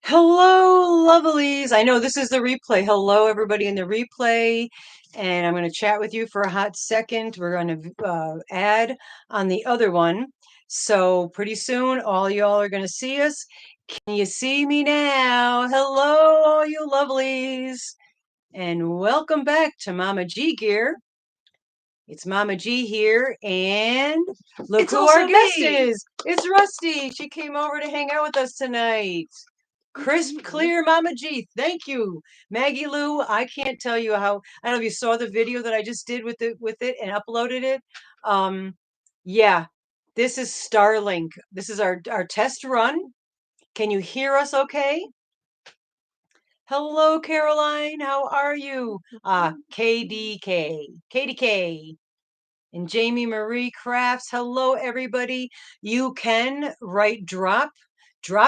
Hello, lovelies. I know this is the replay. Hello, everybody in the replay. And I'm going to chat with you for a hot second. We're going to add on the other one. So pretty soon, all y'all are going to see us. Can you see me now? Hello, all you lovelies. And welcome back to Mama G Gear. It's Mama G here, and look It's who our also guest me. is. It's Rusty. She came over to hang out with us tonight. Crisp, clear Mama G. Thank you. Maggie Lou, I can't tell you how I don't know if you saw the video that I just did with it and uploaded it. Yeah, this is Starlink. This is our test run. Can you hear us okay? Hello, Caroline. How are you? KDK. KDK. And Jamie Marie Crafts. Hello, everybody. You can write drop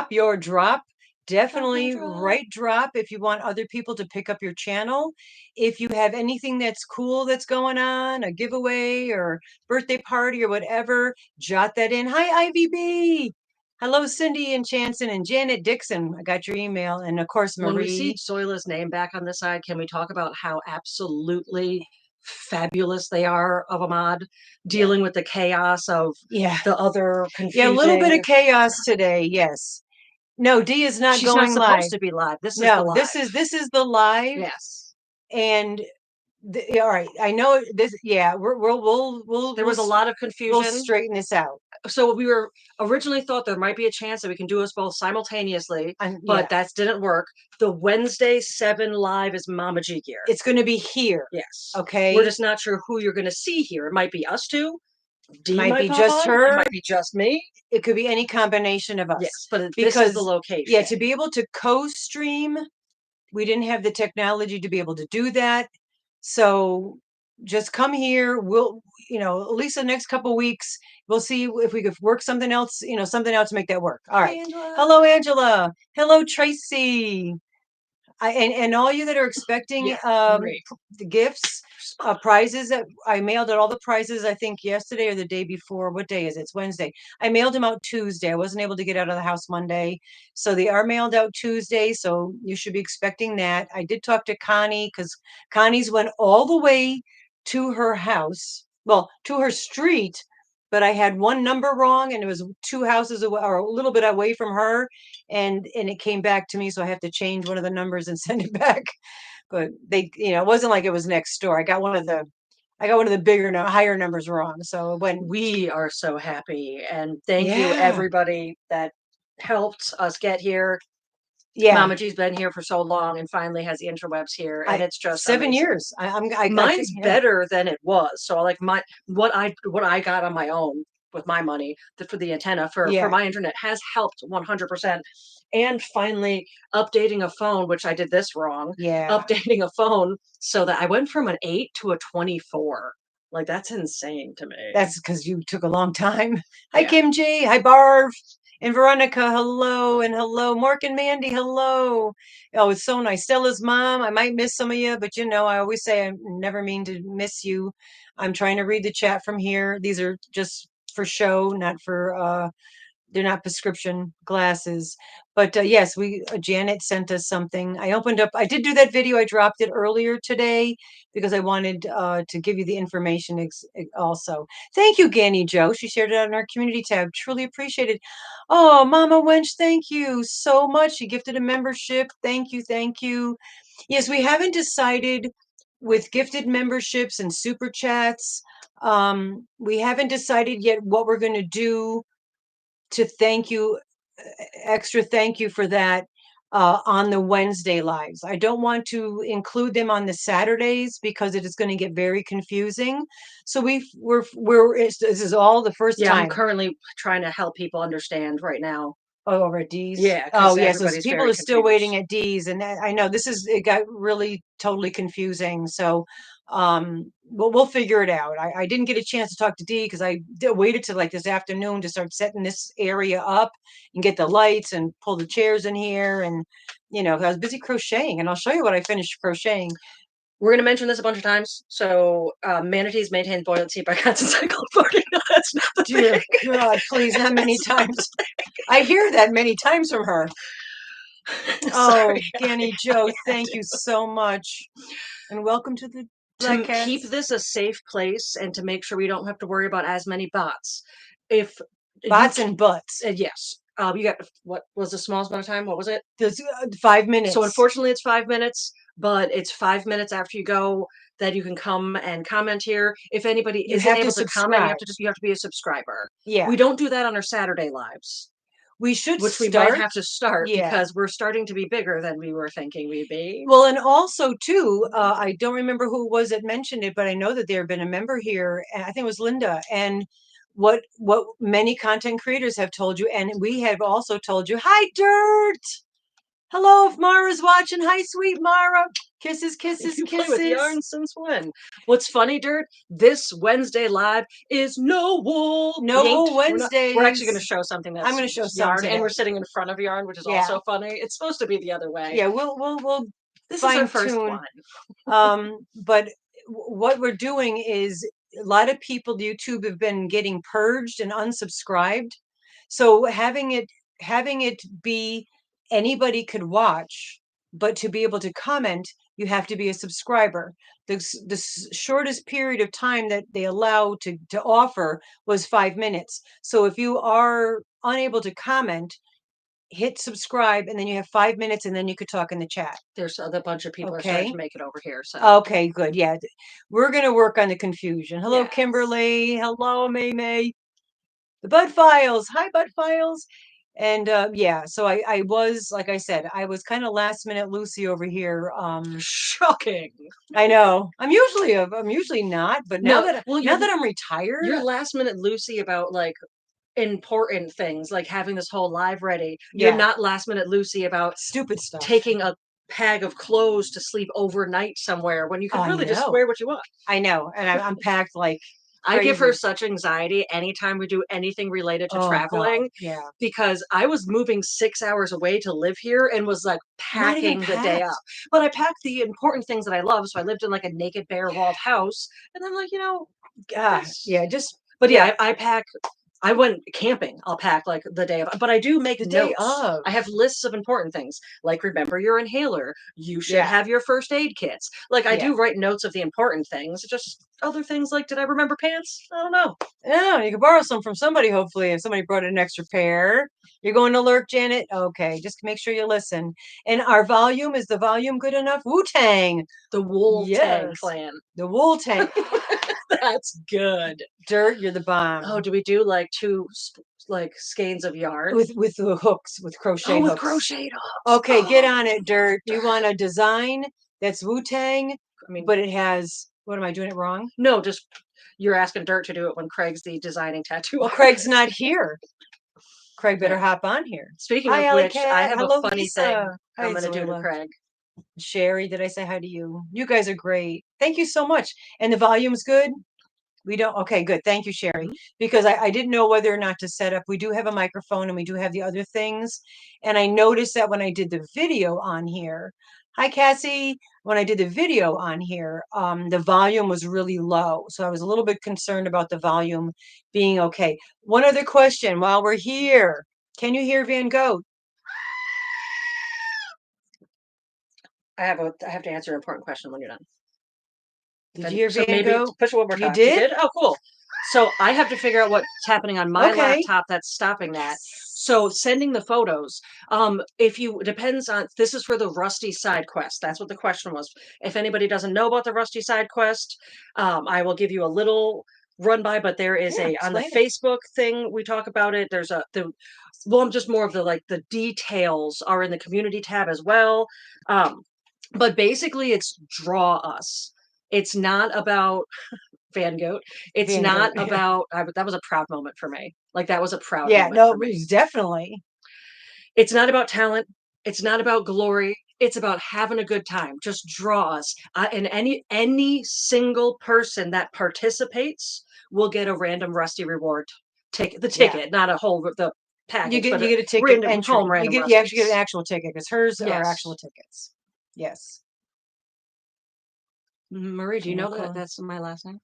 your drop. Definitely write drop if you want other people to pick up your channel. If you have anything that's cool that's going on, a giveaway or birthday party or whatever, jot that in. Hi, IVB. Hello, Cindy and Chanson and Janet Dixon. I got your email. And of course, When we see Marie. Zoila's name back on this side, can we talk about how absolutely fabulous they are of a mod, dealing with the chaos of Yeah. the other Yeah, a little bit confusing. of chaos today. Yes. No, Dee is not She's not going live. supposed to be live. This is the No, live. this is the live, Yes. and all right. I know this. Yeah, There was a lot of we'll confusion. straighten this out. So we were originally thought there might be a chance that we can do us both simultaneously, Yeah, but that didn't work. The Wednesday 7 live is Mama G Gear. it's going to be here. Yes. Okay. We're just not sure who you're going to see here. It might be us two. Dee Might be pop just on, her. It might be just me. It could be any combination of us. Yes, but this because is the location. yeah, to be able to co-stream, we didn't have the technology to be able to do that. So just come here. We'll, at least the next couple of weeks, we'll see if we could work something else, something else to make that work. All right. Angela. Hello, Angela. Hello, Tracy. And all you that are expecting the gifts, prizes that I mailed out all the prizes, I think yesterday or the day before. What day is it? It's Wednesday. I mailed them out Tuesday. I wasn't able to get out of the house Monday. So they are mailed out Tuesday. So you should be expecting that. I did talk to Connie because Connie's went all the way to her house, well, to her street, but I had one number wrong and it was two houses away or a little bit away from her, and it came back to me, so I have to change one of the numbers and send it back. But they, it wasn't like it was next door. I got one of the bigger, higher numbers wrong. So when we are so happy, and thank you everybody that helped us get here. Yeah, Mama G's been here for so long and finally has the interwebs here, and it's just 7 amazing. years. Mine's better than it was. So like what I got on my own with my money for the antenna for my internet has helped 100%. And finally updating a phone, which I did this wrong. Yeah. Updating a phone so that I went from an 8 to a 24. Like, that's insane to me. That's because you took a long time. Hi, Kim G. Hi, Barb. And Veronica, hello. And hello. Mark and Mandy, hello. Oh, it's so nice. Stella's mom, I might miss some of you, but I always say I never mean to miss you. I'm trying to read the chat from here. These are just for show, not for they're not prescription glasses. But yes, Janet sent us something. I did do that video. I dropped it earlier today because I wanted to give you the information also. Thank you, Ganny Joe. She shared it on our community tab. Truly appreciate it. Oh, Mama Wench, thank you so much. She gifted a membership. Thank you. Thank you. Yes, we haven't decided with gifted memberships and super chats. We haven't decided yet what we're going to do to extra thank you for that on the Wednesday lives. I don't want to include them on the Saturdays because it is going to get very confusing. So this is all the first time. I'm currently trying to help people understand right now. Oh, over at D's? Yeah. Oh, yes. So people are still waiting at D's. And I know it got really totally confusing. So we'll figure it out. I didn't get a chance to talk to Dee because I waited till like this afternoon to start setting this area up and get the lights and pull the chairs in here. And, I was busy crocheting. And I'll show you what I finished crocheting. We're going to mention this a bunch of times. So manatees maintain buoyancy by constant cycle of farting. No, that's not the Dear God, please, not many times. I hear that many times from her. Oh, Danny Joe, thank you so much. And welcome to the Black To Cats. keep this a safe place and to make sure we don't have to worry about as many bots. If bots and butts. Yes. You got, what was the smallest amount of time? What was it? 5 minutes. So unfortunately it's 5 minutes, but it's 5 minutes after you go that you can come and comment here. If anybody isn't able to comment, you have to be a subscriber. Yeah. We don't do that on our Saturday lives. We should Which we might have to start because we're starting to be bigger than we were thinking we'd be. Well, and also too, I don't remember who it was that mentioned it, but I know that there had been a member here, and I think it was Linda, and what many content creators have told you, and we have also told you, hi Dirt. Hello, if Mara's watching. Hi, sweet Mara. Kisses, kisses, You kisses. Play with yarn since when? What's funny, Dirt? This Wednesday live is No Wool. No Wool Wednesdays. We're actually going to show something that's I'm going to show yarn, and we're sitting in front of yarn, which is also funny. It's supposed to be the other way. Yeah, we'll this is our first one. But what we're doing is a lot of people, YouTube have been getting purged and unsubscribed. So having it be anybody could watch, but to be able to comment, you have to be a subscriber. The shortest period of time that they allow to offer was 5 minutes. So if you are unable to comment, hit subscribe, and then you have 5 minutes, and then you could talk in the chat. There's a bunch of people are starting to make it over here. So okay, good. Yeah, we're gonna work on the confusion. Hello, Kimberly. Hello, May. The Bud Files. Hi, Bud Files. And yeah, so I was, like I said, I was kind of last minute Lucy over here. Shocking. I know. I'm usually not, but now that I'm retired, you're last minute Lucy about like important things, like having this whole live ready. You're not last minute Lucy about stupid stuff, taking a bag of clothes to sleep overnight somewhere when you can really just wear what you want. I know, and I'm packed like crazy. I give her such anxiety anytime we do anything related to traveling. God. Yeah, because I was moving 6 hours away to live here and was like packing the day up. But I packed the important things that I love. So I lived in like a naked, bare walled house, and I'm like, But yeah, I pack. I went camping. I'll pack like the day of, but I do make notes. I have lists of important things, like remember your inhaler. You should have your first aid kits. Like I do write notes of the important things. Just other things like, did I remember pants? I don't know. Yeah, you can borrow some from somebody. Hopefully, if somebody brought an extra pair. You're going to lurk, Janet. Okay, just make sure you listen. And our volume, is the volume good enough? Wu-Tang, the Wu-Tang clan, the Wu-Tang. That's good. Dirt, you're the bomb. Oh, do we do like two like skeins of yarn with the hooks, with crochet hooks? With crocheted hooks. Okay, get on it, Dirt. You want a design that's Wu-Tang, I mean, but it has. What, am I doing it wrong? No, just you're asking Dirt to do it when Craig's the designing tattoo. Well, Craig's not here. Craig better hop on here. Speaking of which, I have a funny thing I'm going to do to Craig. Sherry, did I say hi to you? You guys are great. Thank you so much. And the volume's good? We don't. Okay, good. Thank you, Sherry. Because I didn't know whether or not to set up. We do have a microphone and we do have the other things. And I noticed that when I did the video on here, hi, Cassie. When I did the video on here, the volume was really low. So I was a little bit concerned about the volume being okay. One other question while we're here. Can you hear Van Gogh? I have to answer an important question when you're done. Did you hear Van Gogh? Push it one more time. You did? Oh, cool. So I have to figure out what's happening on my laptop that's stopping that. So sending the photos, depends on, this is for the Rusty side quest. That's what the question was. If anybody doesn't know about the Rusty side quest, I will give you a little run by, but there is on the Facebook thing, we talk about it. There's I'm just more of the details are in the community tab as well. But basically it's draw us. It's not about Van Gogh. It's not about, that was a proud moment for me. Like that was a proud moment. Yeah, no, definitely. It's not about talent. It's not about glory. It's about having a good time. Just draw us. And any single person that participates will get a random Rusty reward. The ticket, not a whole, the package. You get a ticket entry. You actually get an actual ticket because hers are actual tickets. Yes. Marie, do you know that that's my last name?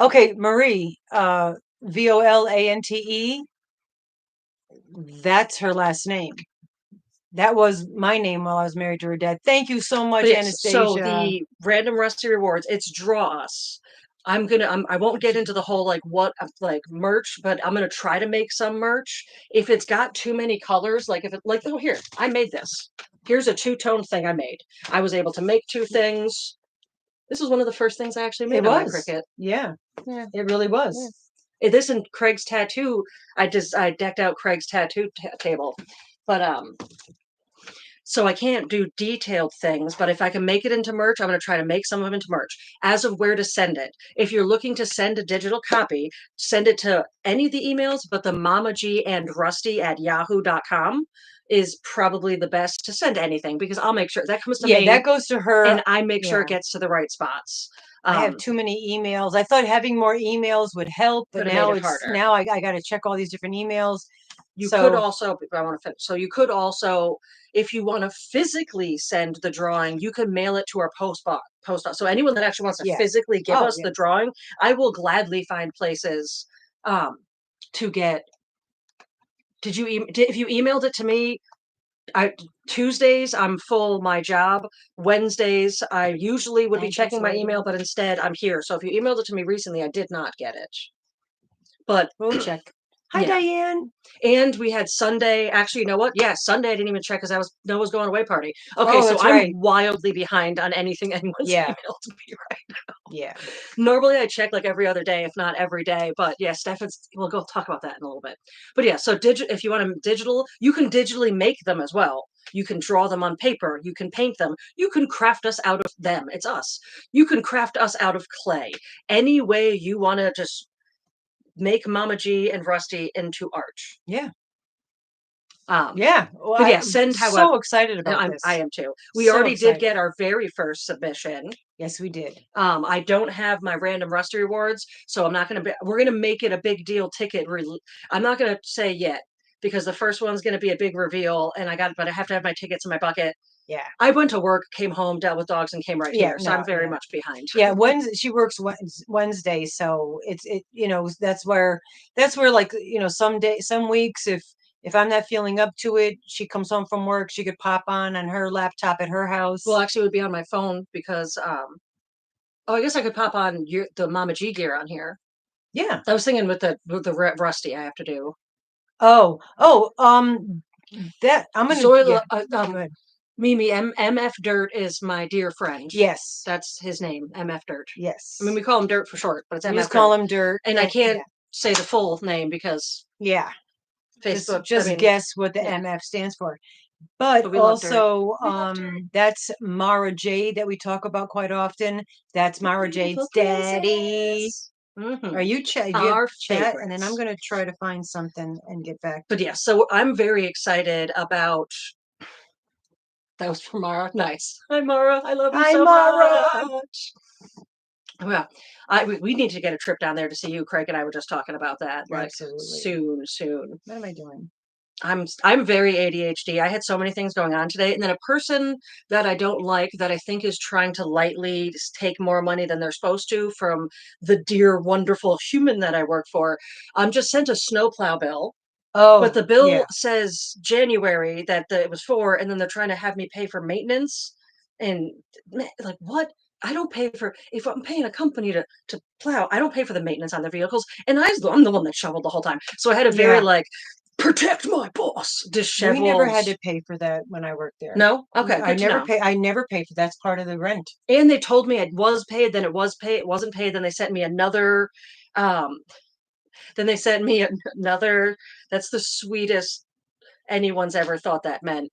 Okay, Marie, Volante. That's her last name. That was my name while I was married to her dad. Thank you so much, Yes, Anastasia. so the random Rusty rewards, it's draw us. I won't get into the whole like what like merch, but I'm gonna try to make some merch. If it's got too many colors, like if it like oh here, I made this. Here's a two-tone thing I made. I was able to make two things. This was one of the first things I actually made on my Cricut. Yeah, it really was. This and Craig's tattoo. I decked out Craig's tattoo table, but so I can't do detailed things, but if I can make it into merch, I'm going to try to make some of them into merch. As of where to send it, if you're looking to send a digital copy, send it to any of the emails, but the Mama G and Rusty at yahoo.com is probably the best to send anything because I'll make sure that comes to me. That goes to her. And I make sure it gets to the right spots. I have too many emails. I thought having more emails would help, but now it's harder. Now I got to check all these different emails. You could also, I want to finish. So you could also, if you want to physically send the drawing, you can mail it to our post box. So anyone that actually wants to physically give us the drawing, I will gladly find places to get. If you emailed it to me, Tuesdays I'm full my job. Wednesdays I usually would be checking my email, but instead I'm here. So if you emailed it to me recently, I did not get it. But we'll check. Hi, Diane. And we had Sunday. Actually, you know what? Yeah, Sunday I didn't even check because Noah's going away party. Okay, so I'm wildly behind on anything anyone's emailed me right now. Yeah. Normally I check like every other day, if not every day. But yeah, we'll go talk about that in a little bit. But yeah, so if you want them digital, you can digitally make them as well. You can draw them on paper. You can paint them. You can craft us out of them. It's us. You can craft us out of clay. Any way you want to just make Mama G and Rusty into art. Yeah. Well, but yeah, send how so excited about this. I am too. We already did get our very first submission. Yes, we did. I don't have my random Rusty rewards, so I'm not going to. We're going to make it a big deal ticket. I'm not going to say yet because the first one's going to be a big reveal, and but I have to have my tickets in my bucket. Yeah. I went to work, came home, dealt with dogs, and came right here. So I'm very much behind. Yeah, she works Wednesday, so it's that's where like some weeks if I'm not feeling up to it, she comes home from work, she could pop on her laptop at her house. Well, actually, it would be on my phone because I guess I could pop on the Mama G gear on here. Yeah, I was thinking with the Rusty, I have to do. That I'm gonna. Mimi, MF Dirt is my dear friend. Yes. That's his name, MF Dirt. Yes. I mean, we call him Dirt for short, but it's MF Dirt. Just call him Dirt. And I can't say the full name because... Yeah. Facebook. Just guess what the MF stands for. But also, that's Mara J that we talk about quite often. That's Mara Jade's daddy. Mm-hmm. Are you chat? And then I'm going to try to find something and get back. But yeah, so I'm very excited about... That was for Mara. Nice. Hi, Mara. I love you so much. Well, we need to get a trip down there to see you. Craig and I were just talking about that. Like, absolutely. Soon. What am I doing? I'm very ADHD. I had so many things going on today. And then a person that I don't like that I think is trying to lightly take more money than they're supposed to from the dear, wonderful human that I work for, just sent a snowplow bill. Oh, but the bill says January that it was for, and then they're trying to have me pay for maintenance. And like, what? I don't pay for, if I'm paying a company to plow, I don't pay for the maintenance on their vehicles. And I'm the one that shoveled the whole time. So I had a very protect my boss, disheveled. We never had to pay for that when I worked there. No? Okay. I never pay for that's part of the rent. And they told me it was paid, then it was paid, it wasn't paid, then they sent me another that's the sweetest anyone's ever thought that meant.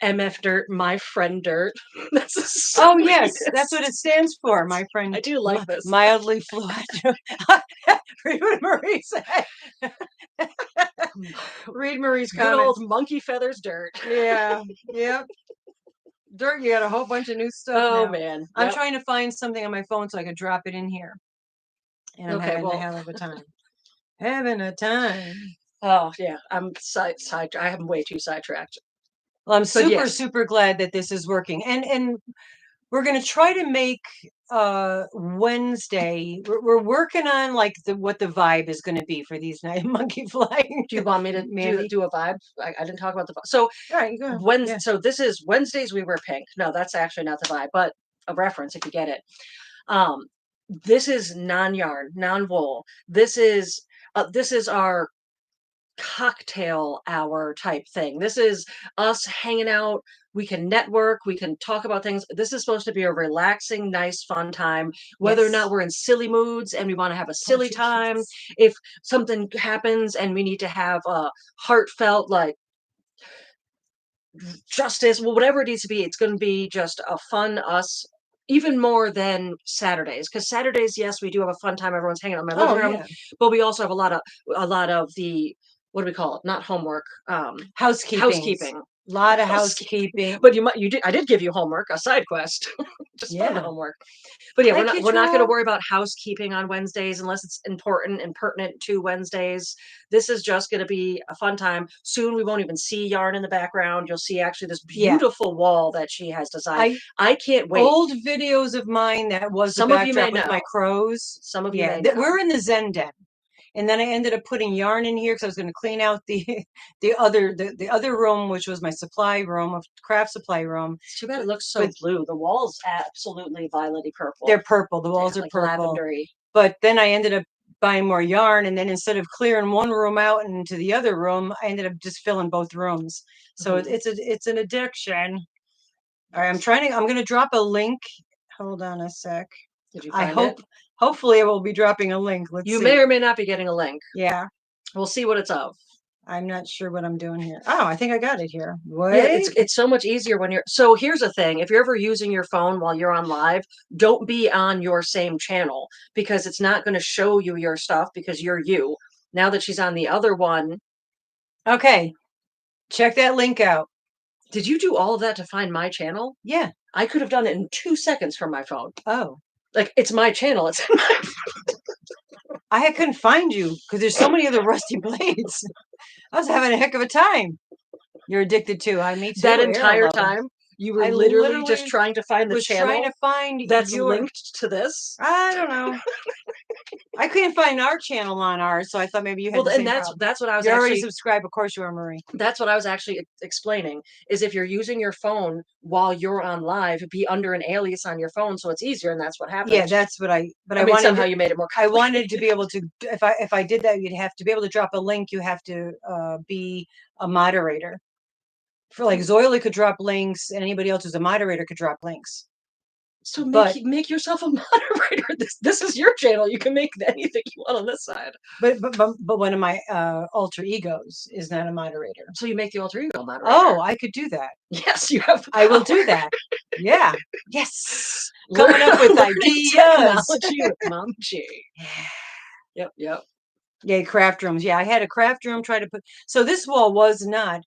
MF Dirt, my friend Dirt. That's the sweetest. Oh yes, that's what it stands for, my friend. I do like this. Mildly fluid. Read what Marie said. Read Marie's comments. Good old monkey feathers Dirt. Yeah. Yep. Dirt, you got a whole bunch of new stuff. Oh man. Yep. I'm trying to find something on my phone so I could drop it in here. And I'm having a hell of a time. Having a time. Oh yeah, I'm I'm way too sidetracked. Well, I'm super glad that this is working. And we're gonna try to make Wednesday. We're working on like what the vibe is gonna be for these night monkey flying. Do you want me to do a vibe? I didn't talk about the vibe. So all right, go. So this is Wednesdays we wear pink. No, that's actually not the vibe, but a reference if you get it. This is non-yarn, non-wool. This is our cocktail hour type thing. This is us hanging out. We can network, we can talk about things. This is supposed to be a relaxing, nice, fun time, whether or not we're in silly moods and we want to have a silly time. If something happens and we need to have a heartfelt, like, justice, well, whatever it needs to be, it's going to be just a fun us, even more than Saturdays, because Saturdays, yes, we do have a fun time. Everyone's hanging out in my living room, but we also have a lot of the, what do we call it? Not homework, housekeeping. A lot of housekeeping. But I did give you homework, a side quest, just part of the homework. But yeah, we're not going to worry about housekeeping on Wednesdays unless it's important and pertinent to Wednesdays. This is just going to be a fun time. Soon we won't even see yarn in the background. You'll see actually this beautiful wall that she has designed. I can't wait. Old videos of mine that was some the backdrop of you may with know. My crows. Some of you may know. We're in the Zen den. And then I ended up putting yarn in here because I was going to clean out the other room, which was my supply room, craft supply room. It's too bad it looks so blue. The wall's absolutely violety purple. They're purple. The walls are like purple. Lavendery. But then I ended up buying more yarn, and then instead of clearing one room out and into the other room, I ended up just filling both rooms. So it's an addiction. All right, I'm going to drop a link. Hold on a sec. Did you find it? Hopefully I will be dropping a link. Let's see. You may or may not be getting a link. Yeah. We'll see what it's of. I'm not sure what I'm doing here. Oh, I think I got it here. Wait. Yeah, it's so much easier when so here's the thing. If you're ever using your phone while you're on live, don't be on your same channel because it's not going to show you your stuff because you're you. Now that she's on the other one. Okay. Check that link out. Did you do all of that to find my channel? Yeah. I could have done it in 2 seconds from my phone. Oh. Like, it's my channel. It's in my I couldn't find you because there's so many other rusty blades. I was having a heck of a time. You're addicted to. Me too. That entire time, you were literally just trying to find the channel trying to find that's linked to this. I don't know. I couldn't find our channel on ours, so I thought maybe you had the same problem. That's what I was You're already subscribed. Of course you are, Marie. That's what I was actually explaining, is if you're using your phone while you're on live, be under an alias on your phone, so it's easier, and that's what happens. Yeah, that's what I mean, wanted somehow you made it more complicated. I wanted to be able to, if I did that, you'd have to be able to drop a link. You have to be a moderator. For like Zoila could drop links, and anybody else who's a moderator could drop links. So make yourself a moderator. This is your channel. You can make anything you want on this side. But one of my alter egos is not a moderator. So you make the alter ego moderator. Oh, I could do that. Yes, you have. I will do that. Yeah. Yes. Coming up with ideas. Mama G. Yep. Yeah, craft rooms. Yeah, I had a craft room try to put. So this wall was not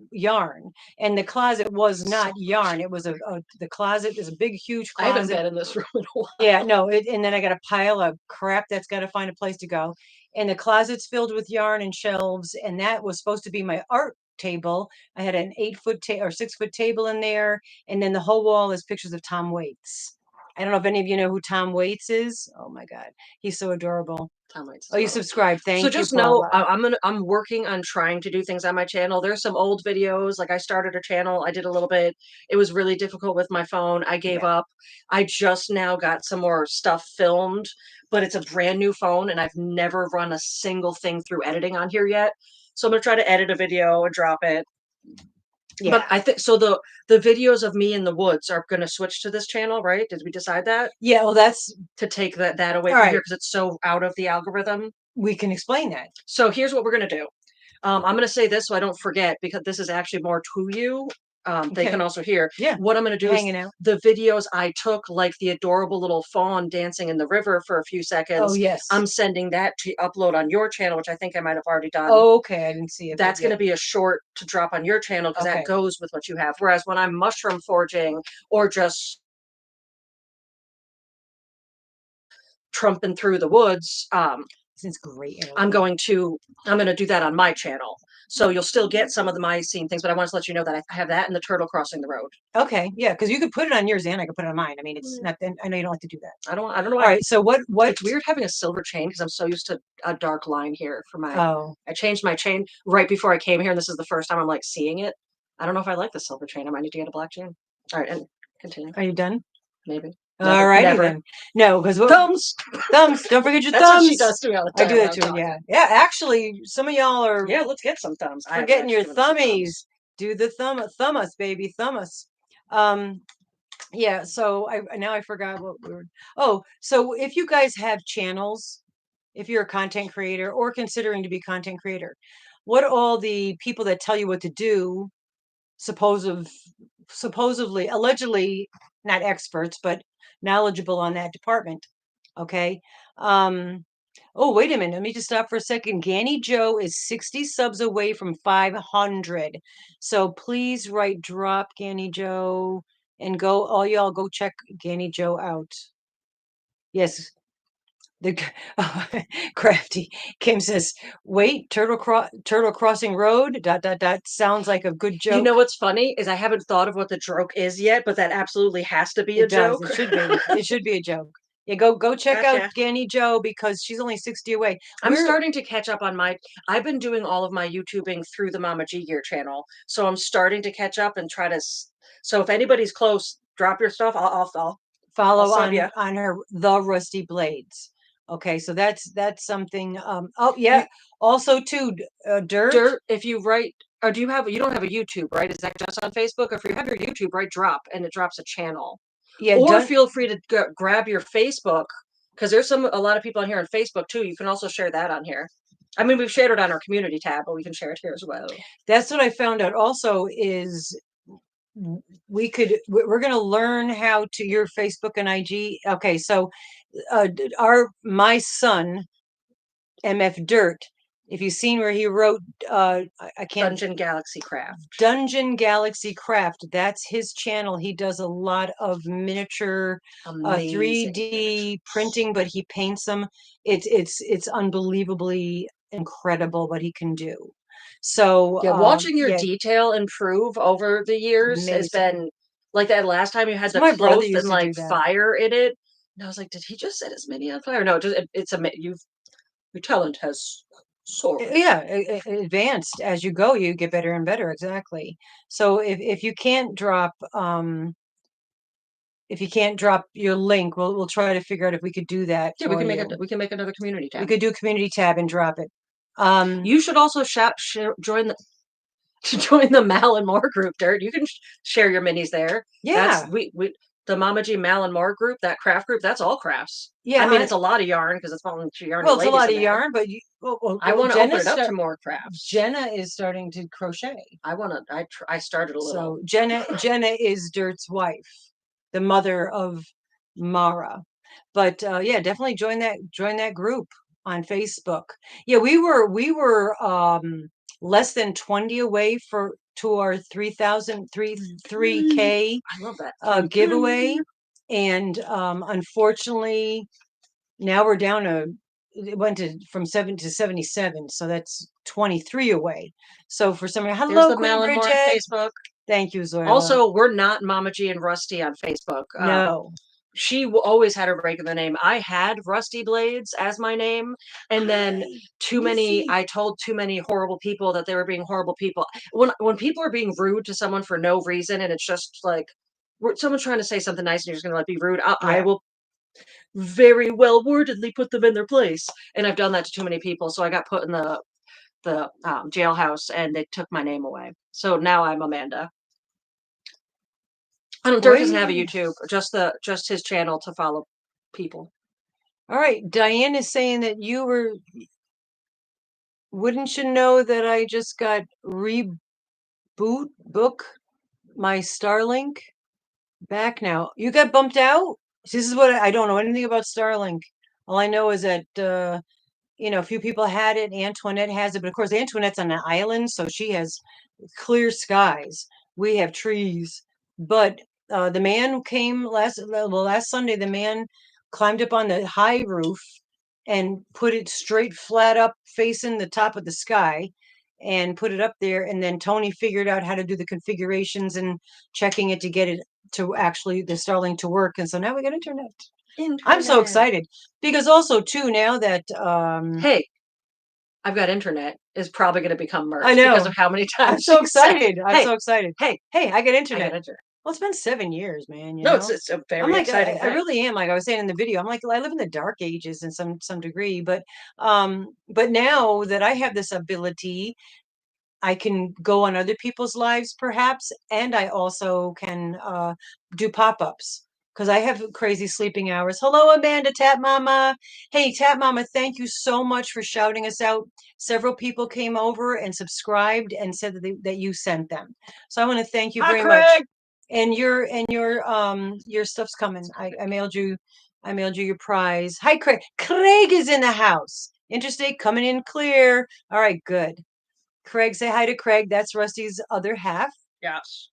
yarn, and the closet was not yarn. It was the closet is a big, huge closet. I haven't been in this room in a while. Yeah, no. And then I got a pile of crap that's got to find a place to go. And the closet's filled with yarn and shelves, and that was supposed to be my art table. I had an 8-foot or 6-foot table in there, and then the whole wall is pictures of Tom Waits. I don't know if any of you know who Tom Waits is. Oh my God, he's so adorable. Tom Waits. Oh, you subscribe. Thank you. So just know I'm working on trying to do things on my channel. There's some old videos. Like I started a channel. I did a little bit. It was really difficult with my phone. I gave up. I just now got some more stuff filmed, but it's a brand new phone and I've never run a single thing through editing on here yet. So I'm going to try to edit a video and drop it. Yeah. But I think so. The videos of me in the woods are going to switch to this channel, right? Did we decide that? Yeah. Well, that's to take that away from here because it's so out of the algorithm. We can explain that. So here's what we're going to do. I'm going to say this so I don't forget because this is actually more to you. They can also hear. Yeah. What I'm going to do is the videos I took, like the adorable little fawn dancing in the river for a few seconds. Oh, yes. I'm sending that to upload on your channel, which I think I might have already done. Oh, okay. I didn't see it. That's going to be a short to drop on your channel because that goes with what you have. Whereas when I'm mushroom foraging or just trumping through the woods, it's great. I'm going to do that on my channel. So you'll still get some of the mycene things, but I wanted to let you know that I have that and the turtle crossing the road. Okay, yeah, because you could put it on yours and I could put it on mine. I mean, it's not. I know you don't like to do that. I don't know why. All right, so what? It's weird having a silver chain because I'm so used to a dark line here for my. Oh, I changed my chain right before I came here, and this is the first time I'm like seeing it. I don't know if I like the silver chain. I might need to get a black chain. All right, and continue. are you done? Maybe. All righty then. No, because thumbs. Thumbs. Don't forget your That's thumbs. What she does to me all the I time. do that too. Yeah. Yeah. Actually, some of y'all are. Yeah, let's get some thumbs. Forgetting your thummies. Do the thumb us, baby, thumb us. Yeah. So now I forgot what we were. Oh, so if you guys have channels, if you're a content creator or considering to be a content creator, what all the people that tell you what to do, supposedly, allegedly, not experts, but knowledgeable on that department. Okay. Oh, wait a minute. Let me just stop for a second. Ganny Joe is 60 subs away from 500. So please write drop Ganny Joe and go, all y'all go check Ganny Joe out. Yes. The crafty Kim says, "Wait, turtle crossing road. ... Sounds like a good joke." You know what's funny is I haven't thought of what the joke is yet, but that absolutely has to be a joke. It should be. It should be a joke. Yeah, go check out Ganny Joe because she's only 60 away. I'm starting to catch up on I've been doing all of my YouTubing through the Mama G Gear channel, so I'm starting to catch up and try to. So if anybody's close, drop your stuff. I'll follow on her The Rusty Blades. Okay, so that's something. Oh yeah. Also too, Dirt. If you write, or you don't have a YouTube, right? Is that just on Facebook? Or if you have your YouTube, write drop, and it drops a channel. Yeah. Or feel free to grab your Facebook because there's a lot of people on here on Facebook too. You can also share that on here. I mean, we've shared it on our community tab, but we can share it here as well. That's what I found out also is we're going to learn how to your Facebook and IG. Okay, so my son MF Dirt, if you've seen where he wrote I can't Dungeon Galaxy Craft. That's his channel. He does a lot of miniature 3D printing, but he paints them. It's unbelievably incredible what he can do. So yeah, watching your detail improve over the years has been like that. Last time you had the clothes and like fire in it, and I was like, did he just set his mini on fire? No, it's your talent has soared. Yeah, advanced as you go, you get better and better. Exactly. So if you can't drop your link, we'll try to figure out if we could do that. Yeah, we can make another community tab. We could do a community tab and drop it. You should also join the Mal and More group, Dirt. You can share your minis there. Yeah, the Mama G Mal and More group, that craft group, that's all crafts. Yeah, I mean it's a lot of yarn because it's all yarn. Well, it's a lot of yarn, but I want to open it up to more crafts. Jenna is starting to crochet. I started a little. So Jenna is Dirt's wife, the mother of Mara. But yeah, definitely join that group on Facebook. Yeah, we were less than 20 away to our 3K I love that giveaway, and unfortunately now we're down to, it went from 7 to 77, so that's 23 away. So for some reason, hello, Queen Bridget. Facebook. Thank you, Zoila. Also, we're not Mama G and Rusty on Facebook. No. She always had a regular name. I had Rusty Blades as my name, and then I told too many horrible people that they were being horrible people. When people are being rude to someone for no reason, and it's just like someone's trying to say something nice, and you're just going to be rude. I will very well wordedly put them in their place, and I've done that to too many people. So I got put in the jailhouse, and they took my name away. So now I'm Amanda. Dirt doesn't have a YouTube, just his channel to follow people. All right, Diane is saying that wouldn't you know that I just got book my Starlink back now. You got bumped out? This is what I don't know anything about Starlink. All I know is that a few people had it. Antoinette has it, but of course Antoinette's on an island, so she has clear skies. We have trees, but the man came last Sunday. The man climbed up on the high roof and put it straight flat up facing the top of the sky, and put it up there. And then Tony figured out how to do the configurations and checking it to get it to actually the Starlink to work. And so now we got internet. I'm so excited because also too, now that, hey, I've got internet is probably going to become merch. I know. Because of how many times I'm so excited. say, I'm so excited. Hey, I got internet. Well, it's been 7 years, man. You no, know? it's a very I'm like, exciting I really am. Like I was saying in the video, I'm like, I live in the dark ages in some degree, but now that I have this ability, I can go on other people's lives perhaps, and I also can do pop-ups because I have crazy sleeping hours. Hello, Amanda, Tap Mama. Hey, Tap Mama, thank you so much for shouting us out. Several people came over and subscribed and said that you sent them. So I want to thank you very much. And your stuff's coming. I mailed you your prize. Hi, Craig. Craig is in the house. Interstate coming in clear. All right, good. Craig, say hi to Craig. That's Rusty's other half. Yes.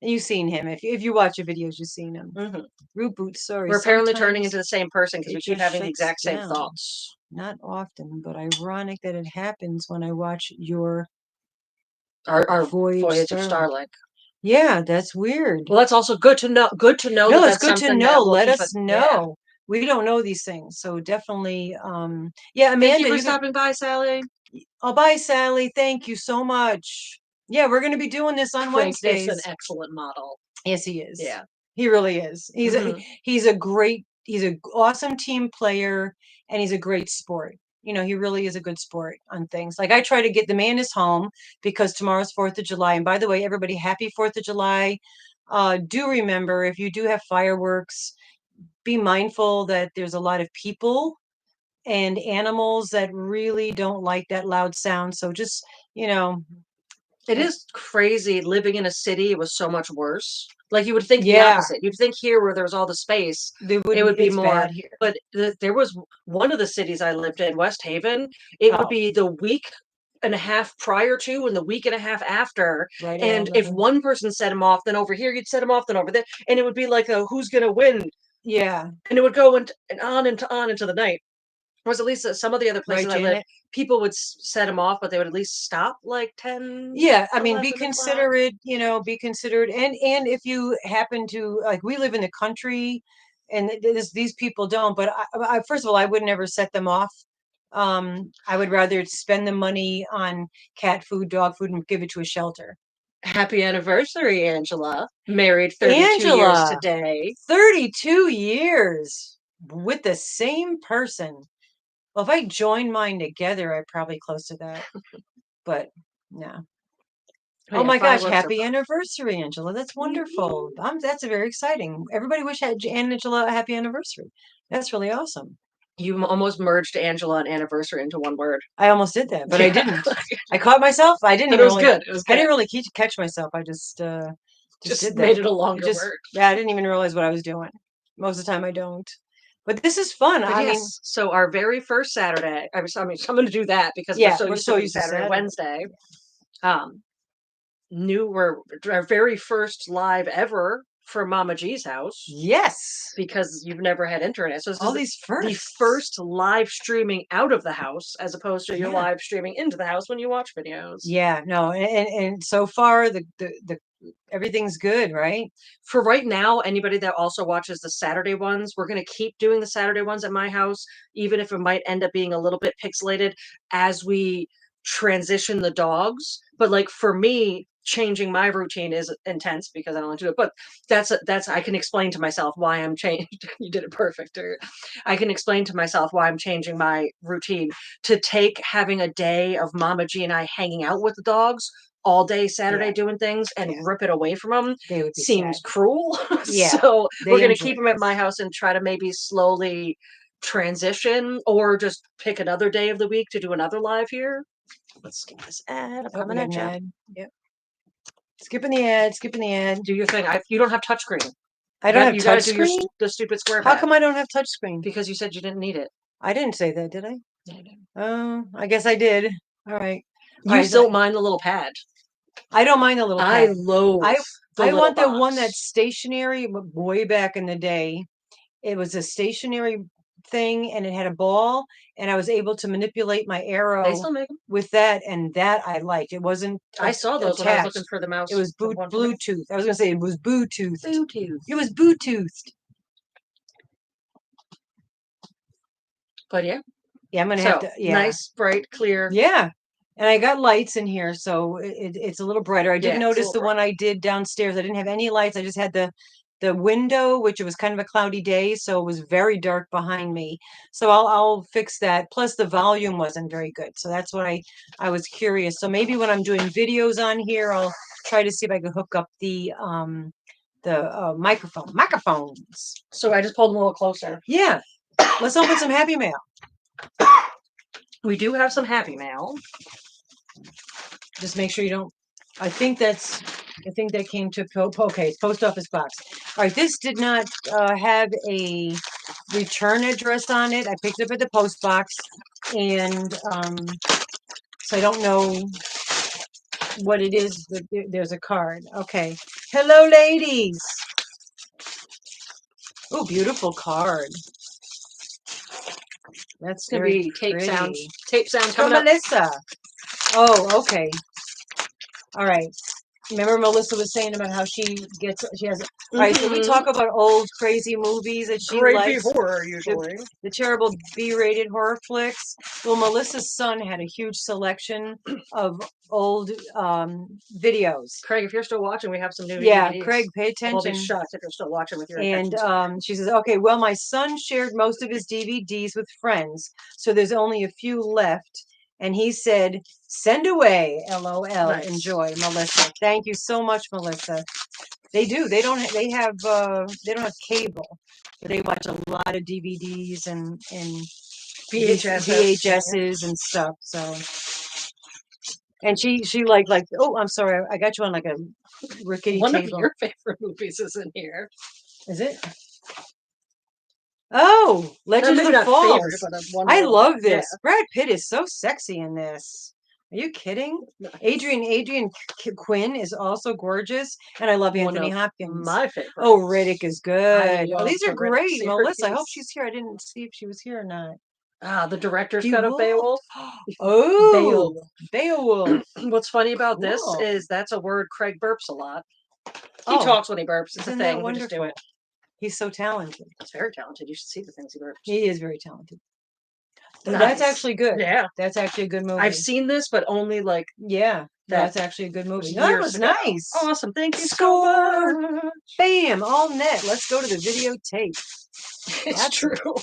And you've seen him. If you watch the videos, you've seen him. Root boot, sorry. We're apparently turning into the same person because we keep having the exact same thoughts. Not often, but ironic that it happens when I watch our Voyage of Starlink. Yeah, that's weird. Well, that's also good to know. Good to know. No, that it's good to know. Let us know. Yeah. We don't know these things, so definitely. Yeah, Amanda, thank you for stopping by, Sally. Oh, bye, Sally. Thank you so much. Yeah, we're going to be doing this on Wednesdays. Is an excellent model. Yes, he is. Yeah, he really is. He's he's an awesome team player, and he's a great sport. You know, he really is a good sport on things. Like I try to get the man is home because tomorrow's 4th of July. And by the way, everybody, happy 4th of July. Do remember, if you do have fireworks, be mindful that there's a lot of people and animals that really don't like that loud sound. So just, it is crazy living in a city. It was so much worse. Like you would think the opposite. You'd think here where there's all the space, it would be more bad here. But there was one of the cities I lived in, West Haven. It would be the week and a half prior to and the week and a half after. Right, and if one person set him off, then over here you'd set him off, then over there, and it would be like a who's gonna win. Yeah. And it would go and on into the night. Was at least some of the other places I lived, people would set them off, but they would at least stop like 10. Yeah, I mean, be considerate, be considerate. And if you happen to, like, we live in the country and these people don't, but I first of all, I would never set them off. I would rather spend the money on cat food, dog food, and give it to a shelter. Happy anniversary, Angela. Married 32 years today. 32 years with the same person. Well, if I join mine together, I'm probably close to that. But no. Oh my gosh, happy anniversary, Angela. That's wonderful. That's very exciting. Everybody wish Angela a happy anniversary. That's really awesome. You almost merged Angela and anniversary into one word. I almost did that, but I didn't. I caught myself. I didn't. But it was good. It was good. I didn't really catch myself. I just did made it a longer word. Yeah, I didn't even realize what I was doing. Most of the time, I don't. But this is fun. I mean, so our very first Saturday. I'm going to do that because we're so used to Saturday, Wednesday. We're our very first live ever for Mama G's house. Yes, because you've never had internet, so this is the first live streaming out of the house, as opposed to your live streaming into the house when you watch videos. Yeah, no, and so far the everything's good, right? For right now, anybody that also watches the Saturday ones, we're going to keep doing the Saturday ones at my house, even if it might end up being a little bit pixelated as we transition the dogs. But like for me, changing my routine is intense because I don't like to do it. But that's I can explain to myself why I'm changed. You did it perfect. I can explain to myself why I'm changing my routine to take having a day of Mama G and I hanging out with the dogs all day Saturday doing things and rip it away from them seems cruel. So we're going to keep them at my house and try to maybe slowly transition or just pick another day of the week to do another live here. Let's skip this ad. I'm coming at you. Yep. Skipping the ad. Do your thing. You don't have touchscreen. I don't have touchscreen? The stupid square. How come I don't have touchscreen? Because you said you didn't need it. I didn't say that, did I? Yeah, I did. Oh, I guess I did. All right. You still mind the little pad. I don't mind the little pad. I loathe I want the one that's stationary. Way back in the day, it was a stationary thing, and it had a ball, and I was able to manipulate my They arrow still make them. with that, and that I liked. It wasn't I saw those when I was looking attached. for the mouse. It was the one for the- Bluetooth. I was gonna say it was Bluetooth. Bluetooth. It was Bluetoothed. But yeah, Yeah, I'm gonna have to. Yeah, nice, bright, clear. yeah. And I got lights in here, so it's a little brighter. I did Yeah, it's a notice little the one I did downstairs. I didn't have any lights. I just had the window, which it was kind of a cloudy day, so it was very dark behind me. So I'll fix that. Plus the volume wasn't very good, so that's what I was curious. So maybe when I'm doing videos on here, I'll try to see if I can hook up the microphones. So I just pulled them a little closer. Yeah, let's open some Happy Mail. We do have some Happy Mail. Just make sure you don't. I think that came to okay, post office box. All right, this did not have a return address on it. I picked it up at the post box, and so I don't know what it is, but there's a card. Okay, hello, ladies. Oh, beautiful card. That's gonna very be tape pretty. sound. Tape sound From coming up. Melissa. Oh, okay. All right. Remember Melissa was saying about how she has. All right, so we talk about old crazy movies that she likes. horror usually. The terrible B-rated horror flicks. Well, Melissa's son had a huge selection of old videos. Craig, if you're still watching, we have some new Yeah, DVDs. Craig, pay I'll be attention. shocked if you're still watching with your And attention. she says, okay, well, my son shared most of his DVDs with friends, so there's only a few left. And he said, send away, LOL. Nice. Enjoy, Melissa. Thank you so much, Melissa. They do. They don't. They have. They don't have cable, but they watch a lot of DVDs and VHSs and stuff. So, and she like. Oh, I'm sorry. I got you on like a rickety One table. of your favorite movies is in here. Is it? Oh, Legend of the Falls. Favorite, I love this. Yeah. Brad Pitt is so sexy in this. Are you kidding? Nice. Adrian Quinn is also gorgeous, and I love Anthony Hopkins. My favorite. Oh, Riddick is good. Oh, these are great. Series. Melissa, I hope she's here. I didn't see if she was here or not. Ah, the director's cut of Beowulf. Oh, Beowulf. What's funny about this is that's a word Craig burps a lot. He talks when he burps. It's a thing. We just do it. He's so talented. He's very talented. You should see the things he burps. He is very talented. Nice. That's actually good. Yeah. That's actually a good movie. I've seen this, but only like. Yeah. That's actually a good movie. That was nice. Awesome. Thank you so much. Bam. All net. Let's go to the videotape. That's true.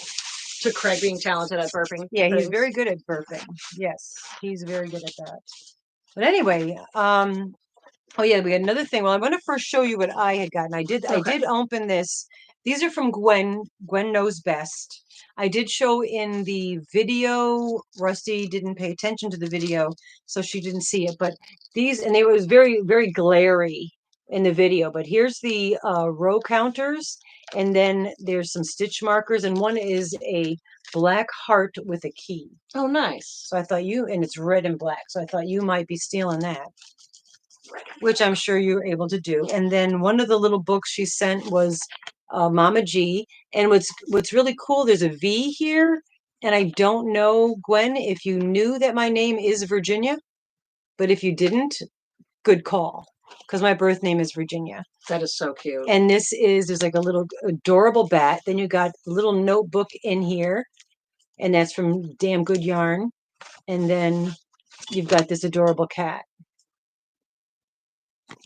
To Craig being talented at burping. Yeah, he's very good at burping. Yes, he's very good at that. But anyway, oh yeah, we had another thing. Well, I'm going to first show you what I had gotten. I did open this. These are from Gwen. Gwen knows best. I did show in the video. Rusty didn't pay attention to the video, so she didn't see it. But these, and it was very, very glary in the video. But here's the row counters, and then there's some stitch markers, and one is a black heart with a key. Oh, nice. So I thought and it's red and black. So I thought you might be stealing that, which I'm sure you were able to do. And then one of the little books she sent was Mama G. And what's really cool, there's a V here. And I don't know, Gwen, if you knew that my name is Virginia, but if you didn't, good call, because my birth name is Virginia. That is so cute. And there's like a little adorable bat. Then you got a little notebook in here, and that's from Damn Good Yarn. And then you've got this adorable cat.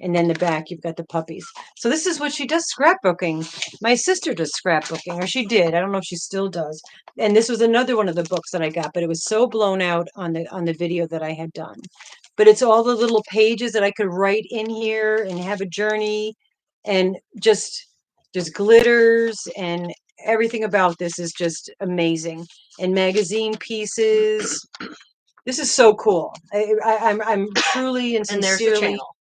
And then the back, you've got the puppies. So this is what she does, scrapbooking. My sister does scrapbooking, or she did. I don't know if she still does. And this was another one of the books that I got, but it was so blown out on the video that I had done. But it's all the little pages that I could write in here and have a journey, and just glitters, and everything about this is just amazing. And magazine pieces. This is so cool. I'm truly and sincerely. And there's the channel.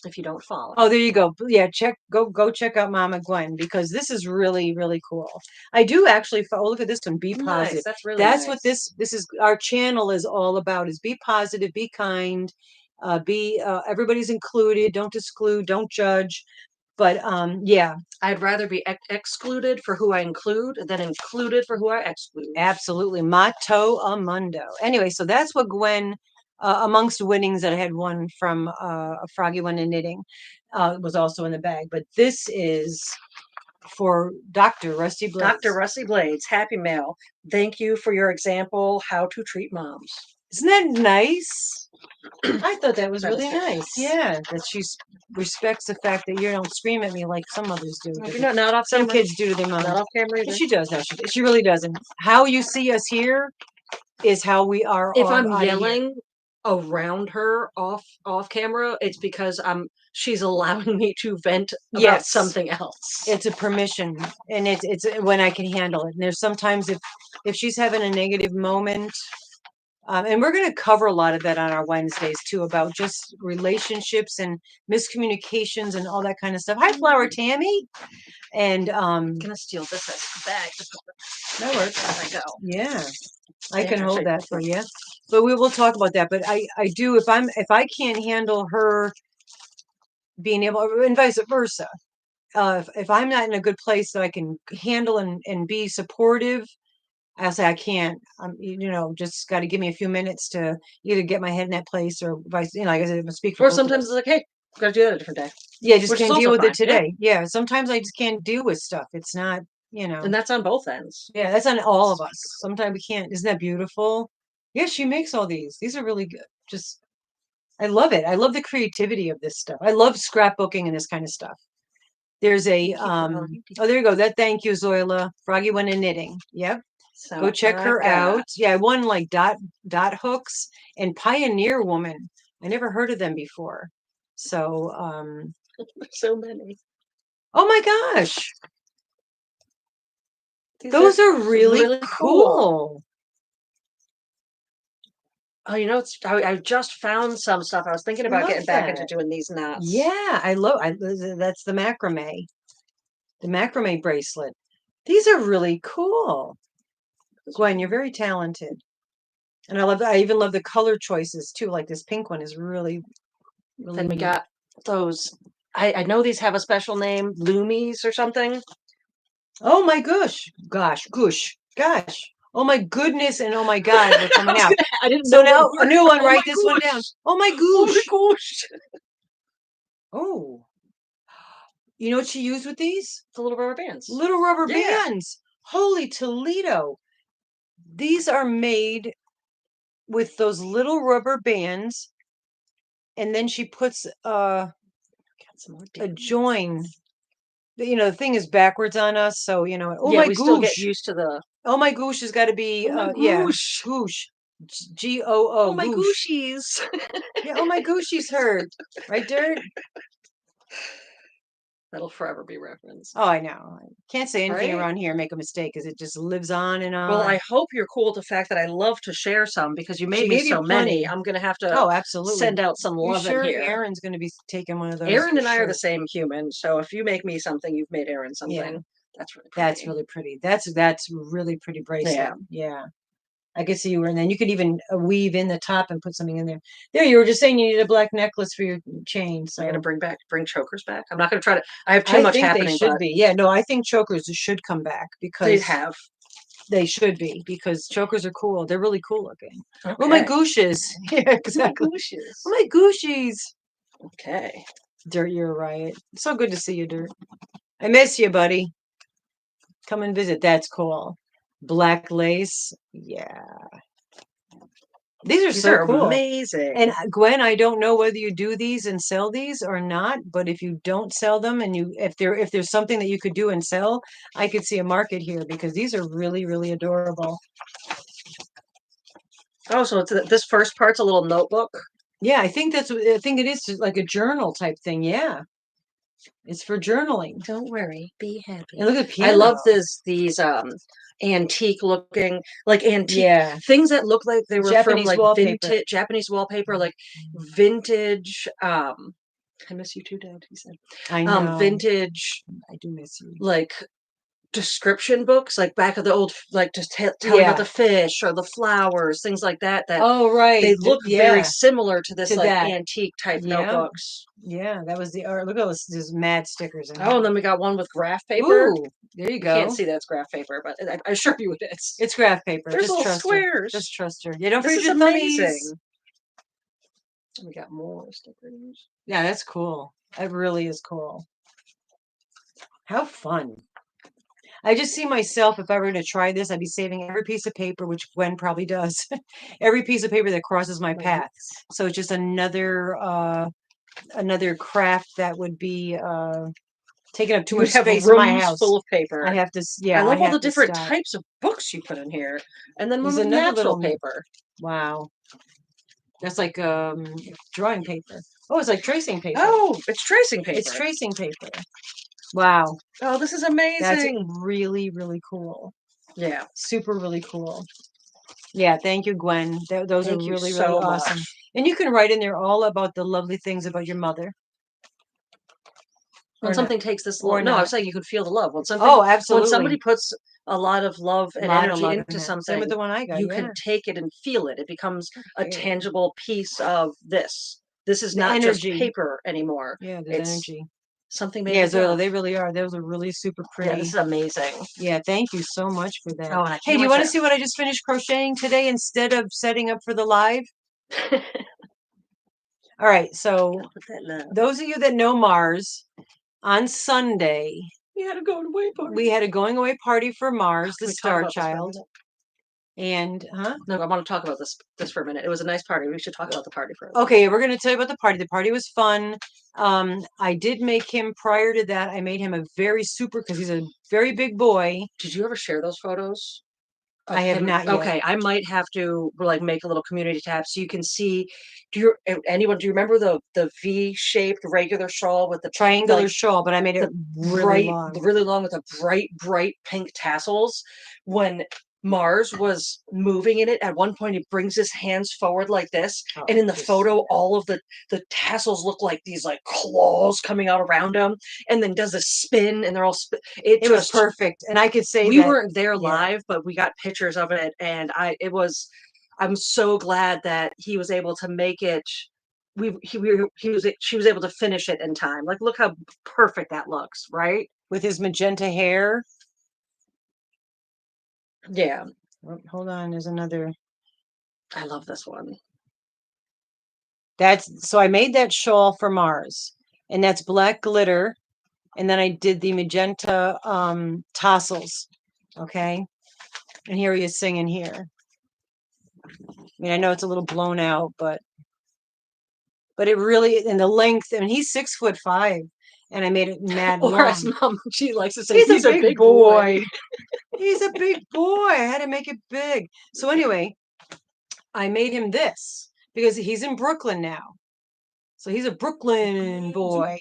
If you don't follow. Oh, there you go. Yeah, go check out Mama Gwen, because this is really, really cool. I do actually follow. Look at this one. Be positive. Nice. That's really nice. What this is. Our channel is all about, is be positive, be kind, everybody's included. Don't exclude, don't judge. But yeah, I'd rather be excluded for who I include than included for who I exclude. absolutely. Mato Amundo. Anyway, so that's what Gwen, amongst winnings that I had won from a Froggy One in Knitting, was also in the bag. But this is for Dr. Rusty Blades. Dr. Rusty Blades, happy mail. Thank you for your example, how to treat moms. Isn't that nice? I thought that was really nice. Yeah, that she respects the fact that you don't scream at me like some others do. Not off some camera. Kids do to their moms. Not off camera either. She does. No, she really doesn't. How you see us here is how we are. If I'm yelling around her off camera, it's because she's allowing me to vent about something else. It's a permission, and it's when I can handle it. And there's sometimes if she's having a negative moment, and we're going to cover a lot of that on our Wednesdays too, about just relationships and miscommunications and all that kind of stuff. Hi, Flower Tammy. And I'm gonna steal this as a bag. That works. As I go. Yeah. I can hold that for you. But we will talk about that. But I do, if I can't handle her being able, and vice versa. If I'm not in a good place that I can handle and be supportive, I'll say I can't. Just got to give me a few minutes to either get my head in that place or vice. Like I said, speak for. Or sometimes it's like, hey, got to do that a different day. Yeah, just can't deal with it today. Yeah, sometimes I just can't deal with stuff. It's not, And that's on both ends. Yeah, that's on all of us. Sometimes we can't. Isn't that beautiful? Yeah, she makes all these. These are really good. Just, I love it. I love the creativity of this stuff. I love scrapbooking and this kind of stuff. There's a oh, there you go. Thank you, Zoila. Froggy One in Knitting. Yep. So go check her out. Yeah, I won like dot hooks and Pioneer Woman. I never heard of them before. So so many. Oh my gosh. Those are really cool. Oh, I just found some stuff. I was thinking about getting back into doing these knots. Yeah, that's the macrame. The macrame bracelet. These are really cool. Gwen, you're very talented. And I even love the color choices too. Like this pink one is really Then we got those. I know these have a special name, Loomies or something. Oh my gosh. Oh my goodness and oh my God, they're coming out. I didn't know. So now a new one, write this one down. Oh my gosh. Oh. You know what she used with these? The little rubber bands. Little rubber bands. Holy Toledo. These are made with those little rubber bands. And then she puts a join. The thing is backwards on us. So, oh my gosh. Still get used to the. Oh my gosh has got to be, goosh. Goo. Oh my gooshies. Yeah, oh my gooshies hurt. Right, Dirt? That'll forever be referenced. Oh, I know. I can't say anything around here and make a mistake because it just lives on and on. Well, I hope you're cool with the fact that I love to share some because you made me so many. I'm going to have to absolutely send out some love in here. Erin's going to be taking one of those. Erin and I are the same human. So if you make me something, you've made Erin something. Yeah. That's really pretty. That's really pretty. That's really pretty bracelet. Yeah. I could see you were, and then you could even weave in the top and put something in there. There, you were just saying you need a black necklace for your chain. So I'm going to bring chokers back. I'm not going to try to. I have too much happening. They should be. Yeah, no, I think chokers should come back because they should be because chokers are cool. They're really cool looking. Okay. Oh my gooshes. Yeah, exactly. Oh my gooshies. Okay. Dirt, you're a riot. So good to see you, Dirt. I miss you, buddy. Come and visit. That's cool. Black lace. Yeah. These are so cool. Amazing. And Gwen, I don't know whether you do these and sell these or not, but if you don't sell them and if there's something that you could do and sell, I could see a market here because these are really, really adorable. Oh, so this first part's a little notebook. Yeah, I think it is like a journal type thing. Yeah. It's for journaling. Don't worry, be happy. And look at piano. I love these antique looking, like antique things that look like they were Japanese from like wallpaper. Vintage Japanese wallpaper, like vintage. I miss you too, Dad. He said. I know. Vintage. I do miss you. Like description books, like back of the old, like just telling about the fish or the flowers, things like that. Oh, right. They look very similar to this, To like that. antique type notebooks. Yeah, that was the art. Look at those, there's mad stickers in here. Oh, and then we got one with graph paper. Ooh, there you go. You can't see that's graph paper, but I assure you it is. It's graph paper. There's Just little trust squares. her. Just trust her. Yeah, don't This forget is your amazing. thummies. We got more stickers. Yeah, that's cool. That really is cool. How fun. I just see myself, if I were to try this, I'd be saving every piece of paper, which Gwen probably does, every piece of paper that crosses my path. So it's just another craft that would be taking up too much space in my house. Full of paper. I have to, yeah. I love all the different types of books you put in here, and then one with natural paper. Wow, that's like drawing paper. Oh, it's like tracing paper. Oh, it's tracing paper. It's tracing paper. Wow. Oh, this is amazing. That's really, really cool. Yeah. Super, really cool. Yeah, thank you, Gwen. Those are really, really awesome. And you can write in there all about the lovely things about your mother. When something takes this love, no, I was saying you could feel the love. When something, absolutely. When somebody puts a lot of love and energy into something, same with the one I got, you can take it and feel it. It becomes a tangible piece of this. This is not just paper anymore. Yeah, there's energy. Something made. Yeah, so they really are. Those are really super pretty. Yeah, this is amazing. Yeah, thank you so much for that. Oh, and hey, do you want to see what I just finished crocheting today instead of setting up for the live? All right, so those of you that know Mars, on Sunday we had a going away party. We had a going away party for Mars, the star child. And no, I want to talk about this for a minute. It was a nice party. We should talk about the party for a minute. Okay, we're going to tell you about the party. The party was fun. I did make him, prior to that, I made him a very super, because he's a very big boy. Did you ever share those photos? I have not yet. Okay, I might have to like make a little community tab so you can see. Do you remember the V-shaped regular shawl with the triangular shawl? But I made it really long with the bright pink tassels. When Mars was moving in it, at one point he brings his hands forward like this, and in the photo all of the tassels look like these like claws coming out around him, and then does a spin, and they're all it was perfect. And I could say we weren't there live, but we got pictures of it, and I'm so glad that he was able to make it. She was able to finish it in time. Like, look how perfect that looks, right? With his magenta hair. Yeah. Oh, hold on, there's another. I love this one. So I made that shawl for Mars, and that's black glitter, and then I did the magenta tassels. Okay, and here he is singing here. I mean, I know it's a little blown out, but it really, in the length, I mean, he's 6'5", and I made it mad long. Or as Mom, she likes to say, he's a big boy. He's a big boy. I had to make it big. So anyway, I made him this because he's in Brooklyn now. So he's a Brooklyn boy.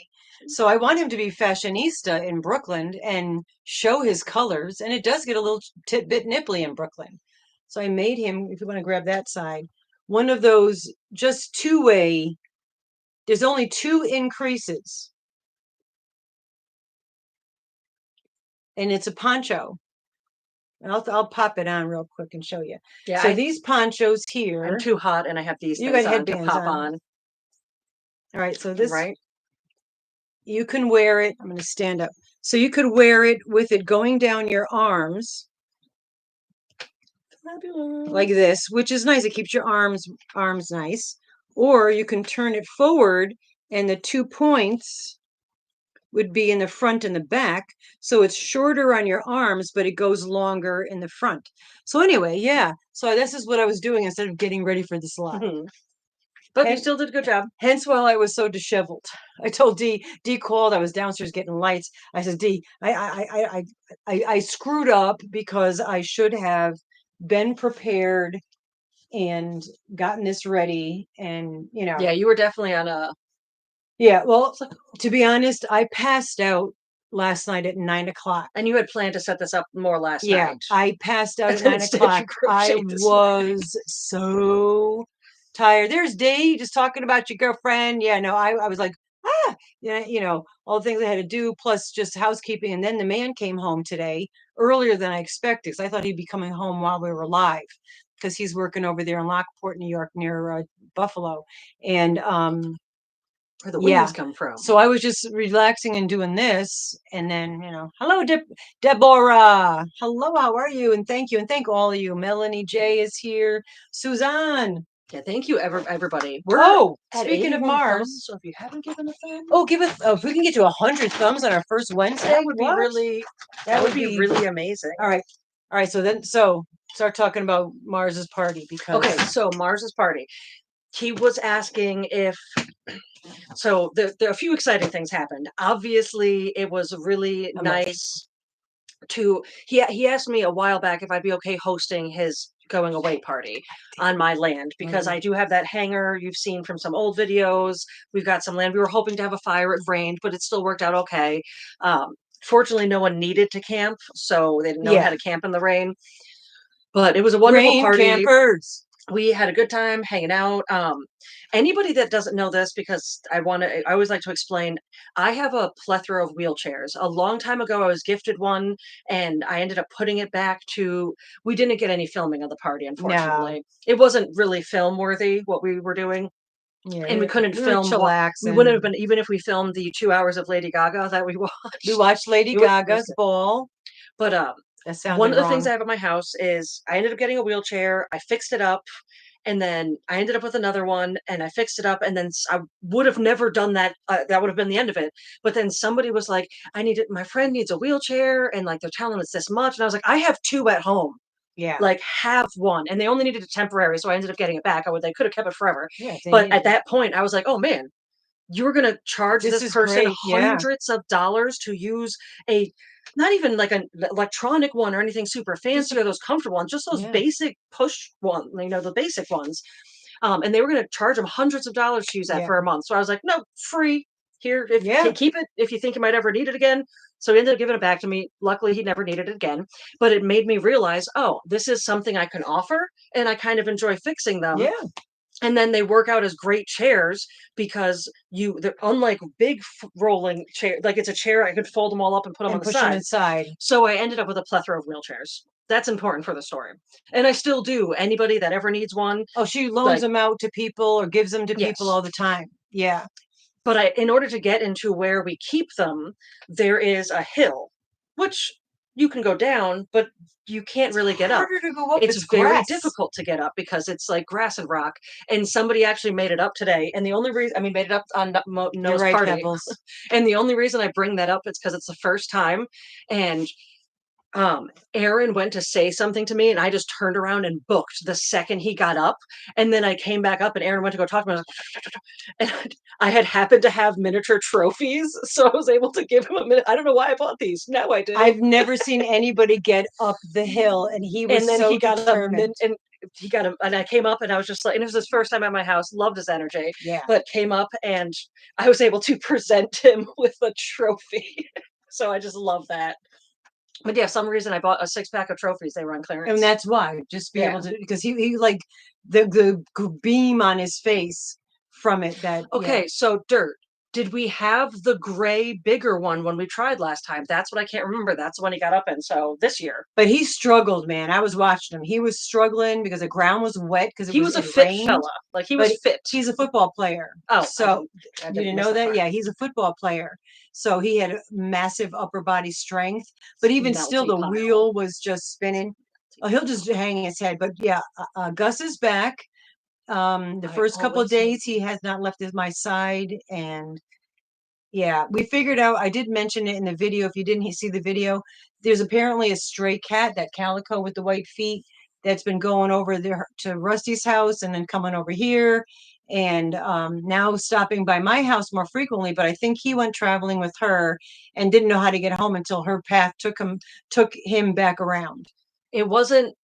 So I want him to be fashionista in Brooklyn and show his colors. And it does get a little bit nipply in Brooklyn. So I made him, if you want to grab that side, one of those just two-way. There's only 2 increases. And it's a poncho. I'll pop it on real quick and show you. Yeah. So these ponchos here. I'm too hot, and I have these. You got headbands to pop on. All right. So this. Right. You can wear it. I'm going to stand up. So you could wear it with it going down your arms. Fabulous. Like this, which is nice. It keeps your arms nice. Or you can turn it forward, and the 2 points would be in the front and the back. So it's shorter on your arms, but it goes longer in the front. So anyway, yeah. So this is what I was doing instead of getting ready for this live. Mm-hmm. But you still did a good job. Hence why I was so disheveled. I told Dee called. I was downstairs getting lights. I said, Dee, I screwed up because I should have been prepared and gotten this ready. And, you know. Yeah, you were definitely on a. Yeah, well, to be honest, I passed out last night at 9 o'clock. And you had planned to set this up more last night. Yeah, I passed out at 9 o'clock. I was so tired. There's Dee just talking about your girlfriend. Yeah, no, I was like, yeah, all the things I had to do, plus just housekeeping. And then the man came home today earlier than I expected, because I thought he'd be coming home while we were live, because he's working over there in Lockport, New York, near Buffalo. And where the winds come from. So I was just relaxing and doing this, and then hello, Deborah. Hello, how are you? And thank you, and thank all of you. Melanie J is here. Suzanne. Yeah, thank you, everybody. Speaking of Mars, thumbs, so if you haven't given a thumb, if we can get to 100 thumbs on our first Wednesday, that would be really really amazing. All right. So start talking about Mars's party, because so Mars's party. He was asking if. So there a few exciting things happened. Obviously, it was really nice to. He asked me a while back if I'd be okay hosting his going away party on my land, because I do have that hangar you've seen from some old videos. We've got some land. We were hoping to have a fire. It rained, but it still worked out okay. Fortunately, no one needed to camp, so they didn't know how to camp in the rain. But it was a wonderful party. Campers. We had a good time hanging out. Anybody that doesn't know this, because I always like to explain, I have a plethora of wheelchairs. A long time ago, I was gifted one, and I ended up putting it back to. We didn't get any filming of the party, unfortunately. No. It wasn't really film worthy what we were doing. Yeah, and we couldn't film. We wouldn't have been, even if we filmed the 2 hours of Lady Gaga that we watched. We watched Lady Gaga's ball. But one of the things I have at my house is I ended up getting a wheelchair. I fixed it up, and then I ended up with another one, and I fixed it up, and then I would have never done that. That would have been the end of it. But then somebody was like, my friend needs a wheelchair, and like they're telling him it's this much. And I was like, I have two at home. Yeah. Like, have one. And they only needed a temporary, so I ended up getting it back. They could have kept it forever. Yeah, but at that point, I was like, oh man, you're going to charge this person hundreds of dollars to use not even like an electronic one or anything super fancy or those comfortable ones, just those basic push ones, the basic ones. And they were going to charge them hundreds of dollars to use that for a month. So I was like, no, free. Here, keep it if you think you might ever need it again. So he ended up giving it back to me. Luckily, he never needed it again. But it made me realize, oh, this is something I can offer, and I kind of enjoy fixing them. Yeah. And then they work out as great chairs, because they're unlike big rolling chair. Like, it's a chair I could fold them all up and put them on the side. So I ended up with a plethora of wheelchairs. That's important for the story. And I still do. Anybody that ever needs one. Oh, she loans them out to people or gives them to people all the time. Yeah. But in order to get into where we keep them, there is a hill, which you can go down, but you can't really get up. Harder to go up. It's very difficult to get up, because it's like grass and rock. And somebody actually made it up today. And the only reason, made it up on Noah's party. Pebbles. And the only reason I bring that up is because it's the first time. And Aaron went to say something to me, and I just turned around and booked the second he got up. And then I came back up, and Aaron went to go talk to me. And I had happened to have miniature trophies, so I was able to give him a minute. I don't know why I bought these. Now I did. I've never seen anybody get up the hill, and he was and then so he got determined. And he got him, and I came up, and I was just like, and it was his first time at my house. Loved his energy. Yeah. But came up, and I was able to present him with a trophy. So I just love that. But yeah, some reason I bought a 6-pack of trophies. They were on clearance. And that's why, just be able to, because he like the beam on his face from it. So Dirt, did we have the gray bigger one when we tried last time? That's what I can't remember. That's the one he got up in. So this year. But he struggled, man. I was watching him. He was struggling because the ground was wet, because he was a fit fella. Like, he was fit. He's a football player. Oh, so you didn't know that? Yeah, he's a football player. So he had massive upper body strength. But even still, the wheel was just spinning. Oh, he'll just hang his head. But yeah, Gus is back. The first couple of days, he has not left my side. And yeah, we figured out, I did mention it in the video. If you didn't see the video, there's apparently a stray cat, that calico with the white feet, that's been going over there to Rusty's house and then coming over here, and now stopping by my house more frequently. But I think he went traveling with her and didn't know how to get home until her path took him back around. It wasn't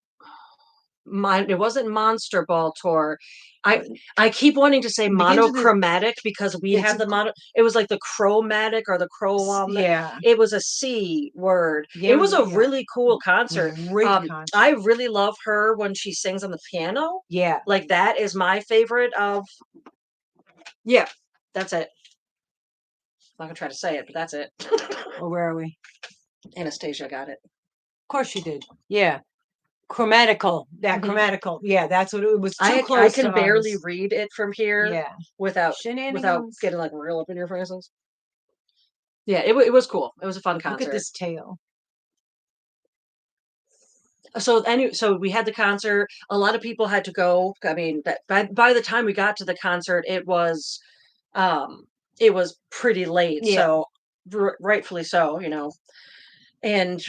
Monster Ball Tour. I keep wanting to say monochromatic, because we have the mono. It was like the chromatic or the chromatic. Yeah, it was a C word. Yeah, it was a really cool concert. Great concert. I really love her when she sings on the piano. Yeah, like that is my favorite of. Yeah, that's it. I'm not gonna try to say it, but that's it. Or where are we? Anastasia got it. Of course she did. Yeah. Chromatical. That chromatical. Yeah, that's what it was. Too close. I can barely read it from here. Yeah. Without Shenanigans. getting like real up in your faces. Yeah, it was cool. It was a fun concert. Look at this tail. So we had the concert. A lot of people had to go. I mean, by the time we got to the concert, it was pretty late. Yeah. So rightfully so, you know. And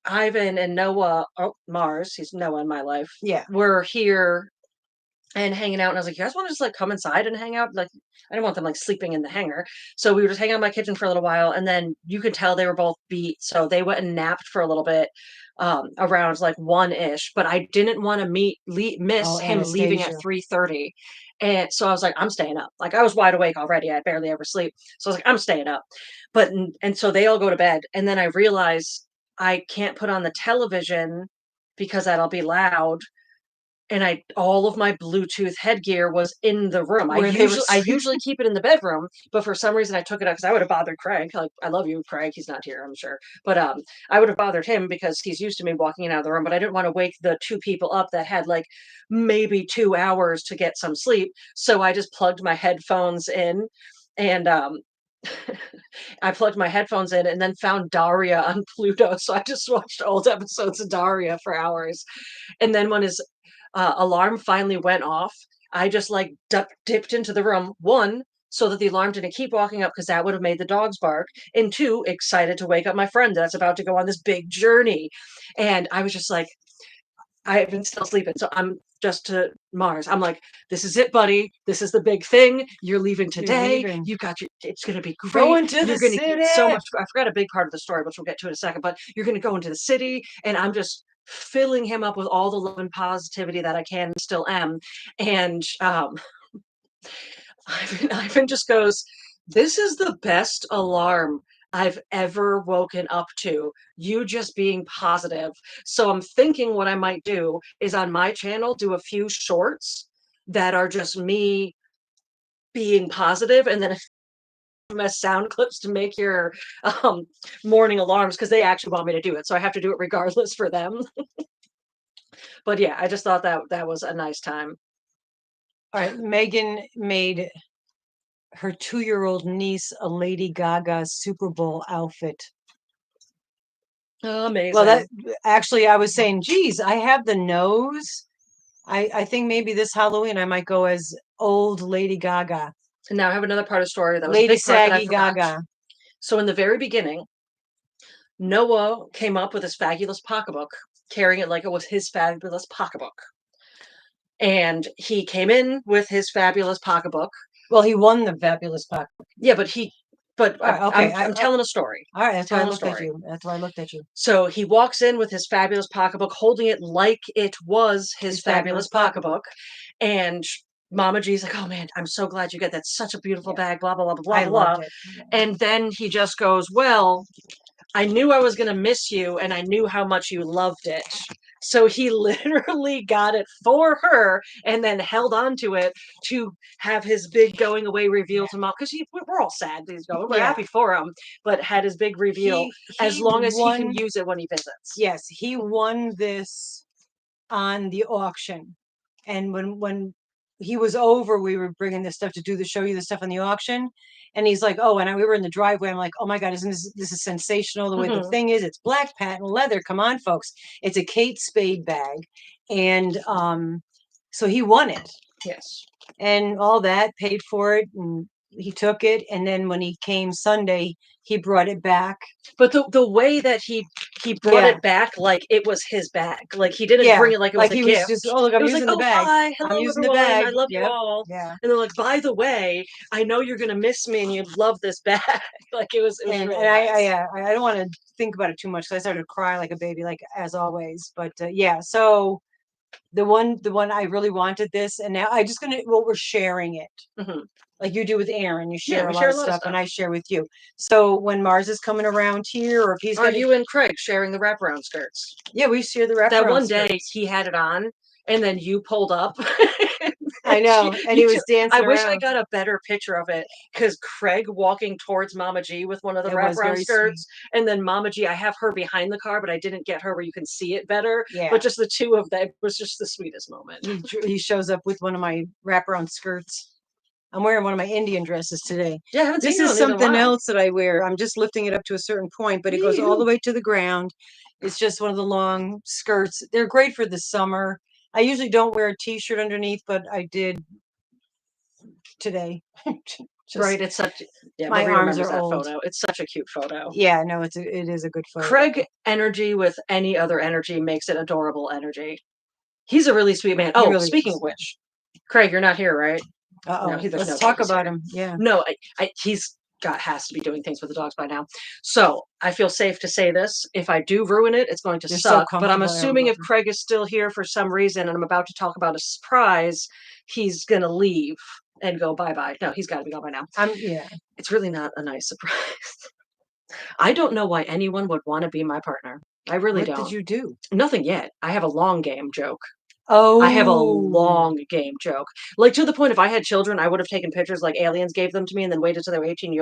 Ivan and Noah, Mars, he's Noah in my life. Yeah, were here and hanging out, and I was like, you guys want to just like come inside and hang out? Like, I didn't want them like sleeping in the hangar. So we were just hanging out in my kitchen for a little while, and then you could tell they were both beat. So they went and napped for a little bit, around like 1-ish. But I didn't want to miss him leaving at 3:30. And so I was like, I'm staying up. Like I was wide awake already. I barely ever sleep. So I was like, I'm staying up. But and so they all go to bed, and then I realize I can't put on the television because that'll be loud. And all of my Bluetooth headgear was in the room. I usually keep it in the bedroom, but for some reason I took it out because I would have bothered Craig. Like, I love you, Craig. He's not here, I'm sure. But I would have bothered him because he's used to me walking in and out of the room, but I didn't want to wake the two people up that had like maybe 2 hours to get some sleep. So I just plugged my headphones in, and I plugged my headphones in and then found Daria on Pluto. So I just watched old episodes of Daria for hours. And then when his alarm finally went off, I just like dipped into the room. 1, so that the alarm didn't keep walking up because that would have made the dogs bark. And 2, excited to wake up my friend that's about to go on this big journey. And I was just like, I've been still sleeping. So I'm just to Mars. I'm like, this is it, buddy. This is the big thing. You're leaving today. You got it's going to be great. Going to the city. Get so much. I forgot a big part of the story, which we'll get to in a second, but you're going to go into the city, and I'm just filling him up with all the love and positivity that I can and still am. And Ivan just goes, this is the best alarm I've ever woken up to, you just being positive. So I'm thinking what I might do is on my channel, do a few shorts that are just me being positive, and then as sound clips to make your morning alarms, because they actually want me to do it. So I have to do it regardless for them. But yeah, I just thought that was a nice time. All right, Megan made her 2-year-old niece a Lady Gaga Super Bowl outfit. Amazing. Well, that actually, I was saying, geez, I have the nose. I think maybe this Halloween I might go as old Lady Gaga. And now I have another part of the story that was Lady Saggy Gaga. So in the very beginning, Noah came up with this fabulous pocketbook, carrying it like it was his fabulous pocketbook. And he came in with his fabulous pocketbook. Well, he won the fabulous pocketbook. Yeah, but I'm telling a story. All right, that's why I looked at you. That's why I looked at you. So he walks in with his fabulous pocketbook, holding it like it was his fabulous pocketbook. And Mama G's like, oh man, I'm so glad you got that. Such a beautiful bag, blah, blah, blah, blah, I blah. Loved it. And then he just goes, well, I knew I was going to miss you, and I knew how much you loved it. So he literally got it for her and then held on to it to have his big going away reveal to Mom. Because we're all sad that he's going. We're happy for him, but had his big reveal as long as he can use it when he visits. Yes, he won this on the auction. And when he was over, we were bringing this stuff to show you the stuff on the auction. And he's like, oh, and we were in the driveway. I'm like, oh my God, isn't this is sensational the way the thing is? It's black patent leather. Come on, folks. It's a Kate Spade bag. And so he won it. Yes. And all that, paid for it, and he took it. And then when he came Sunday, he brought it back. But the way that he brought it back, like it was his bag. Like he didn't bring it like it was a gift. Was just, oh look, I'm using the bag. Hi, hello, I'm using everyone. the bag. I love you all. Yeah. And they're like, by the way, I know you're gonna miss me, and you love this bag. Like it was. And really nice. I don't want to think about it too much. So I started to cry like a baby, like as always. But yeah, so the one I really wanted this, and now we're sharing it. Like you do with Aaron, you share a lot of stuff, and I share with you. So when Mars is coming around here, or if he's you and Craig sharing the wraparound skirts? Yeah, we share the wraparound. That one day he had it on, and then you pulled up. I know, and he was dancing I wish I around. got a better picture of it because Craig walking towards Mama G with one of the It was wraparound very sweet. skirts, and then Mama G, I have her behind the car, but I didn't get her where you can see it better. Yeah. But just the two of them was just the sweetest moment. He shows up with one of my wraparound skirts. I'm wearing one of my Indian dresses today. Yeah, I haven't This seen is it in a something while. else that I wear. I'm just lifting it up to a certain point, but it goes all the way to the ground. It's just one of the long skirts. They're great for the summer. I usually don't wear a t-shirt underneath, but I did today. Right, it's such my Marie arms remembers are that old. photo. It's such a cute photo. Yeah, no, it is a good photo. Craig energy with any other energy makes it adorable energy. He's a really sweet man. Oh, really speaking is. of which, Craig, you're not here, right? Uh-oh. No, there's Let's no talk doggies about here. him. Yeah. No, he's has to be doing things with the dogs by now. So I feel safe to say this. If I do ruin it, it's going to You're so suck. But I'm comfortable, assuming if everybody. Craig is still here for some reason and I'm about to talk about a surprise, he's gonna leave and go bye-bye. No, he's gotta be gone by now. Yeah. It's really not a nice surprise. I don't know why anyone would want to be my partner. I really What don't. did you do? Nothing yet. I have a long game joke. Oh. I have a long game joke. Like to the point if I had children, I would have taken pictures like aliens gave them to me and then waited till they were 18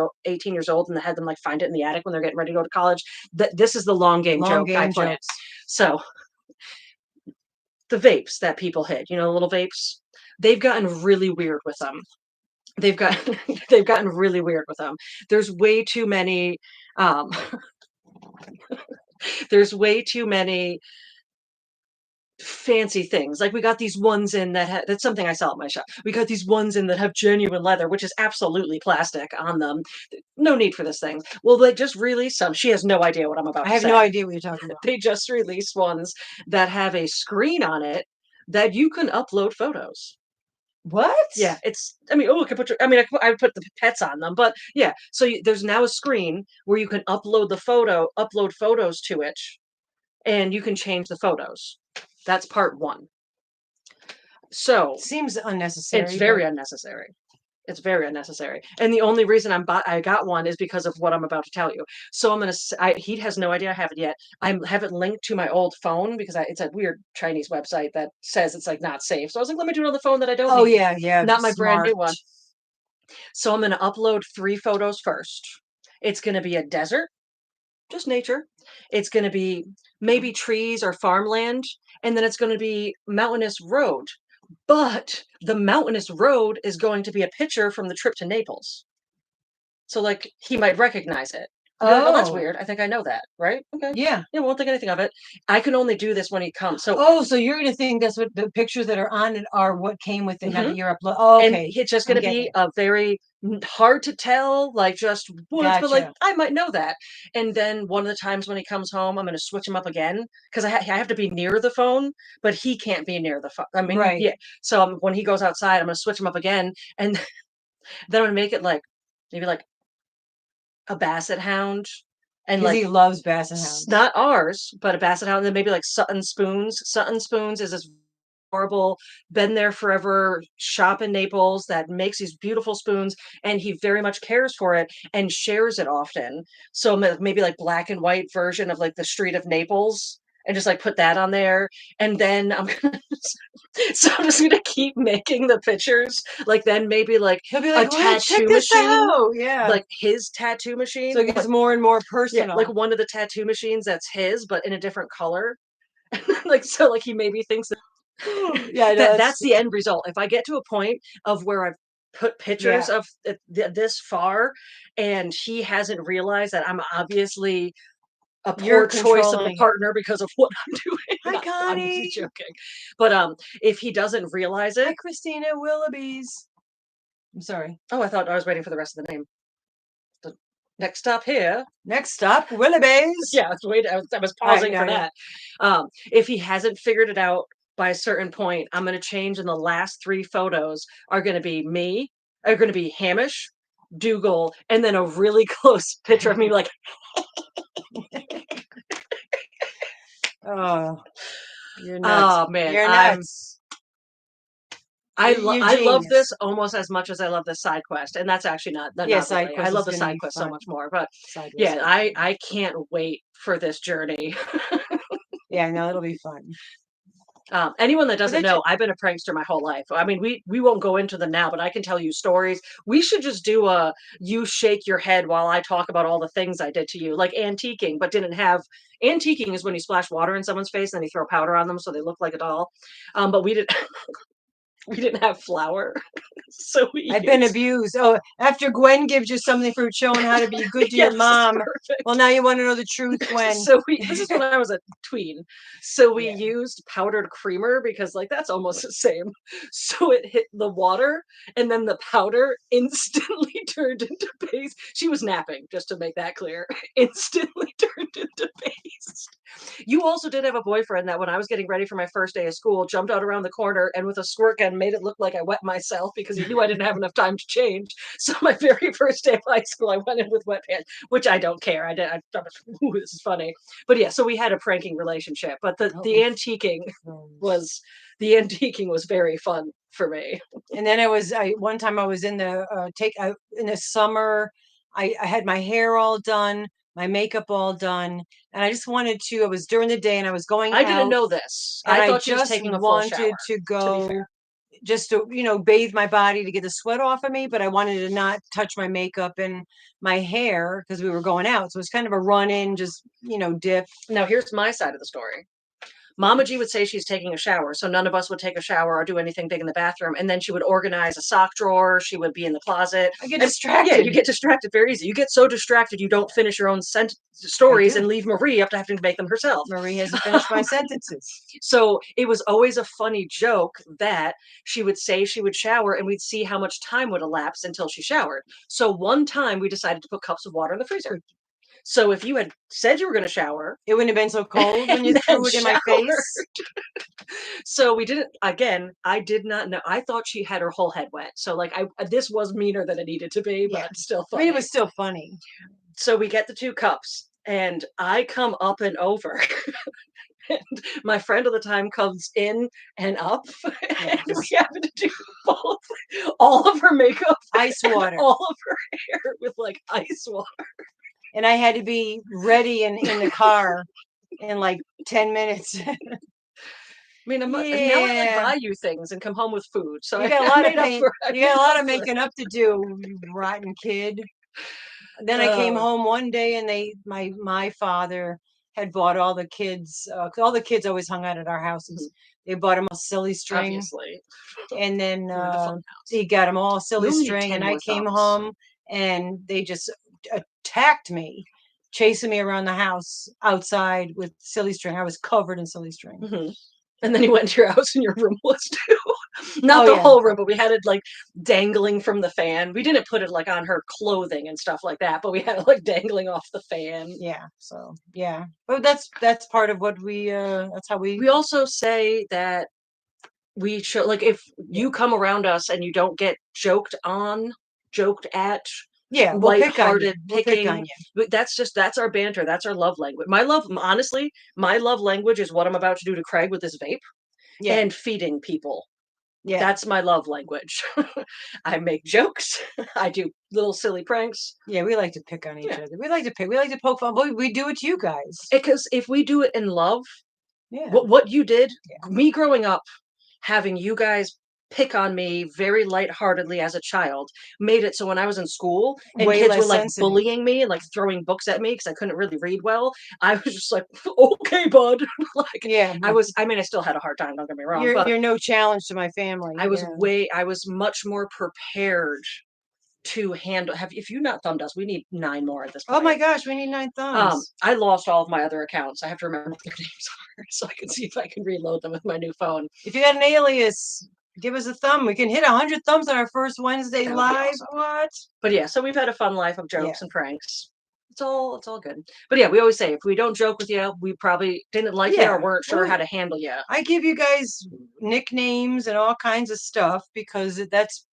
years old and had them like find it in the attic when they're getting ready to go to college. This is the long game joke I plan. So the vapes that people hit, the little vapes, they've gotten really weird with them. They've gotten really weird with them. There's way too many there's way too many fancy things. Like we got these ones in that's something I sell at my shop. We got these ones in that have genuine leather, which is absolutely plastic on them. No need for this thing. Well, they just released some. She has no idea what I'm about to say. I have no idea what you're talking about. They just released ones that have a screen on it that you can upload photos. What? Yeah, I could put I put the pets on them, but yeah. So there's now a screen where you can upload photos to it, and you can change the photos. That's part one. So seems unnecessary. It's very unnecessary. It's very unnecessary. And the only reason I got one is because of what I'm about to tell you. So he has no idea I have it yet. I have it linked to my old phone because it's a weird Chinese website that says it's like not safe. So I was like, let me do it on the phone that I don't need. Yeah. Not my brand new one. So I'm going to upload 3 photos first. It's going to be a desert, just nature. It's going to be maybe trees or farmland. And then it's going to be mountainous road. But the mountainous road is going to be a picture from the trip to Naples. So, like, he might recognize it. Oh, that's weird. I think I know that, right? Okay. Yeah. Yeah, won't think anything of it. I can only do this when he comes. So, so you're going to think that's what the pictures that are on it are what came with it, not that you're uploading. Oh, okay. And it's just going to be a very hard to tell, like just woods, but like I might know that. And then one of the times when he comes home, I'm going to switch him up again because I have to be near the phone, but he can't be near the phone. I mean, yeah. So when he goes outside, I'm going to switch him up again, and then I'm going to make it like maybe like a basset hound. And like he loves basset hounds. Not ours, but a basset hound. And then maybe like Sutton Spoons. Sutton Spoons is this horrible, been there forever shop in Naples that makes these beautiful spoons, and he very much cares for it and shares it often. So maybe like black and white version of like the street of Naples. And just like put that on there, and then I'm just gonna keep making the pictures. Like then maybe like he'll be like, a tattoo machine, like his tattoo machine. So it gets more and more personal. Yeah, like one of the tattoo machines that's his, but in a different color. Like so, like he maybe thinks that. Yeah, that's the end result. If I get to a point of where I've put pictures of this far, and he hasn't realized that I'm obviously a poor choice of a partner because of what I'm doing. Hi, Connie. I'm joking. But if he doesn't realize it. Hi, Christina Willoughby's. I'm sorry. Oh, I thought I was waiting for the rest of the name. The next stop here. Next stop, Willoughby's. Yeah, I was pausing for that. If he hasn't figured it out by a certain point, I'm going to change, and the last 3 photos are going to be me, are going to be Hamish, Dougal, and then a really close picture of me like. Oh, you're nuts. Oh man, you're nuts. I love this almost as much as I love the side quest, and that's actually not. Side quest. I love the side quest so much more, but yeah, I can't wait for this journey. Yeah, no, it'll be fun. Anyone that doesn't know, I've been a prankster my whole life. I mean, we won't go into them now, but I can tell you stories. We should just do a you shake your head while I talk about all the things I did to you, like antiquing, but didn't have antiquing is when you splash water in someone's face and then you throw powder on them so they look like a doll. But we didn't we didn't have flour. So I've been abused. Oh, after Gwen gives you something for showing how to be good to your mom. Well, now you want to know the truth, Gwen. So this is when I was a tween. So we used powdered creamer because like that's almost the same. So it hit the water and then the powder instantly turned into paste. She was napping, just to make that clear. Instantly turned into paste. You also did have a boyfriend that when I was getting ready for my first day of school, jumped out around the corner and with a squirt gun made it look like I wet myself because he knew I didn't have enough time to change. So my very first day of high school, I went in with wet pants, which I don't care. I ooh, this is funny. But yeah, so we had a pranking relationship. But the antiquing was very fun for me. And then one time I was in the in the summer, I had my hair all done, my makeup all done, and I just wanted to. It was during the day, and I was going. I didn't know this. I thought she was taking a full shower. To go, just to bathe my body to get the sweat off of me, but I wanted to not touch my makeup and my hair because we were going out. So it was kind of a run in, just dip. Now here's my side of the story. Mama G would say she's taking a shower, so none of us would take a shower or do anything big in the bathroom. And then she would organize a sock drawer. She would be in the closet. I get distracted. Yeah, you get distracted very easy. You get so distracted you don't finish your own stories and leave Marie up to having to make them herself. Marie hasn't finished my sentences. So it was always a funny joke that she would say she would shower and we'd see how much time would elapse until she showered. So one time we decided to put cups of water in the freezer. So if you had said you were going to shower, it wouldn't have been so cold when you threw it in my face. So we didn't. Again, I did not know. I thought she had her whole head wet. So like, this was meaner than it needed to be, but still funny. I mean, it was still funny. So we get the 2 cups, and I come up and over. And my friend at the time comes in and up, and we happen to do both, all of her makeup, ice water, all of her hair with like ice water. And I had to be ready in the car in like 10 minutes. I mean, now I like buy you things and come home with food. So you got a lot of you got a lot of making up to do, you rotten kid. Then I came home one day and my father had bought all the kids always hung out at our houses. They bought them a silly string. Obviously. And then he got them all silly string, and I came home and they just attacked me, chasing me around the house outside with silly string. I was covered in silly string. Mm-hmm. And then you went to your house and your room was too. Not the whole room, but we had it like dangling from the fan. We didn't put it like on her clothing and stuff like that, but we had it like dangling off the fan. Yeah. So yeah. But that's part of what that's how we also say that we should, like, if you come around us and you don't get joked at, we'll lighthearted pick on you. That's our banter. That's our love language. Honestly, my love language is what I'm about to do to Craig with this vape and feeding people. Yeah. That's my love language. I make jokes. I do little silly pranks. Yeah, we like to pick on each other. We like to poke fun, but we do it to you guys. Because if we do it in love, what you did, me growing up, having you guys pick on me very lightheartedly as a child made it so when I was in school and kids were like bullying me and like throwing books at me because I couldn't really read well, I was just like, okay, bud. I still had a hard time, don't get me wrong. You're no challenge to my family. I was much more prepared to handle. If you not thumbed us, we need 9 more at this point. Oh my gosh, we need 9 thumbs. I lost all of my other accounts. I have to remember what their names are so I can see if I can reload them with my new phone. If you got an alias, give us a thumb. We can hit 100 thumbs on our first Wednesday live. Awesome. What? But yeah, so we've had a fun life of jokes and pranks. It's all good. But yeah, we always say if we don't joke with you, we probably didn't like you or weren't sure how to handle you. I give you guys nicknames and all kinds of stuff because that's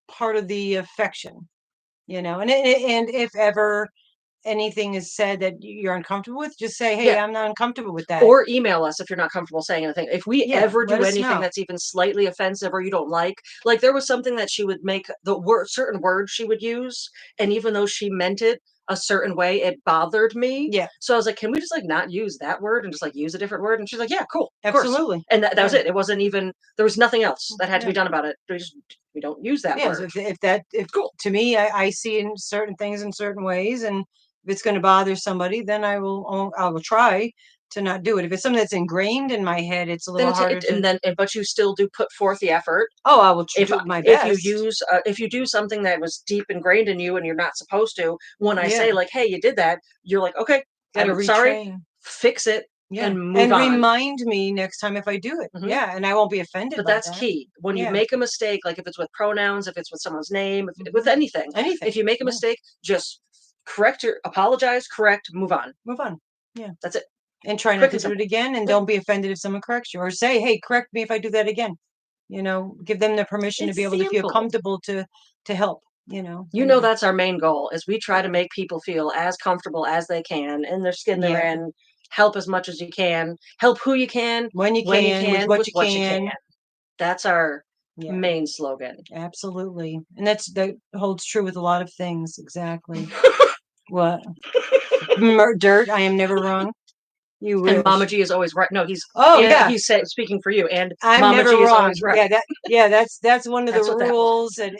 part of the affection, and if ever anything is said that you're uncomfortable with, just say, hey, I'm not uncomfortable with that. Or email us if you're not comfortable saying anything. If we ever do anything that's even slightly offensive or you don't like there was something that she would make, certain words she would use, and even though she meant it a certain way, it bothered me. Yeah. So I was like, can we just like not use that word and just like use a different word? And she's like, yeah, cool. Of Absolutely. course. And that was it. It wasn't even, there was nothing else that had to be done about it. We don't use that word. So if cool. To me, I see in certain things in certain ways, and if it's going to bother somebody, then I will try to not do it. If it's something that's ingrained in my head, it's a little harder but you still do put forth the effort. Oh, I will do my best. If you do something that was deep ingrained in you and you're not supposed to, when I say like, hey, you did that, you're like, okay, I'm sorry, fix it and move on. And remind me next time if I do it. Yeah, and I won't be offended. But that's key. When you make a mistake, like if it's with pronouns, if it's with someone's name, with anything, if you make a mistake, just apologize, correct, move on. Move on. Yeah. That's it. And try not to do it again, and don't be offended if someone corrects you, or say, hey, correct me if I do that again. Give them the permission to be able to feel comfortable to help, that's our main goal, is we try to make people feel as comfortable as they can in their skin they're in. Help as much as you can. Help who you can, when you can, with what you can. That's our main slogan. Absolutely. And that holds true with a lot of things. Exactly. What? Dirt, I am never wrong. You wish. And Mama G is always right. No, he's he's speaking for you, and I'm Mama never G wrong. is always right. That's one of the rules at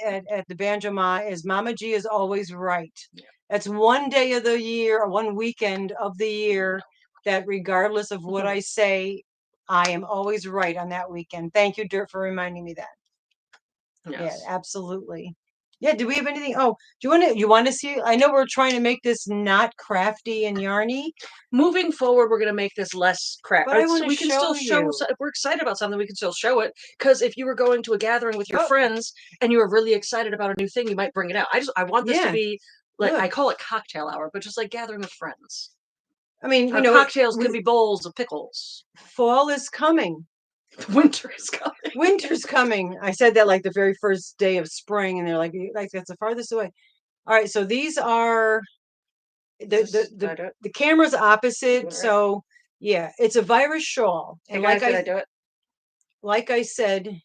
the Banjo Ma is Mama G is always right. Yeah. That's one day of the year, or one weekend of the year, that regardless of what I say, I am always right on that weekend. Thank you, Dirt, for reminding me that. Yes. Yeah, absolutely. Yeah, do we have anything? Oh, you want to see? I know we're trying to make this not crafty and yarny. Moving forward, we're going to make this less crafty. But I want to show you. If we're excited about something, we can still show it. Because if you were going to a gathering with your friends and you were really excited about a new thing, you might bring it out. I want this to be like, I call it cocktail hour, but just like gathering with friends. I mean, cocktails could be bowls of pickles. Fall is coming. Winter is coming. Winter's coming. I said that like the very first day of spring, and they're like that's the farthest away. All right, so these are the camera's opposite. So yeah, it's a virus shawl. And hey guys, did I do it? Like I said,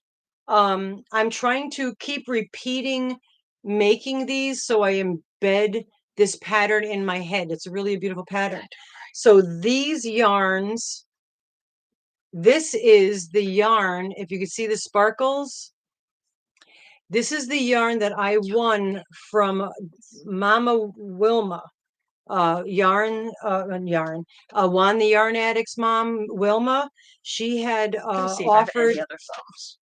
I'm trying to keep repeating making these, so I embed this pattern in my head. It's really a beautiful pattern. So these yarns. This is the yarn, if you can see the sparkles. This is the yarn that I won from Mama Wilma. Juan the Yarn Addict's mom, Wilma. She had offered.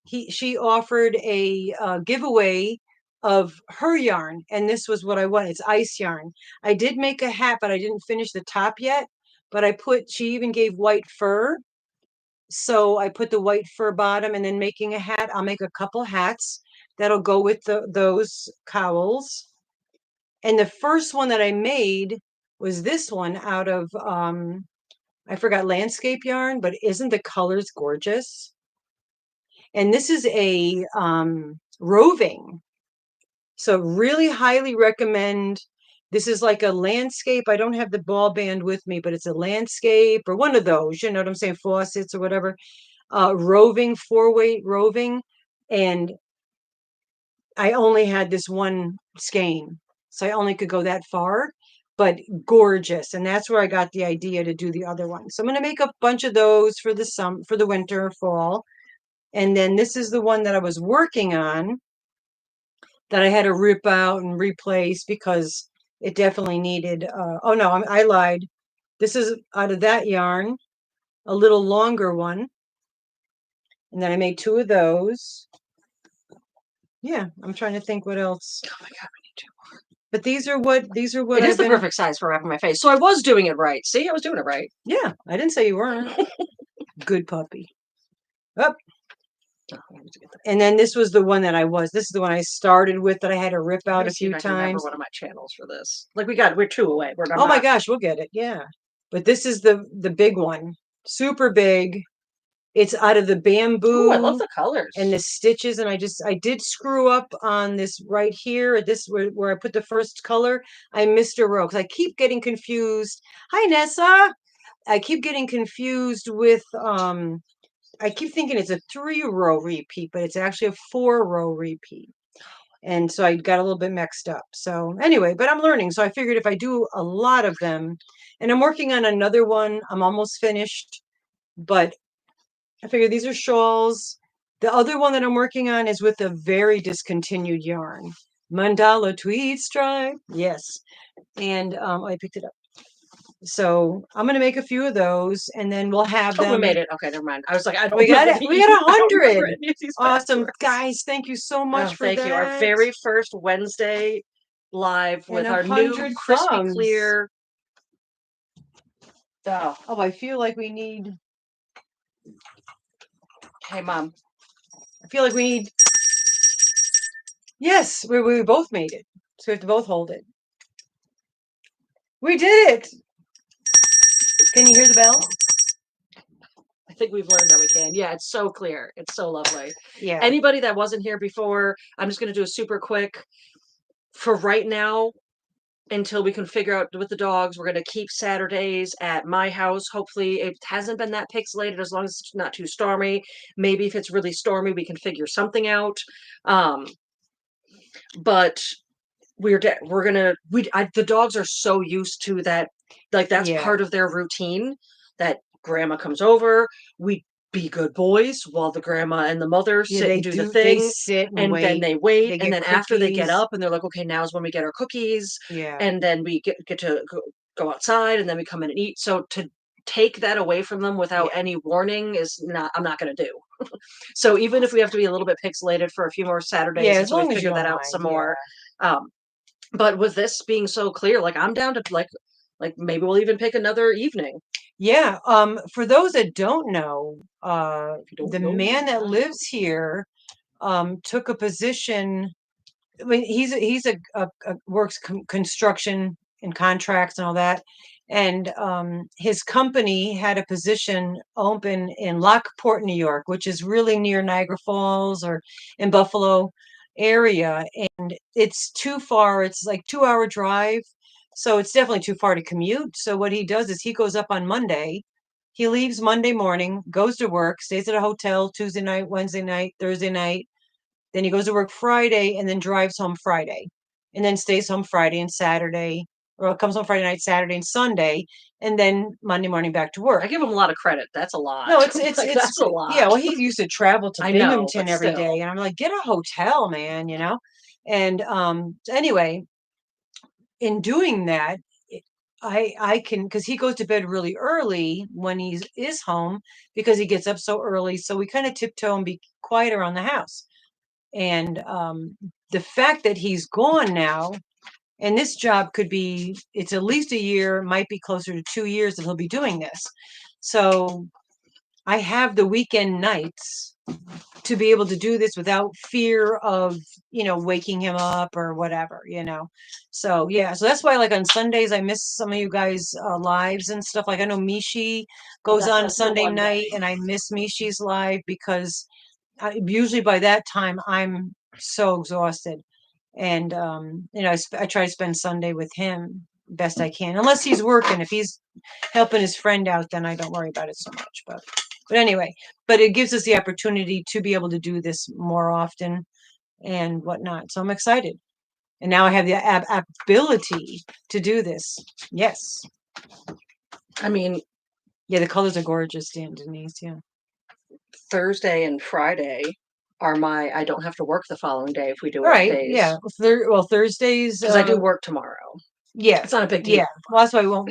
She offered a giveaway of her yarn, and this was what I won. It's ice yarn. I did make a hat, but I didn't finish the top yet. But she even gave white fur. So I put the white fur bottom, and then making a hat. I'll make a couple hats that'll go with those cowls. And the first one that I made was this one out of, I forgot, landscape yarn, but isn't the colors gorgeous? And this is a roving. So really highly recommend. This is like a landscape. I don't have the ball band with me, but it's a landscape or one of those, you know what I'm saying, faucets or whatever. Roving, 4-weight roving. And I only had this one skein, so I only could go that far, but gorgeous. And that's where I got the idea to do the other one. So I'm going to make a bunch of those for the winter, fall. And then this is the one that I was working on that I had to rip out and replace because it definitely needed, oh no, I lied. This is out of that yarn, a little longer one. And then I made 2 of those. Yeah, I'm trying to think what else. Oh my God, we need 2 more. But these are what it is the perfect size for wrapping my face. So I was doing it right. See, I was doing it right. Yeah, I didn't say you weren't. Good puppy. Up. And then this was the one that this is the one I started with that I had to rip out a few times. Remember one of my channels for this. Like we're 2 away. Oh my gosh, we'll get it. Yeah. But this is the big one. Super big. It's out of the bamboo. Ooh, I love the colors and the stitches. And I did screw up on this right here. This where I put the first color. I missed a row because I keep getting confused. Hi, Nessa. I keep getting confused with I keep thinking it's a 3-row repeat, but it's actually a 4-row repeat. And so I got a little bit mixed up. So anyway, but I'm learning. So I figured if I do a lot of them, and I'm working on another one, I'm almost finished, but I figured these are shawls. The other one that I'm working on is with a very discontinued yarn. Mandala tweed stripe. Yes. And I picked it up. So I'm gonna make a few of those, and then we'll have Oh, we them. made it. Okay, never mind. I was like, I don't We got remember it. We got I don't remember 100. any of these Awesome, passwords. guys. Thank you so much Oh, for thank that. you. Our very first Wednesday live And with our new 100 crispy thumbs. clear. Oh, I feel like we need. Hey, Mom. I feel like we need. Yes, we both made it. So we have to both hold it. We did it. Can you hear the bell? I think we've learned that we can. Yeah, it's so clear. It's so lovely. Yeah. Anybody that wasn't here before, I'm just going to do a super quick. For right now, until we can figure out with the dogs, we're going to keep Saturdays at my house. Hopefully, it hasn't been that pixelated as long as it's not too stormy. Maybe if it's really stormy, we can figure something out. But we're gonna the dogs are so used to that, like that's part of their routine, that grandma comes over, we be good boys while the grandma and the mother sit and do the thing, they sit and wait. then they wait, They and get then after they get cookies. up and they're like, okay, now's when we get our cookies, Yeah. and then we get to go outside, and then we come in and eat. So to take that away from them without any warning I'm not going to do. So even if we have to be a little bit pixelated for a few more Saturdays as until we long as you figure that don't out mind, some more, but with this being so clear, like I'm down to like maybe we'll even pick another evening. Yeah. For those that don't know, the man that lives here took a position. I mean, he's a works construction and contracts and all that, and his company had a position open in Lockport, New York, which is really near Niagara Falls or in Buffalo area, and it's too far. It's like 2 hour drive, so it's definitely too far to commute. So what he does is he goes up on Monday. He leaves Monday morning, goes to work, stays at a hotel Tuesday night, Wednesday night, Thursday night. Then he goes to work Friday and then drives home Friday, and then stays home Friday and Saturday, or comes home Friday night, Saturday and Sunday, and then Monday morning back to work. I give him a lot of credit. That's a lot. No, it's like, that's a lot. Yeah, well, he used to travel to I know, Binghamton but every still. day, and I'm like, get a hotel, man, And anyway, in doing that, I can, because he goes to bed really early when he is home because he gets up so early. So we kind of tiptoe and be quiet around the house. And the fact that he's gone now, and this job could be, it's at least a year, might be closer to 2 years that he'll be doing this. So I have the weekend nights to be able to do this without fear of, waking him up or whatever. So yeah, so that's why like on Sundays I miss some of you guys lives and stuff. Like I know Mishi goes on Sunday night and I miss Mishi's live because usually by that time I'm so exhausted. And I try to spend Sunday with him best I can, unless he's working. If he's helping his friend out, then I don't worry about it so much. But anyway, but it gives us the opportunity to be able to do this more often and whatnot. So I'm excited, and now I have the ability to do this. Yes. I mean, yeah, the colors are gorgeous, Dan, Denise. Yeah. Thursday and Friday are I don't have to work the following day if we do Right. days. Yeah. Well, Thursdays. Because I do work tomorrow. Yeah. It's not a big deal. Yeah. Well, that's why we won't.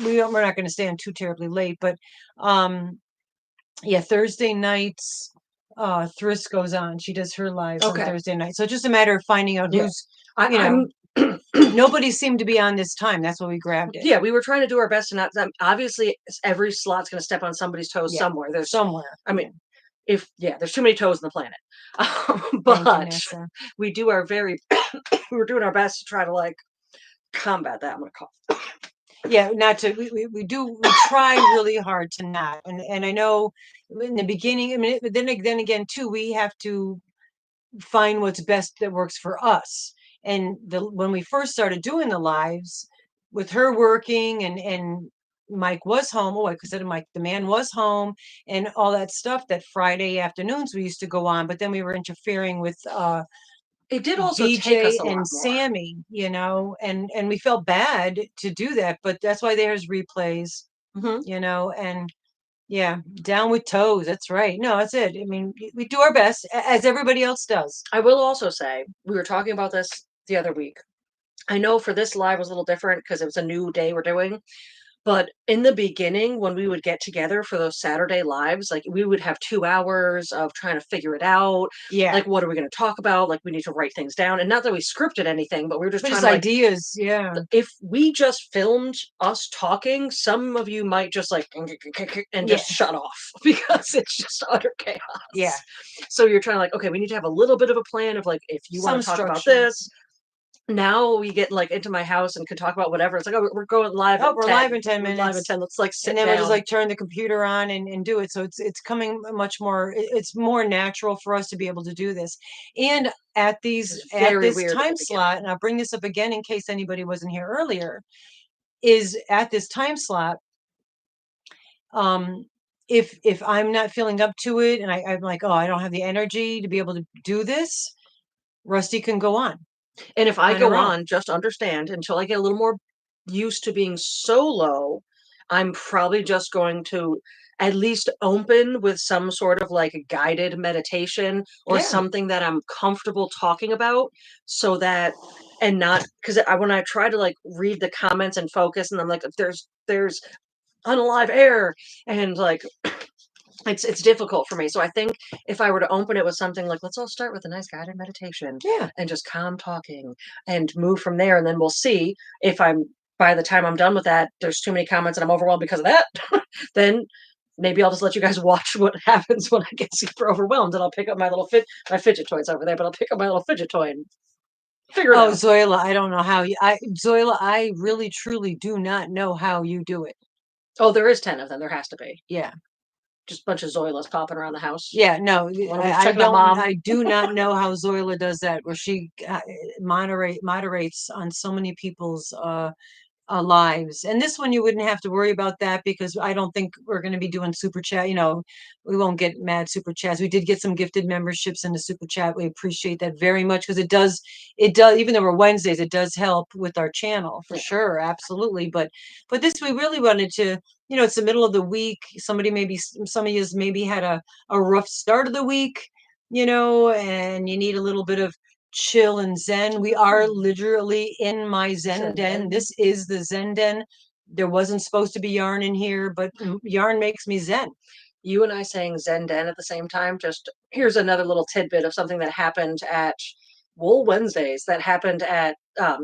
We're not going to stay on too terribly late. But yeah, Thursday nights. Thriss goes on. She does her live on Thursday night. So it's just a matter of finding out who's. Nobody seemed to be on this time. That's why we grabbed it. Yeah, we were trying to do our best, and obviously every slot's going to step on somebody's toes somewhere. There's somewhere. I mean, there's too many toes on the planet. But we do our very. We were doing our best to try to like combat that. I'm going to cough. Yeah, not to. We try really hard to not. And I know in the beginning. I mean, but then again, too, we have to find what's best that works for us. And when we first started doing the lives with her working and Mike was home. Oh, I said to Mike, the man was home and all that stuff. That Friday afternoons we used to go on, but then we were interfering with It did also take us BJ a lot and more. Sammy, you know, and we felt bad to do that, but that's why there's replays, you know, and yeah, down with toes. That's right. No, that's it. I mean, we do our best as everybody else does. I will also say, we were talking about this the other week. I know for this live was a little different because it was a new day we're doing. But in the beginning, when we would get together for those Saturday lives, like we would have 2 hours of trying to figure it out. Yeah. Like, what are we going to talk about? Like, we need to write things down. And not that we scripted anything, but we were just But trying just to like, ideas. Yeah. if we just filmed us talking, some of you might just like, and just shut off because it's just utter chaos. Yeah. So you're trying to like, okay, we need to have a little bit of a plan of like, if you want to talk about structure. this, now we get like into my house and could talk about whatever. It's like, oh, we're going live. Oh, at we're 10. live in 10 We're minutes. live at 10. Let's like sit and then down. we'll just like turn the computer on and do it. So it's coming much more. It's more natural for us to be able to do this. And at these at this time slot, and I'll bring this up again in case anybody wasn't here earlier, is at this time slot. If I'm not feeling up to it, and I'm like, oh, I don't have the energy to be able to do this, Rusty can go on. And if I go on, just understand until I get a little more used to being solo, I'm probably just going to at least open with some sort of like a guided meditation or something that I'm comfortable talking about so that, and not because when I try to like read the comments and focus and I'm like, there's unalive air and like it's difficult for me. So I think if I were to open it with something like, let's all start with a nice guided meditation and just calm talking and move from there. And then we'll see if by the time I'm done with that, there's too many comments and I'm overwhelmed because of that. Then maybe I'll just let you guys watch what happens when I get super overwhelmed and I'll pick up my little my fidget toys over there, but I'll pick up my little fidget toy and figure it out. Zoila, I don't know how you, Zoila, I really truly do not know how you do it. Oh, there is 10 of them. There has to be. Yeah. Just a bunch of Zoilas popping around the house. Yeah, no, I don't. I do not know how Zoila does that, where she moderates on so many people's lives. And this one, you wouldn't have to worry about that because I don't think we're going to be doing super chat. You know, we won't get mad super chats. We did get some gifted memberships in the super chat. We appreciate that very much because it does, even though we're Wednesdays, it does help with our channel for sure. Absolutely. But this, we really wanted to, you know, it's the middle of the week. Some of you maybe had a rough start of the week, you know, and you need a little bit of chill and zen. We are literally in my zen den. This is the zen den. There wasn't supposed to be yarn in here, but yarn makes me zen. You and I saying zen den at the same time, just here's another little tidbit of something that happened at Wool Wednesdays that happened at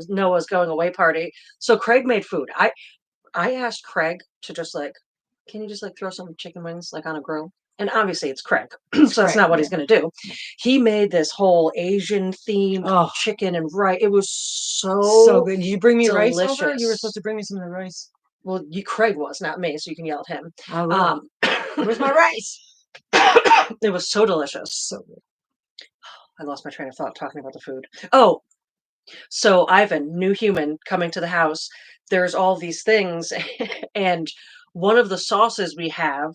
Noah's going away party. So Craig made food. I asked Craig to just like, can you just like throw some chicken wings like on a grill? And obviously it's Craig, so that's not what he's going to do. He made this whole Asian themed chicken and rice. It was so good. Did you bring me delicious. Rice over? You were supposed to bring me some of the rice. Well, Craig was, not me, so you can yell at him. Where's my rice? It was so delicious. So good. I lost my train of thought talking about the food. Oh, so Ivan, new human coming to the house. There's all these things, and one of the sauces we have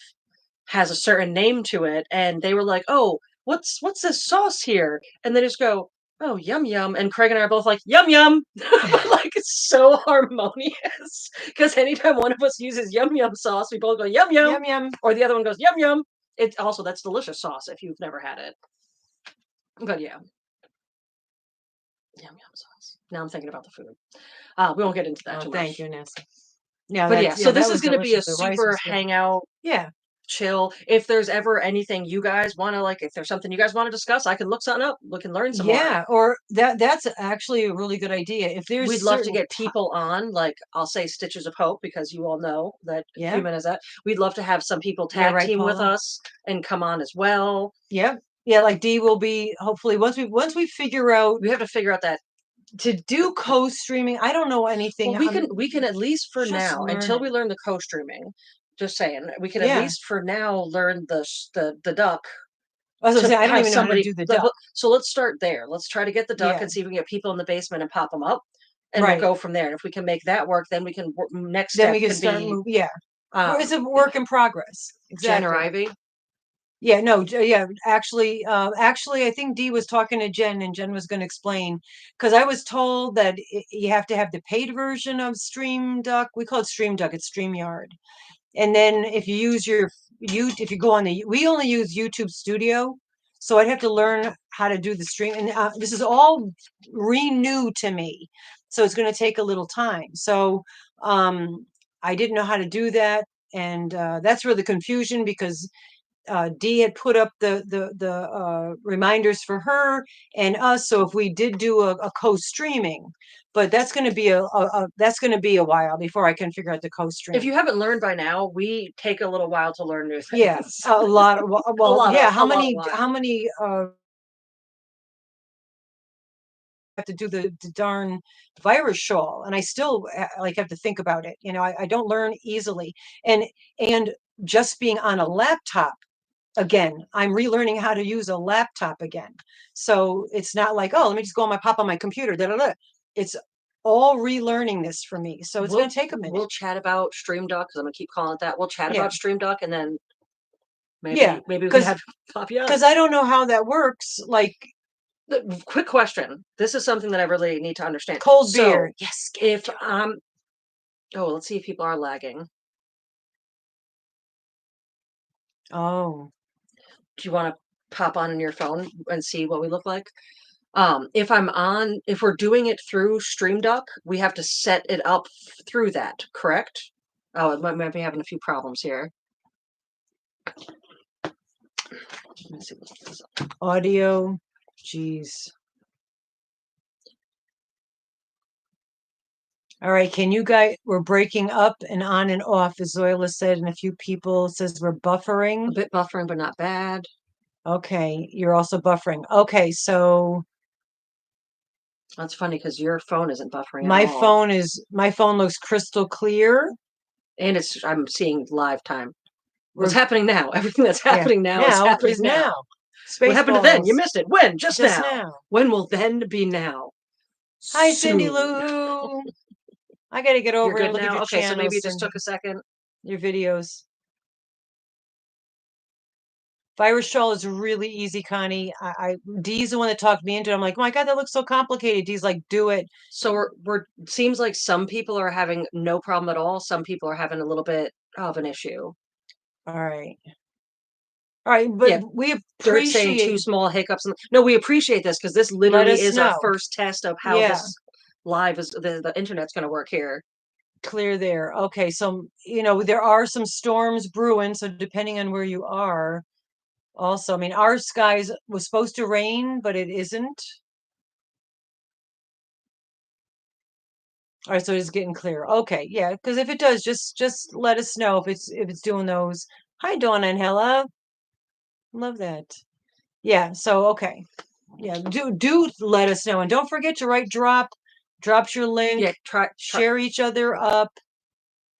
has a certain name to it, and they were like, "Oh, what's this sauce here?" And they just go, "Oh, yum yum." And Craig and I are both like, "Yum yum," like it's so harmonious. Because anytime one of us uses yum yum sauce, we both go yum yum, yum yum, or the other one goes yum yum. It's also that's delicious sauce if you've never had it. But yeah, yum yum sauce. Now I'm thinking about the food. We won't get into that too much. Thank goodness. Yeah, but yeah, so this is going to be a super hangout. Yeah. Chill. If there's ever anything you guys want to like, if there's something you guys want to discuss, I can look something up. We can learn some more. Yeah, or that's actually a really good idea. If there's We'd love to get people on, like I'll say Stitches of Hope because you all know that human is that. We'd love to have some people tag team with us and come on as well. Yep. Yeah, like Dee will be hopefully once we figure out, we have to figure out that to do co-streaming. I don't know anything. Well, we can at least for now until we learn the co-streaming. Just saying, we can at least for now learn the duck. I was saying, I don't even know how to do the duck. So let's start there. Let's try to get the duck and see if we can get people in the basement and pop them up, and we'll go from there. And if we can make that work, then we can next step. Then we can start. It's a work in progress. Exactly. Jen or Ivy. Yeah, no, yeah, actually, I think Dee was talking to Jen, and Jen was going to explain because I was told that you have to have the paid version of Stream Duck. We call it Stream Duck. It's StreamYard. And then if you use if you go on we only use YouTube Studio, so I'd have to learn how to do the stream. And this is all renew to me, so it's going to take a little time. So I didn't know how to do that, and that's where the confusion because Dee had put up the reminders for her and us. So if we did do a co-streaming, but that's going to be that's going to be a while before I can figure out the co-stream. If you haven't learned by now, we take a little while to learn new things. Yeah, a lot. Well, yeah. How many? Have to do the darn virus shawl, and I still like have to think about it. I don't learn easily, and just being on a laptop again, I'm relearning how to use a laptop again. So it's not like, oh, let me just go pop on my computer. Da, da, da. It's all relearning this for me. So it's going to take a minute. We'll chat about Stream Duck because I'm going to keep calling it that. We'll chat about Stream Duck, and then maybe we can have copy up. Because I don't know how that works. Like, quick question. This is something that I really need to understand. Cold beer. Yes. If let's see if people are lagging. Oh. Do you want to pop on your phone and see what we look like? If we're doing it through Stream Duck, we have to set it up through that, correct? Oh, it might be having a few problems here. Let's see what's this up. Audio. Jeez. All right, can you guys, we're breaking up and on and off, as Zoila said, and a few people says we're buffering. A bit buffering, but not bad. Okay, you're also buffering. Okay, so that's funny because your phone isn't buffering my at all. My phone looks crystal clear. And I'm seeing live time. What's happening now? Everything that's happening now is happening now. What happened to then? You missed it. When? Just now. When will then be now? Hi, Cindy Lou. I got to get over and look at your okay, so maybe it just took a second. Your videos. Virus shawl is really easy, Connie. Dee's the one that talked me into it. I'm like, oh my God, that looks so complicated. Dee's like, do it. So seems like some people are having no problem at all. Some people are having a little bit of an issue. All right. All right, but we appreciate saying 2 small hiccups. No, we appreciate this because this literally is our first test of how this live is the internet's going to work here. Clear there. Okay, so there are some storms brewing, so depending on where you are. Also, I mean, our skies was supposed to rain, but it isn't. All right, so it's getting clear. Okay, yeah, because if it does, just let us know if it's doing those. Hi, Donna and Hella. Love that. Yeah, so okay. Yeah, do let us know. And don't forget to write drops your link. Yeah, share each other up.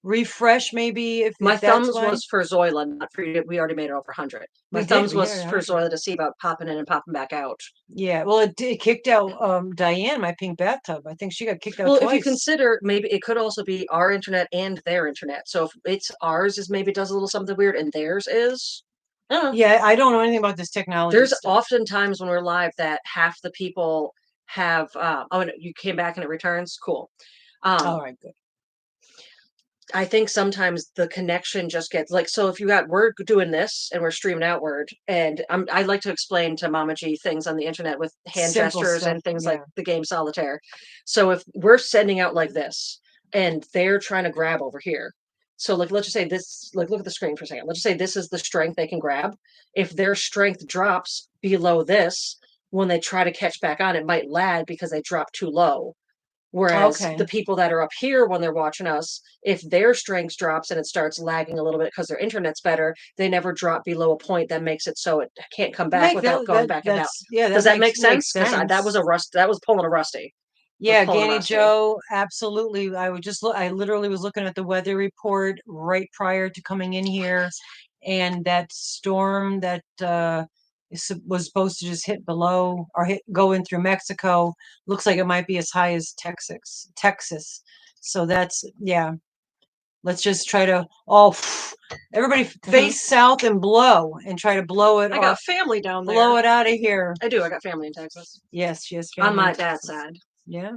Refresh maybe if my thumbs was for Zoila, not for you. We already made it over 100. My thumbs was for Zoila to see about popping in and popping back out. Yeah, well, it kicked out Diane, my pink bathtub. I think she got kicked out twice. Well, if you consider, maybe it could also be our internet and their internet. So if it's ours is maybe does a little something weird and theirs is. Yeah, I don't know anything about this technology. There's often times when we're live that half the people have you came back and it returns. Cool. All right, good. I think sometimes the connection just gets like, so if we're doing this and we're streaming outward, and I like to explain to Mama G things on the internet with hand gestures and things like the game Solitaire. So if we're sending out like this and they're trying to grab over here, so like, let's just say this, like, look at the screen for a second. Let's just say this is the strength they can grab. If their strength drops below this, when they try to catch back on, it might lag because they drop too low. Whereas the people that are up here when they're watching us, if their strength drops and it starts lagging a little bit because their internet's better, they never drop below a point that makes it so it can't come back without going back and out. Yeah, does that make sense? Because that was pulling a Rusty. Yeah, Ganny Joe, absolutely. I literally was looking at the weather report right prior to coming in here, and that storm that was supposed to just hit below or go in through Mexico looks like it might be as high as Texas. So that's let's just try to all everybody face south and blow and try to blow it. I got family down there. Blow it out of here. I do. I got family in Texas. Yes, on my dad's side. Yeah.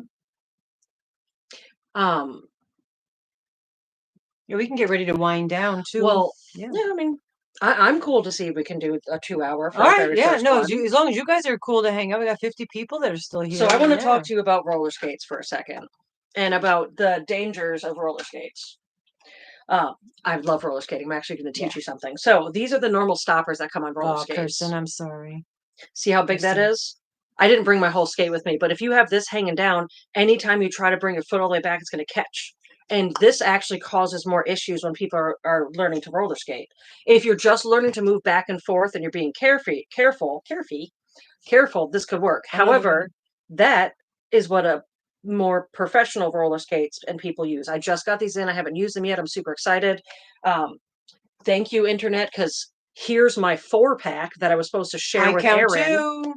Yeah, we can get ready to wind down too. Well, yeah, I mean, I'm cool to see if we can do a 2-hour. For all right, yeah, no, as long as you guys are cool to hang out. We got 50 people that are still here. So I want to talk to you about roller skates for a second, and about the dangers of roller skates. I love roller skating. I'm actually going to teach you something. So these are the normal stoppers that come on roller skates. Kirsten, I'm sorry. See how big that is? I didn't bring my whole skate with me, but if you have this hanging down, anytime you try to bring your foot all the way back, it's going to catch. And this actually causes more issues when people are learning to roller skate. If you're just learning to move back and forth and you're being careful, this could work. However, that is what a more professional roller skates and people use. I just got these in. I haven't used them yet. I'm super excited. Thank you, internet, because here's my 4-pack that I was supposed to share with Erin.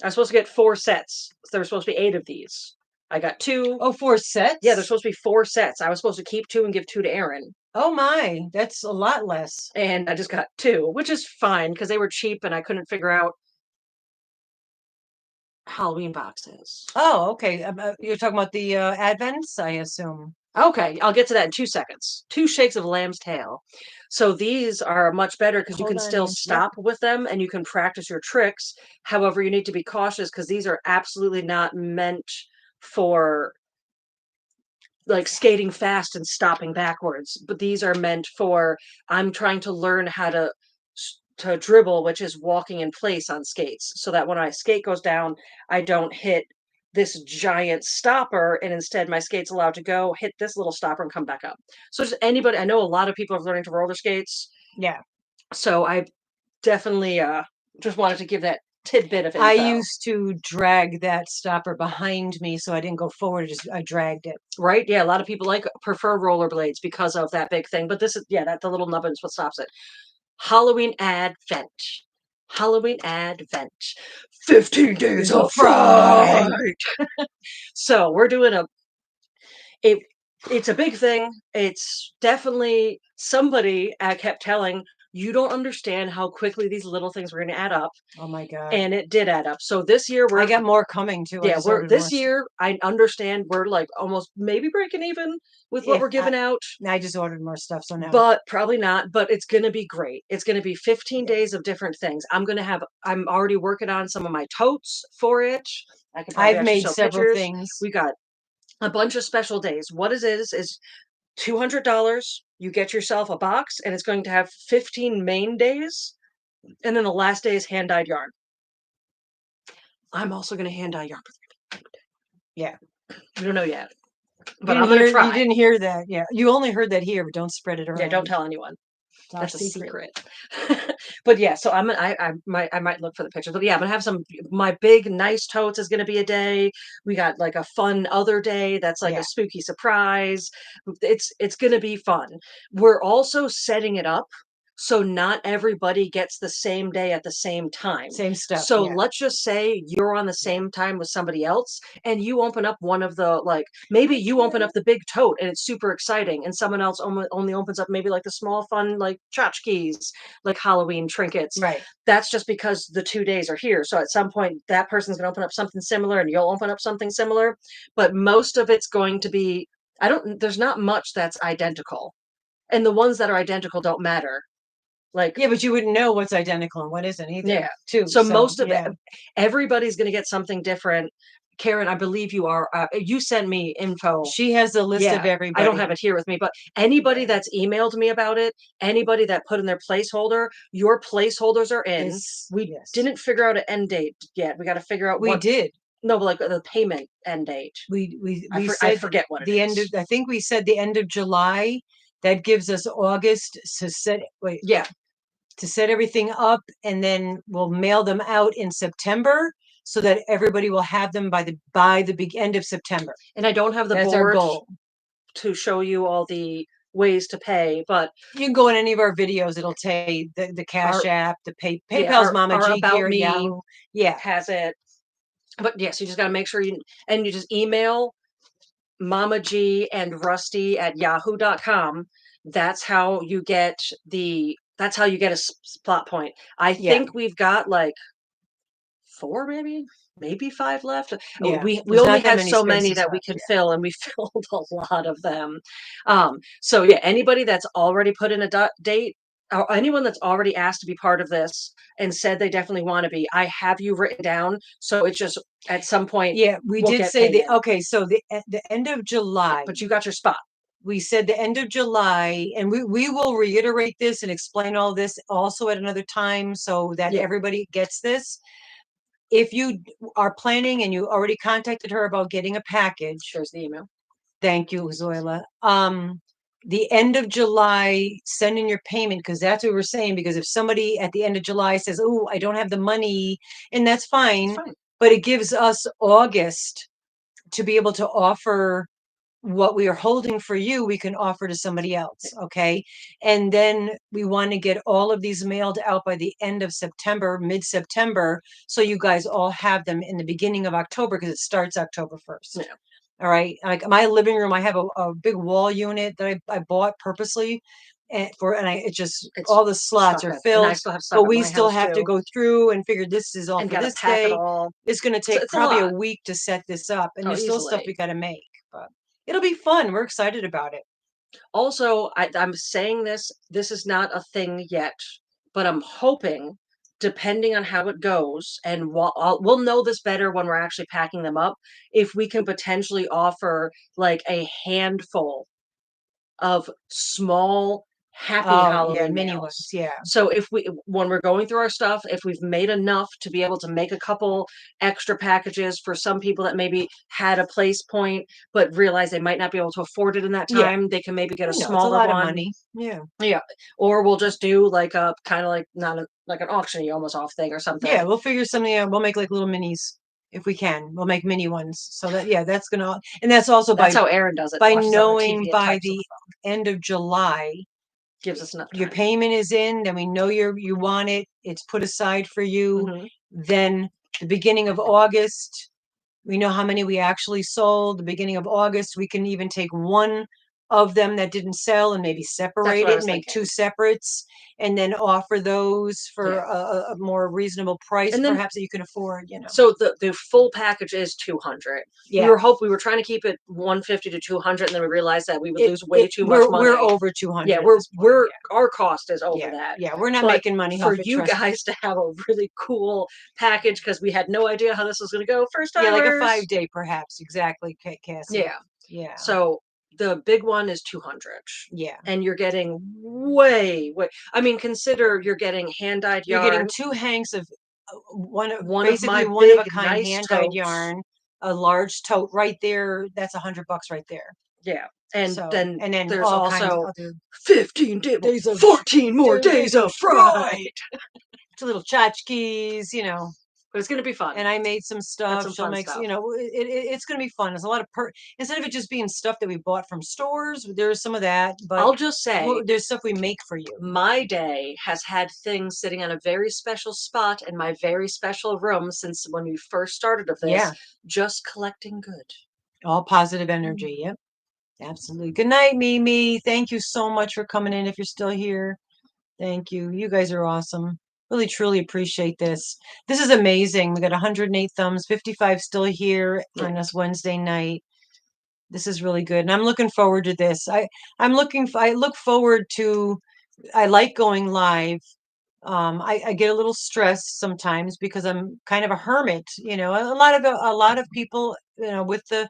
I was supposed to get 4 sets. There were supposed to be 8 of these. I got 2. Oh, 4 sets? Yeah, there's supposed to be 4 sets. I was supposed to keep 2 and give 2 to Erin. Oh my, that's a lot less. And I just got 2, which is fine because they were cheap and I couldn't figure out Halloween boxes. Oh, okay. You're talking about the Advents, I assume. Okay, I'll get to that in 2 seconds. 2 shakes of lamb's tail. So these are much better because you can still stop with them and you can practice your tricks. However, you need to be cautious because these are absolutely not meant for like skating fast and stopping backwards, but these are meant for I'm trying to learn how to dribble, which is walking in place on skates, so that when my skate goes down, I don't hit this giant stopper, and instead my skate's allowed to go hit this little stopper and come back up. So just anybody, I know a lot of people are learning to roller skates. Yeah. So I definitely just wanted to give that tidbit of info. I used to drag that stopper behind me so I didn't go forward. I dragged it. Right? Yeah, a lot of people prefer rollerblades because of that big thing. But this is, that the little nubbin is what stops it. Halloween Advent. 15 days of fright. So we're doing it's a big thing. It's definitely somebody kept telling, you don't understand how quickly these little things were going to add up. Oh my God. And it did add up. So this year I got more coming too. Yeah, this year I understand we're like almost maybe breaking even with what we're giving out. I just ordered more stuff, so no. But probably not. But it's going to be great. It's going to be 15 days of different things. I'm already working on some of my totes for it. I've made several things. We got a bunch of special days. What it is $200. You get yourself a box, and it's going to have 15 main days, and then the last day is hand-dyed yarn. I'm also going to hand-dye yarn. Yeah. We don't know yet. But I'm going to try. You didn't hear that. Yeah. You only heard that here, but don't spread it around. Yeah, don't tell anyone. That's a secret. But yeah, so I might look for the pictures. But yeah, I'm gonna have my big nice totes is gonna be a day. We got like a fun other day that's like a spooky surprise. It's gonna be fun. We're also setting it up so not everybody gets the same day at the same time. Same stuff. So let's just say you're on the same time with somebody else and you open up one of the, maybe you open up the big tote and it's super exciting, and someone else only opens up maybe like the small fun like tchotchkes, like Halloween trinkets. Right. That's just because the 2 days are here. So at some point that person's going to open up something similar and you'll open up something similar. But most of it's going to be, there's not much that's identical. And the ones that are identical don't matter. But you wouldn't know what's identical and what isn't either. Yeah. Too. So most of it, everybody's going to get something different. Karen, I believe you are. You sent me info. She has a list of everybody. I don't have it here with me, but anybody that's emailed me about it, anybody that put in their placeholder, your placeholders are in. We didn't figure out an end date yet. We got to figure out. We did. No, but like the payment end date. I forget what the end of. I think we said the end of July. That gives us August to set. To set everything up, and then we'll mail them out in September so that everybody will have them by the big end of September. And I don't have the board to show you all the ways to pay, but you can go in any of our videos. It'll say the Cash App, the PayPal's Mama G about me Yahoo. Has it. But yes, you just got to make sure you just email Mama G and Rusty at yahoo.com. That's how you get a plot point. I think we've got like 4, maybe 5 left. Yeah, We there's only not that had many so many spaces that we left. could fill, and we filled a lot of them. So yeah, anybody that's already put in a date, or anyone that's already asked to be part of this and said they definitely want to be, I have you written down. So it's just at some point. Yeah, we we'll did get say paid in. okay, so the end of July. But you got your spot. We said the end of July, and we will reiterate this and explain all this also at another time so that everybody gets this. If you are planning and you already contacted her about getting a package, there's the email. Thank you, Zoila. The end of July, send in your payment, because that's what we're saying. Because if somebody at the end of July says, "Oh, I don't have the money," and that's fine, but it gives us August to be able to offer what we are holding for you, we can offer to somebody else. Okay. And then we want to get all of these mailed out by the end of September, mid-September. So you guys all have them in the beginning of October, because it starts October 1st. Yeah. All right. Like my living room, I have a big wall unit that I bought purposely. And it's all the slots are filled, and I still have stuff but we still have to go through and figure this is all and for gotta this pack it day. all. It's going to take It's probably a a lot. week to set this up, and there's still stuff Easily. we got to make, but it'll be fun. We're excited about it. Also, I'm saying this is not a thing yet, but I'm hoping, depending on how it goes, and we'll know this better when we're actually packing them up, if we can potentially offer like a handful of small happy Halloween mini mails. ones. Yeah. So when we're going through our stuff, if we've made enough to be able to make a couple extra packages for some people that maybe had a place point but realize they might not be able to afford it in that time, they can maybe get a it's a smaller lot one. of money. Yeah. Yeah. Or we'll just do like a kind of like not like an auction almost off thing or something. Yeah, we'll figure something out. We'll make like little minis if we can. We'll make mini ones, so that's gonna, and that's also that's how Aaron does it. by knowing by the end of July gives us enough time. Your payment is in, then we know you want it. It's put aside for you. Then the beginning of August, we know how many we actually sold. The beginning of August, we can even take one of them that didn't sell and maybe separate it, make two separates, and then offer those for a more reasonable price, and then, perhaps that you can afford. So the full package is 200. Yeah. We were trying to keep it 150 to 200, and then we realized that we would lose way too much money. We're over 200. Yeah, our cost is over that. Yeah, we're not making money for off it, you guys to have a really cool package, because we had no idea how this was going to go first time. Yeah, like a 5-day, perhaps. Exactly, Cassie. Yeah. So the big one is 200. Yeah. And you're getting way. I mean, consider you're getting hand-dyed yarn. You're getting 2 hanks of one of my one of a big, kind nice hand-dyed totes. yarn, a large tote right there. That's $100 right there. Yeah. And then there's all also kinds of other 15 days of 14 more days of fright. It's a little tchotchkes, But it's going to be fun. And I made some stuff. Some She'll fun make, stuff. It's going to be fun. There's a lot of instead of it just being stuff that we bought from stores, there's some of that. But I'll just say, there's stuff we make for you. My day has had things sitting on a very special spot in my very special room since when we first started of this. Just collecting good. All positive energy. Yep. Absolutely. Good night, Mimi. Thank you so much for coming in. If you're still here, thank you. You guys are awesome. Really, truly appreciate this. This is amazing. We got 108 thumbs, 55 still here on this Wednesday night. This is really good, and I'm looking forward to this. I look forward to. I like going live. I get a little stressed sometimes because I'm kind of a hermit. A lot of people, with the,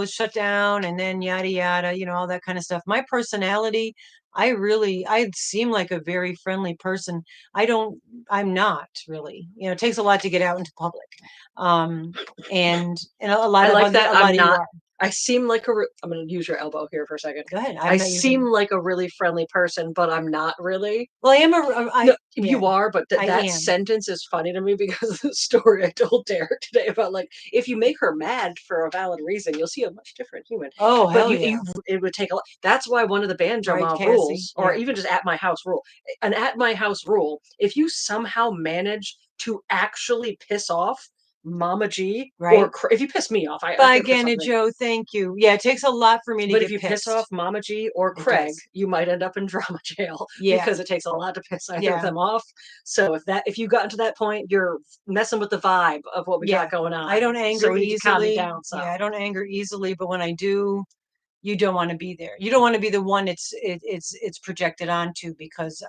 shut down and then yada yada, all that kind of stuff. My personality, I seem like a very friendly person. I'm not really. It takes a lot to get out into public. And a lot of that. A lot of you are. I seem like I'm going to use your elbow here for a second. Go ahead. I seem like a really friendly person, but I'm not really. Well, I am no, you are, but that sentence is funny to me because of the story I told Derek today about, like, if you make her mad for a valid reason, you'll see a much different human. Oh, hell yeah. It would take a lot. That's why one of the banjo mom rules, or even just at my house rule, an at my house rule, if you somehow manage to actually piss off Mama G, right? or if you piss me off, I Bye, could piss Ganny off me. Joe. Thank you. Yeah, it takes a lot for me to But get if you piss pissed. off Mama G or It Craig, does. you might end up in drama jail Yeah. because it takes a lot to piss either Yeah. of them off. So if you got to that point, you're messing with the vibe of what we Yeah. got going on. I don't anger So we need to calm you easily. down some. Yeah, I don't anger easily, but when I do, you don't want to be there. You don't want to be the one it's projected onto because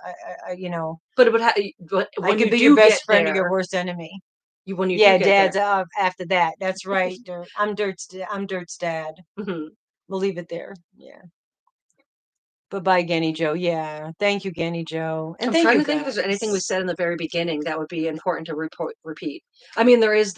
I you know, But it would but I when could you be your do get best friend or your there, worst enemy. when you do Yeah, get there, dad's after that. That's right, Dirt. I'm Dirt's dad. mhm. We'll leave it there. Yeah. But bye, Genny Joe. Yeah. Thank you, Genny Joe. And I'm thank trying you to think if there's anything we guys. said in the very beginning that would be important to repeat. I mean, there is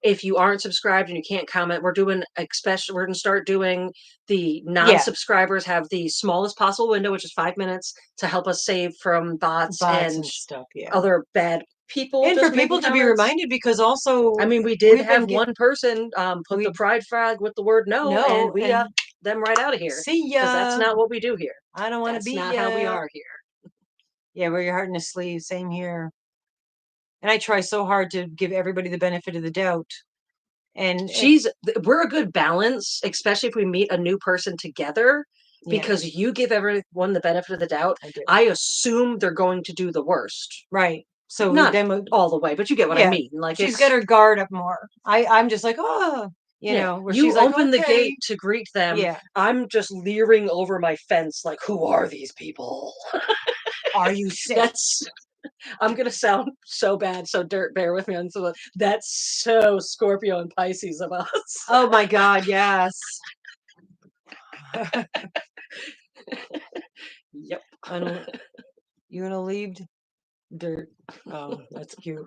if you aren't subscribed and you can't comment, we're going to start doing the Yeah. non-subscribers have the smallest possible window, which is 5 minutes, to help us save from bots Bots and and stuff. Yeah. other bad people And for just making people to be comments. reminded because also I mean, we did we've have been one person put the pride flag with the word no, and we got them right out of here. See Because that's ya. not what we do here. I don't want to That's be not how we are here. Yeah, wear your heart in the sleeve. Same here. And I try so hard to give everybody the benefit of the doubt. And we're a good balance, especially if we meet a new person together, because you give everyone the benefit of the doubt. I assume they're going to do the worst. Right. So not then all the way, but you get what I mean. Like she's got her guard up more. I'm just like, oh, you know, where you she's like, open the okay. gate to greet them. Yeah. I'm just leering over my fence, like, who are these people? Are you sick? I'm gonna sound so bad, so Dirt, bear with me on so that's so Scorpio and Pisces of us. Oh my God, yes. Yep. You gonna leave Dirt? Oh, that's cute.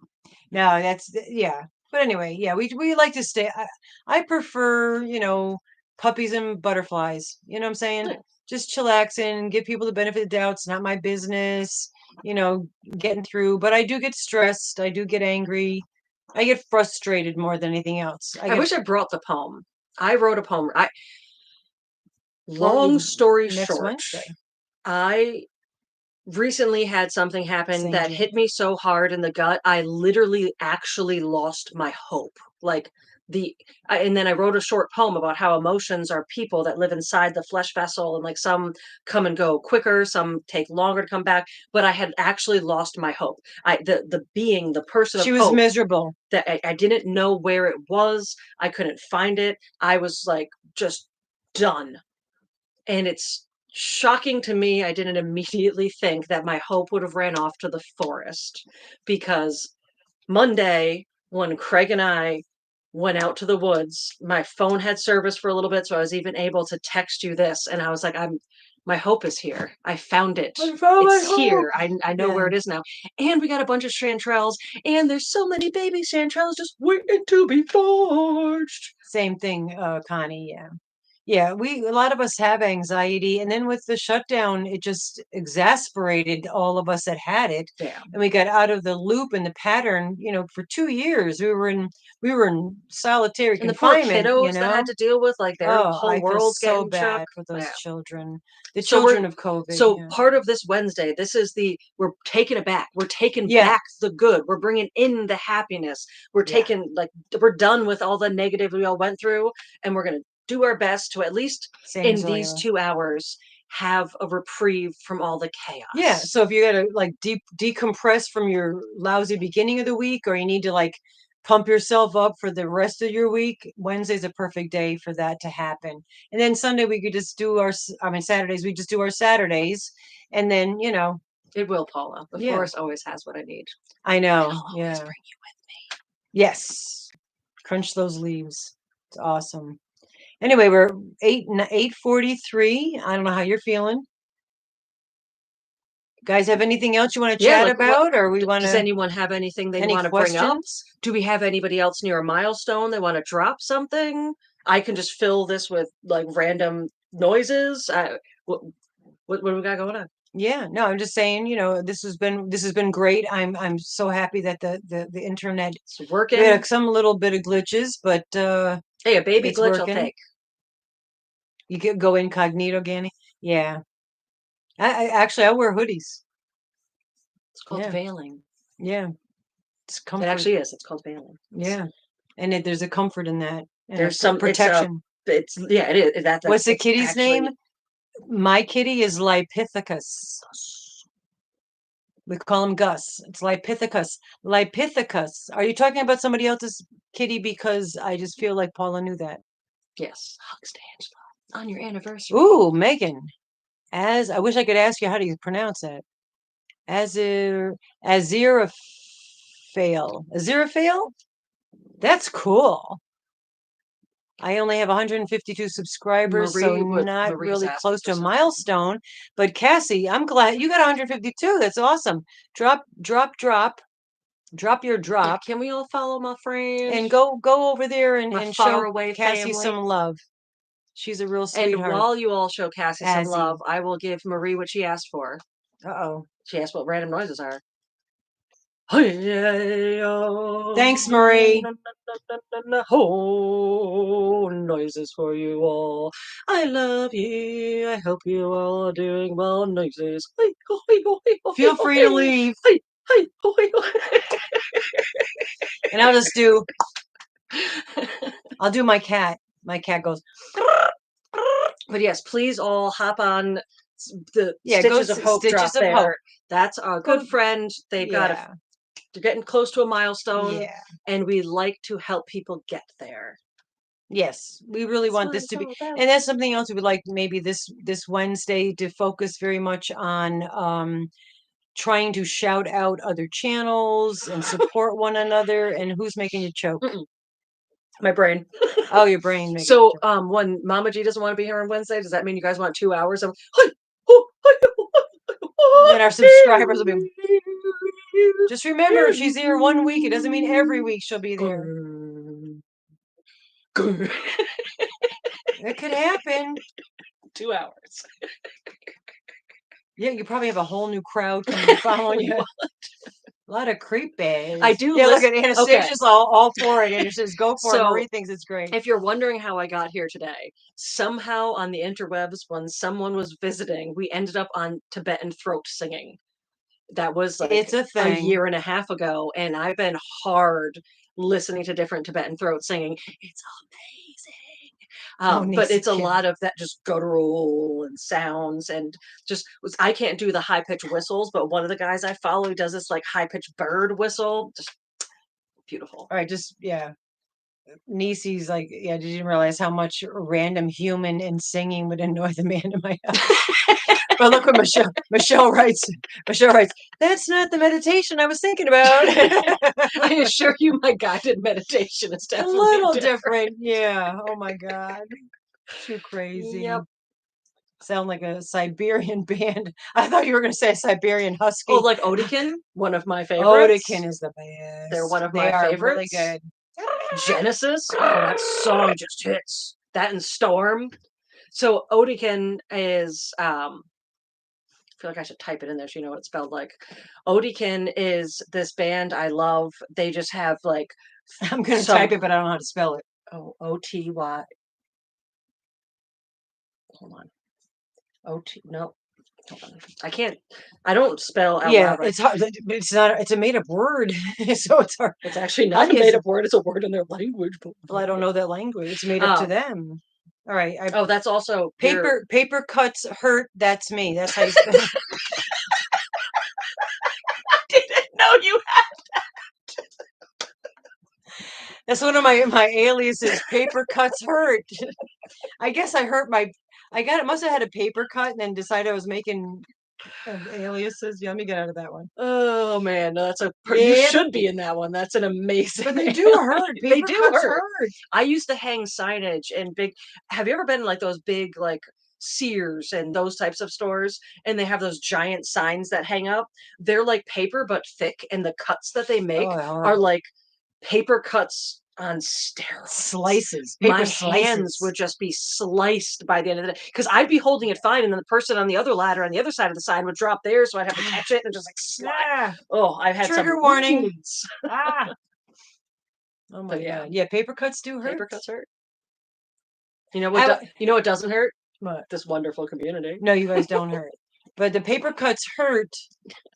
No, that's yeah. But anyway, yeah, we like to stay. I prefer, you know, puppies and butterflies. You know what I'm saying? Just chillaxing, give people the benefit of the doubt. It's not my business, you know, getting through. But I do get stressed. I do get angry. I get frustrated more than anything else. I wish I brought the poem. I wrote a poem. Long story short, Wednesday. I recently had something happen that hit me so hard in the gut. I literally actually lost my hope. Like and then I wrote a short poem about how emotions are people that live inside the flesh vessel, and like some come and go quicker, some take longer to come back. But I had actually lost my hope. The person she of was hope, miserable. That I didn't know where it was. I couldn't find it. I was like just done. And it's shocking to me. I didn't immediately think that my hope would have ran off to the forest, because Monday, when Craig and I went out to the woods, my phone had service for a little bit, so I was even able to text you this, and I was like, my hope is here. I found it. It's here. I know where it is now. And we got a bunch of chanterelles, and there's so many baby chanterelles just waiting to be forged. Same thing, Connie. Yeah. Yeah, a lot of us have anxiety, and then with the shutdown, it just exasperated all of us that had it. Yeah. And we got out of the loop and the pattern, you know, for 2 years. We were in solitary And the poor confinement, kiddos you know. that had to deal with like their whole I feel world's so getting bad shook. for those children. The So children of COVID. So part of this Wednesday, we're taking it back. We're taking back the good. We're bringing in the happiness. We're we're done with all the negative we all went through, and we're going to do our best to, at least in these 2 hours, have a reprieve from all the chaos. Yeah. So if you got to like decompress from your lousy beginning of the week, or you need to like pump yourself up for the rest of your week, Wednesday's a perfect day for that to happen. And then Sunday we could just do Saturdays we just do our Saturdays, and then you know it will, Paula. The forest always has what I need. I know. I'll always bring you with me. Yes. Crunch those leaves. It's awesome. Anyway, we're 8:43. I don't know how you're feeling. Guys, have anything else you want to chat about, or we want to? Does anyone have anything they want to bring up? Do we have anybody else near a milestone they want to drop something? I can just fill this with like random noises. What do we got going on? Yeah, no, I'm just saying, you know, this has been great. I'm so happy that the internet is working. We had some little bit of glitches, but hey, a baby glitch working. I'll take. You could go incognito, Ganny. Yeah. Actually I wear hoodies. It's called veiling. Yeah. It's comfort. It actually is. It's called veiling. Yeah. And there's a comfort in that. And There's some protection. It is. What's the kitty's name? My kitty is Lipithecus. We call him Gus. It's Lipithecus. Lipithecus. Are you talking about somebody else's kitty? Because I just feel like Paula knew that. Yes. Hugs to Angela on your anniversary. Ooh, Megan. I wish I could ask you how do you pronounce that. Aziraphale. Aziraphale? That's cool. I only have 152 subscribers, so not really close to a milestone. But Cassie, I'm glad you got 152. That's awesome. Drop your drop. Yeah, can we all follow my friend? And go over there and show Cassie some love. She's a real sweetheart. And while you all show Cassie some love, I will give Marie what she asked for. Uh-oh. She asked what random noises are. Thanks, Marie. Oh, noises for you all. I love you. I hope you all are doing well. Noises. Feel free to leave. And I'll do my cat. My cat goes. But yes, please all hop on the Stitches of Hope drop there. Hope. That's our good friend. They've got they're getting close to a milestone, and we like to help people get there. Yes, we really want this to be, and that's something else we would like maybe this Wednesday to focus very much on trying to shout out other channels and support one another. And who's making you choke? My brain. Oh, your brain. So when Mama G doesn't want to be here on Wednesday, does that mean you guys want 2 hours of then our subscribers will be just remember if she's here 1 week, it doesn't mean every week she'll be there. It could happen. 2 hours. Yeah, you probably have a whole new crowd coming following you. A lot of creep bags. I do. Yeah, look at Anastasia's all for it. And she says, "Go for it." Marie thinks it's great. If you're wondering how I got here today, somehow on the interwebs, when someone was visiting, we ended up on Tibetan throat singing. That was like it's a thing. year and a half ago, and I've been hard listening to different Tibetan throat singing. It's amazing. But it's a lot of that just guttural and sounds, and I can't do the high pitched whistles, but one of the guys I follow does this like high pitched bird whistle. Just beautiful. All right, Nisi's like, did you realize how much random human and singing would annoy the man in my house? But look what Michelle writes. Michelle writes, that's not the meditation I was thinking about. I assure you my guided meditation is definitely a little different. Yeah. Oh my God. Too crazy. Yep. Sound like a Siberian band. I thought you were going to say a Siberian husky. Oh, like Odekin, one of my favorites. Odekin is the best. They're one of my favorites. Really good. Genesis. Oh, that song just hits. That and Storm. So Odekin is I feel like I should type it in there so you know what it's spelled like. Odekin is this band I love. They just have like I'm gonna type it, but I don't know how to spell it. Oh, O-T-Y. Hold on. No. Hold on. I don't spell out loud. It's hard. It's not. It's a made up word, so it's hard. It's actually not a made up word. It's a word in their language. Well, I don't know that language. It's made up to them. All right. That's also paper cuts hurt. That's me. That's how you spell it. I didn't know you had that. That's one of my aliases. Paper cuts hurt. I guess I hurt my. Must have had a paper cut and then decided I was making aliases. Yeah, let me get out of that one. Oh man, no, you should be in that one. That's an amazing. But they do hurt. They do hurt. I used to hang signage in big. Have you ever been in like those big like Sears and those types of stores, and they have those giant signs that hang up? They're like paper but thick, and the cuts that they make are like paper cuts on steroids. Slices. My hands would just be sliced by the end of the day because I'd be holding it fine, and then the person on the other ladder on the other side of the sign would drop theirs, so I'd have to catch it and just like slide. Oh, I've had trigger warning. Oh my God. Yeah, paper cuts do hurt. Paper cuts hurt. You know what? You know what doesn't hurt? What? This wonderful community. No, you guys don't hurt. But the Paper Cuts Hurt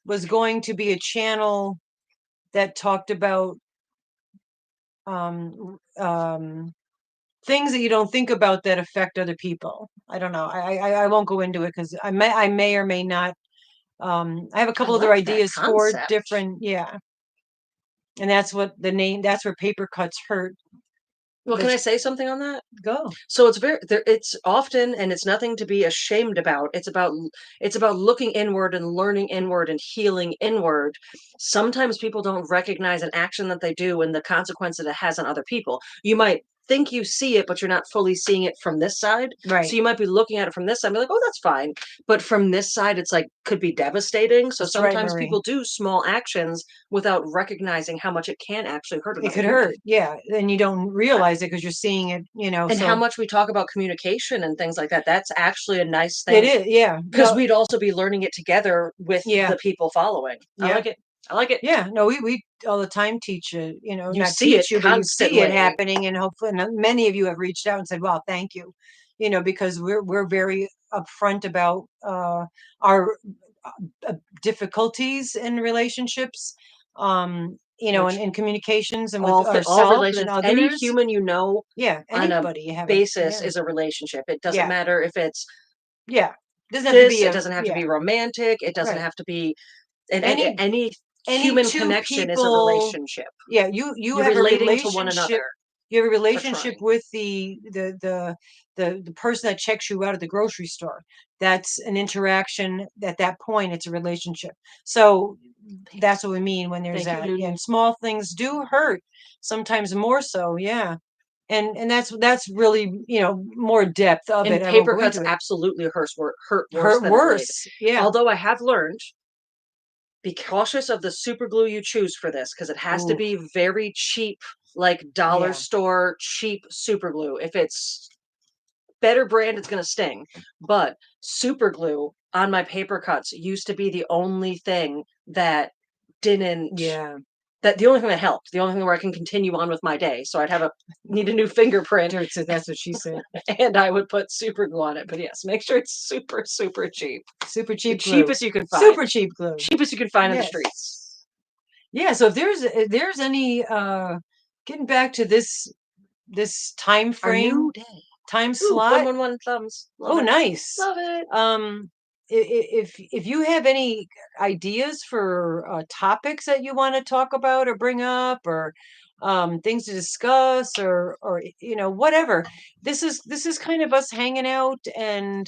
was going to be a channel that talked about things that you don't think about that affect other people. I don't know. I won't go into it because I may or may not. I have a couple other ideas for different, yeah. And that's what that's where paper cuts hurt. Well, can I say something on that? Go. So it's often, and it's nothing to be ashamed about. It's about looking inward and learning inward and healing inward. Sometimes people don't recognize an action that they do and the consequence that it has on other people. You might think you see it, but you're not fully seeing it from this side. Right. So you might be looking at it from this side and be like, oh, that's fine. But from this side, it's like could be devastating. So sometimes people do small actions without recognizing how much it can actually hurt another. It could hurt, yeah. And you don't realize it because you're seeing it, and how much we talk about communication and things like that. That's actually a nice thing. It is, yeah. Because we'd also be learning it together with the people following. I like it. I like it. Yeah, no, we all the time teach it, you not see teach it you, but you see it constantly. happening, and hopefully many of you have reached out and said, well, thank you, because we're very upfront about our difficulties in relationships, and in communications and with all ourselves and others. Any human yeah, anybody on a basis is a relationship. It doesn't matter if it's doesn't have to be it doesn't have to be romantic. It doesn't have to be any human connection is a relationship. Yeah, you have relating a relationship to one another. You have a relationship with the person that checks you out at the grocery store. That's an interaction. At that point, it's a relationship. So that's what we mean when there's that. And small things do hurt, sometimes more so. Yeah. And that's really, more depth of it. Paper cuts absolutely hurt worse. Yeah. Although I have learned, be cautious of the super glue you choose for this because it has to be very cheap, like dollar store cheap super glue. If it's better brand, it's going to sting. But super glue on my paper cuts used to be the only thing that didn't. Yeah. The only thing that helped, the only thing where I can continue on with my day. So I'd need a new fingerprint. That's what she said. And I would put super glue on it. But yes, make sure it's super, super cheap. Super cheap the glue. cheapest you can find. Super cheap glue. Cheapest you can find in the streets. Yeah, so if there's any getting back to this time frame, our new day. Time slot. 111 thumbs. Love it. Nice. Love it. If you have any ideas for topics that you want to talk about or bring up, or things to discuss, or whatever, this is kind of us hanging out. And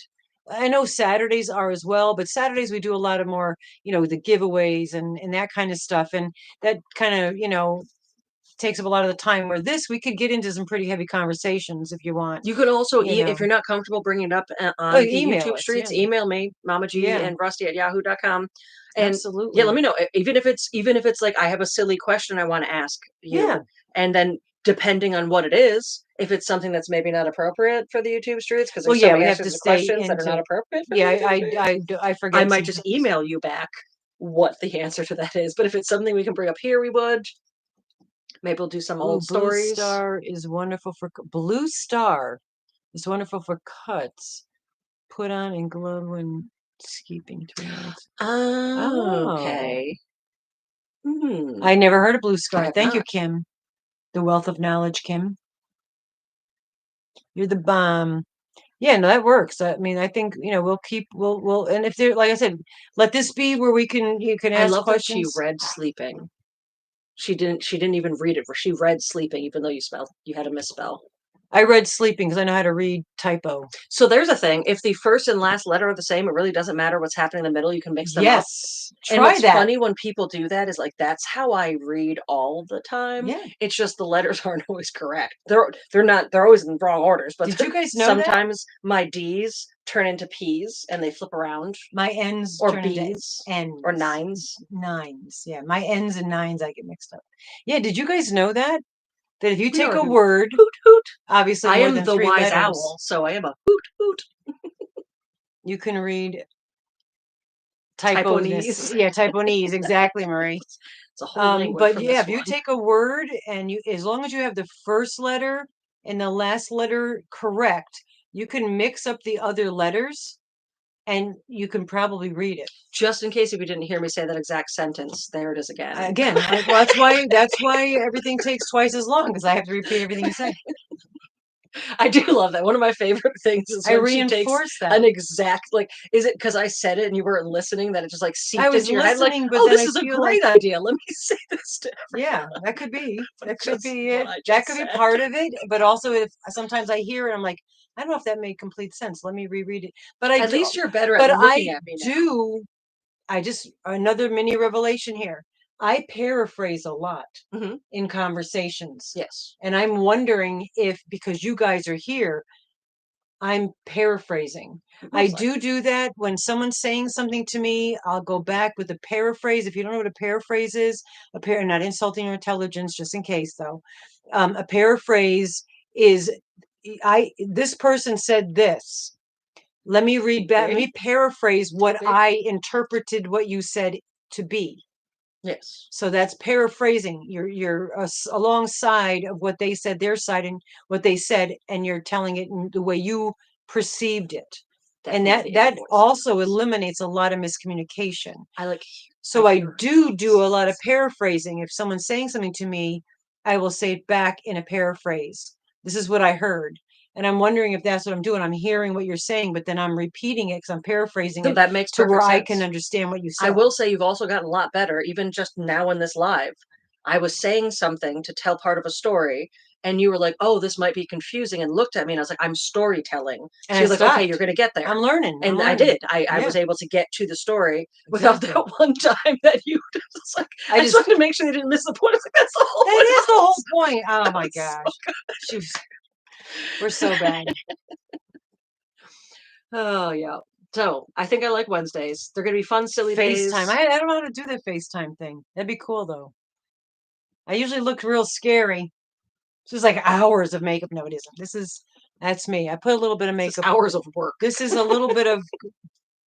I know Saturdays are as well, but Saturdays we do a lot of more, the giveaways and that kind of stuff, and that kind of takes up a lot of the time, where this we could get into some pretty heavy conversations if you want. You could also, if you're not comfortable bringing it up on the YouTube streets, email me, Mama G and Rusty at yahoo.com. And absolutely, let me know. Even if it's like I have a silly question I want to ask you, and then depending on what it is, if it's something that's maybe not appropriate for the YouTube streets, because we have to stay questions that are not appropriate. I forget. I might just email you back what the answer to that is. But if it's something we can bring up here, we would. Maybe we'll do some old stories. Blue Star is wonderful for Blue Star is wonderful for cuts. Put on and glove when keeping twins. Okay. I never heard of Blue Star. Thank you, Kim. The wealth of knowledge, Kim. You're the bomb. Yeah, no, that works. I mean, I think we'll and if there, like I said, let this be where you can ask questions. I love that she read sleeping. She didn't even read it. She read sleeping, even though you had a misspell. I read sleeping because I know how to read typo. So there's a thing. If the first and last letter are the same, it really doesn't matter what's happening in the middle. You can mix them up. Yes. And what's funny when people do that is like, that's how I read all the time. Yeah. It's just the letters aren't always correct. They're always in the wrong orders. But did you guys know sometimes my D's turn into P's and they flip around. My N's or turn B's into N's. or nines. Nines. Yeah. My N's and nines I get mixed up. Yeah. Did you guys know that? That if you take a word, hoot hoot, obviously I am the wise owl, so I am a hoot hoot. You can read typonese. Yeah, typonese, exactly, Marie. It's a whole language. But yeah, if you take a word and as long as you have the first letter and the last letter correct, you can mix up the other letters and you can probably read it. Just in case if you didn't hear me say that exact sentence, there it is again. Well, that's why everything takes twice as long, because I have to repeat everything you say. I do love that. One of my favorite things is when she takes an exact, like, is it because I said it and you weren't listening that it just like seeped into your head? Like, oh, this is a great idea. Let me say this to everyone. Yeah, that could be. That could be it. That could be part of it. But also, if sometimes I hear it, I'm like, I don't know if that made complete sense. Let me reread it. But at least you're better at looking at me now. I just another mini revelation here. I paraphrase a lot in conversations. Yes. And I'm wondering if, because you guys are here, I'm paraphrasing. I do that when someone's saying something to me. I'll go back with a paraphrase. If you don't know what a paraphrase is, not insulting your intelligence, just in case though. A paraphrase is this person said this. Let me read back. Let me paraphrase what I interpreted what you said to be. Yes. So that's paraphrasing. You're alongside of what they said, their side, and what they said, and you're telling it in the way you perceived it. And that also eliminates a lot of miscommunication. So I do a lot of paraphrasing. If someone's saying something to me, I will say it back in a paraphrase. This is what I heard. And I'm wondering if that's what I'm doing. I'm hearing what you're saying, but then I'm repeating it because I'm paraphrasing it that makes to where I can understand what you said. I will say you've also gotten a lot better, even just now in this live. I was saying something to tell part of a story, and you were like, "Oh, this might be confusing," and looked at me, and I was like, "I'm storytelling." And she was like, "Okay, you're going to get there." I'm learning. And I did. I was able to get to the story without that one time that you was like, I just wanted to make sure you didn't miss the point. I was like, that's the whole point. That is the whole point. Oh my gosh. We're so bad. Oh yeah. So I think I like Wednesdays. They're gonna be fun, silly days. FaceTime. I don't know how to do the FaceTime thing. That'd be cool though. I usually look real scary. This is like hours of makeup. No, it isn't. That's me. I put a little bit of makeup. Hours of work. This is a little bit of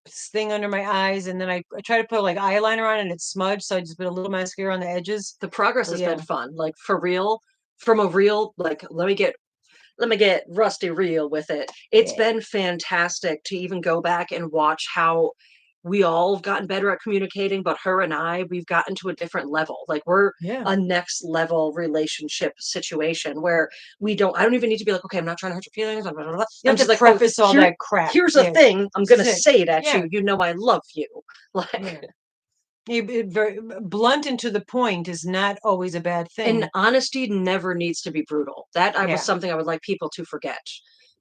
thing under my eyes, and then I try to put like eyeliner on and it's smudged, so I just put a little mascara on the edges. The progress has been fun. Like for real, from a real, like, let me get rusty real with it. It's been fantastic to even go back and watch how we all have gotten better at communicating, but her and we've gotten to a different level. Like we're a next level relationship situation where I don't even need to be like, okay, I'm not trying to hurt your feelings. Blah, blah, blah. You have to like, preface all that crap. Here's a thing. I'm going to say it at you. You know, I love you. Like, very blunt and to the point is not always a bad thing. And honesty never needs to be brutal. That was something I would like people to forget.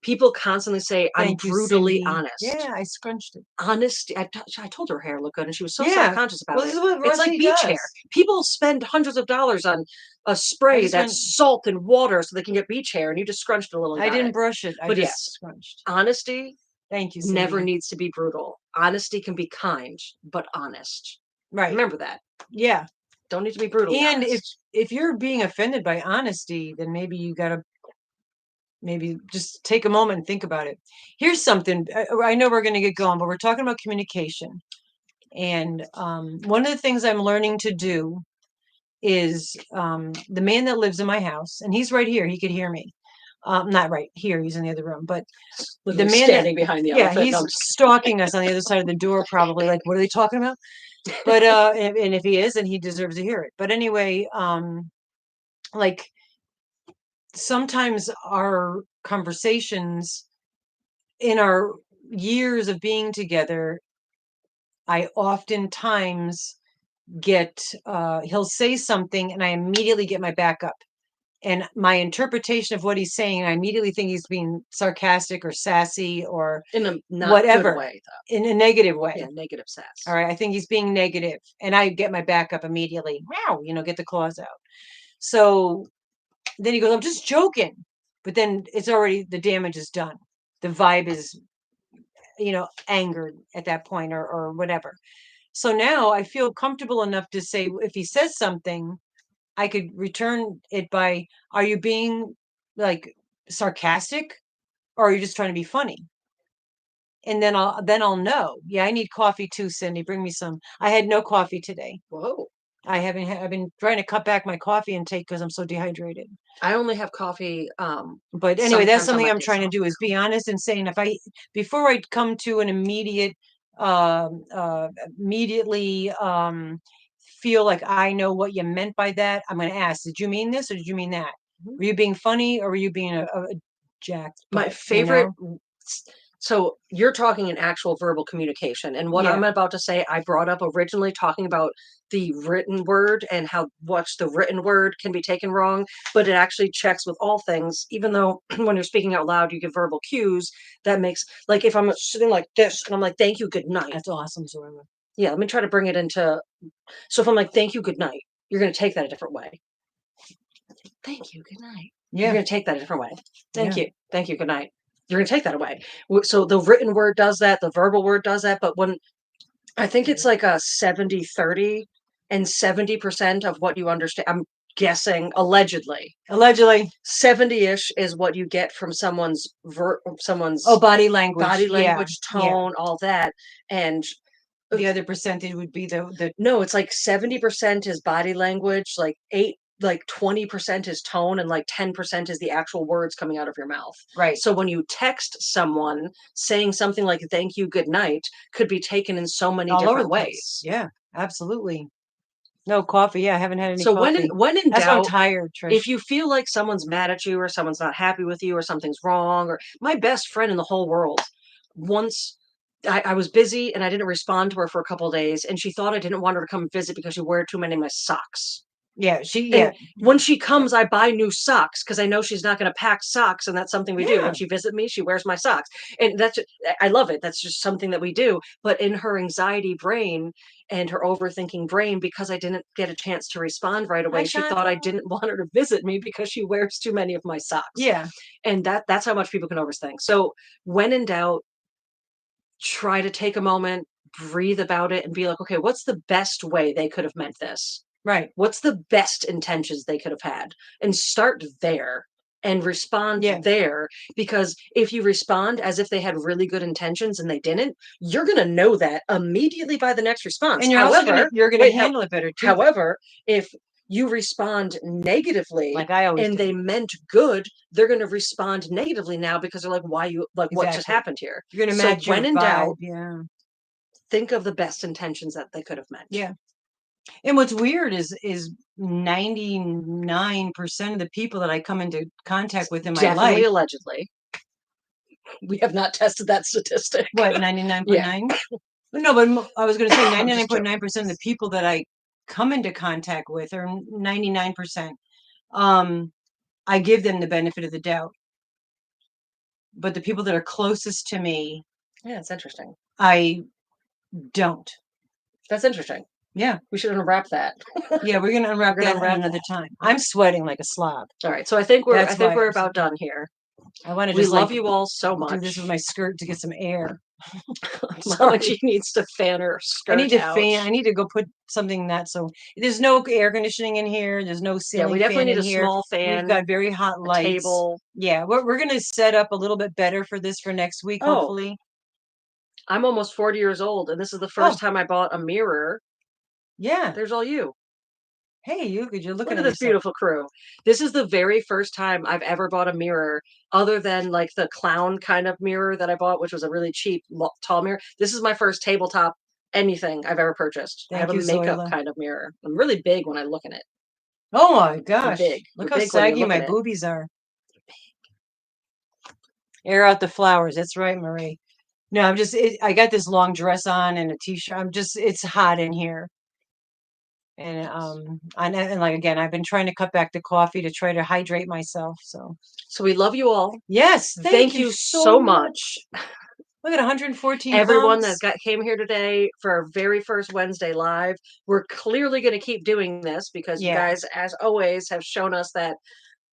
People constantly say, I'm brutally honest. Yeah, I scrunched it. Honesty. I told her hair looked good, and she was so self-conscious about it. It's like beach hair. People spend hundreds of dollars on a spray that's salt and water so they can get beach hair, and you just scrunched a little. I didn't brush it. I just scrunched. Honesty. Thank you. Never needs to be brutal. Honesty can be kind, but honest. Right. Remember that. Yeah. Don't need to be brutal. And if you're being offended by honesty, then maybe you got to just take a moment and think about it. Here's something. I know we're going to get going, but we're talking about communication. And one of the things I'm learning to do is the man that lives in my house, and he's right here. He could hear me. Not right here. He's in the other room, but the man standing behind the elephant. He's stalking us on the other side of the door, probably. Like, what are they talking about? But and if he is, then he deserves to hear it. But anyway, like sometimes our conversations in our years of being together, I oftentimes get he'll say something and I immediately get my back up. And my interpretation of what he's saying, I immediately think he's being sarcastic or sassy or in a not good way, though. In a negative way. Yeah, negative sass. All right, I think he's being negative, and I get my back up immediately. Wow, get the claws out. So then he goes, "I'm just joking," but then it's already the damage is done. The vibe is, angered at that point or whatever. So now I feel comfortable enough to say if he says something, I could return it by, are you being like sarcastic or are you just trying to be funny? And then I'll know. Yeah, I need coffee too, Cindy. Bring me some. I had no coffee today. Whoa. I've been trying to cut back my coffee intake because I'm so dehydrated. I only have coffee. But anyway, that's something I'm trying to do is be honest and saying before I come to an immediately feel like I know what you meant by that, I'm going to ask, did you mean this or did you mean that? Were you being funny or were you being a jack? My favorite. So you're talking an actual verbal communication, and what I'm about to say, I brought up originally talking about the written word and how much the written word can be taken wrong, but it actually checks with all things, even though when you're speaking out loud, you give verbal cues. That makes, like, if I'm sitting like this and I'm like, thank you, good night. That's awesome, Zorla. Yeah, let me try to bring it into, so if I'm like, thank you, good night, you're going to take that a different way. Thank you, good night. You're going to take that a different way. Thank you. Thank you, good night. You're going to take that away. So the written word does that, the verbal word does that, but when I think it's like a 70-30, and 70% of what you understand, I'm guessing allegedly 70-ish is what you get from someone's body language, tone, all that, and the other percentage would be the no, it's like 70% is body language, like 20% is tone, and like 10% is the actual words coming out of your mouth. Right. So when you text someone, saying something like thank you, good night could be taken in so many different ways. Yeah, absolutely. No coffee. Yeah, I haven't had any so coffee. when in That's doubt, I'm tired, Trish. If you feel like someone's mad at you or someone's not happy with you or something's wrong, or my best friend in the whole world, once I was busy and I didn't respond to her for a couple of days, and she thought I didn't want her to come visit because she wore too many of my socks. Yeah, when she comes, I buy new socks because I know she's not going to pack socks, and that's something we do. When she visits me, she wears my socks, and I love it. That's just something that we do. But in her anxiety brain and her overthinking brain, because I didn't get a chance to respond right away, she thought I didn't want her to visit me because she wears too many of my socks. Yeah, and that's how much people can overthink. So when in doubt, try to take a moment, breathe about it, and be like, okay, what's the best way they could have meant this? Right. What's the best intentions they could have had? And start there and respond there. Because if you respond as if they had really good intentions and they didn't, you're going to know that immediately by the next response. And you're going to handle it better too. However, if you respond negatively, like I always and they meant good, they're going to respond negatively now because they're like, why you, like, what just happened here? You're going to match when your in vibe, doubt, think of the best intentions that they could have meant. Yeah. And what's weird is 99% of the people that I come into contact with in my life, allegedly, we have not tested that statistic. What, 99.9? No, but I was going to say 99.9% of the people that I come into contact with, or 99%, I give them the benefit of the doubt. But the people that are closest to me, yeah, it's interesting. I don't. That's interesting. Yeah, we should unwrap that. Yeah, we're gonna unwrap that another time. I'm sweating like a slob. All right, so I think we're about done here. I want to we love you all so much. Do this with my skirt to get some air. Mama G needs to fan her skirt. I need to fan. I need to go put something so there's no air conditioning in here. There's no ceiling. Yeah, we definitely need a small fan. We've got very hot lights. Table. Yeah, we're gonna set up a little bit better for this for next week. Hopefully. I'm almost 40 years old, and this is the first time I bought a mirror. Yeah, there's all you. Hey, you're looking at this beautiful crew. This is the very first time I've ever bought a mirror, other than like the clown kind of mirror that I bought, which was a really cheap, tall mirror. This is my first tabletop anything I've ever purchased. I have a makeup kind of mirror. I'm really big when I look in it. Oh my gosh. Big. Look how saggy my boobies are. Air out the flowers. That's right, Marie. No, I got this long dress on and a t-shirt. It's hot in here. And like again, I've been trying to cut back the coffee to try to hydrate myself. So we love you all. Yes, thank you so much. Look at 114. Everyone that came here today for our very first Wednesday live. We're clearly going to keep doing this because you guys, as always, have shown us that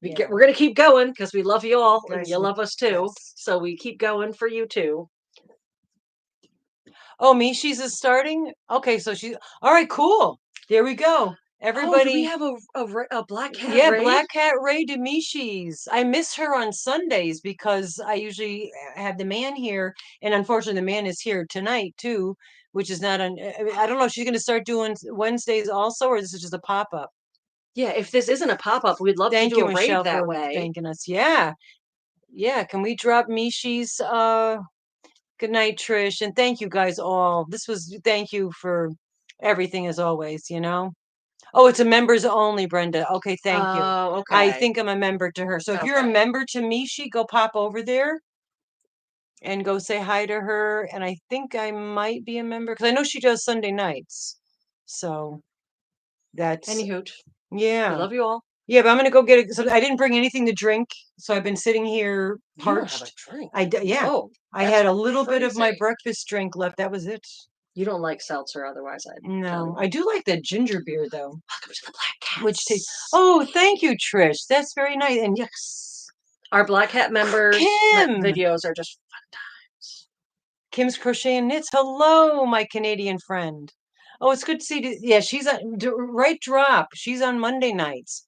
we're going to keep going because we love you all and you love us too. So we keep going for you too. Oh, Mishi's is starting. Okay, so she's all right. Cool. There we go. Everybody, do we have a black cat raid? Black cat raid to Mishi's. I miss her on Sundays because I usually have the man here, and unfortunately, the man is here tonight too. which is not on. I don't know if she's going to start doing Wednesdays also, or this is just a pop-up. Yeah, if this isn't a pop-up, we'd love to do a raid Michelle, that for way. thanking us. Yeah. Yeah. Can we drop Mishi's good night, Trish, and thank you guys all. Thank you for everything as always, you know. Oh, it's a members only, Brenda. Okay, thank you. Oh, okay. I think I'm a member to her. So if you're a member to Mishi, go pop over there and go say hi to her. And I think I might be a member because I know she does Sunday nights. So that's any hoot. Yeah. We love you all. Yeah, but I'm gonna go get it. So I didn't bring anything to drink, so I've been sitting here You don't have parched. a drink. Yeah. Oh, I had a little bit of my breakfast drink left. That was it. You don't like seltzer, otherwise I'd tell No, you. I do like that ginger beer though. Welcome to the Black Cats. Which tastes. Oh, thank you, Trish. That's very nice. And yes, our Black Hat members Kim. videos are just fun times. Kim's Crochet and Knits. Hello, my Canadian friend. Oh, it's good to see. Yeah, she's on right drop. She's on Monday nights.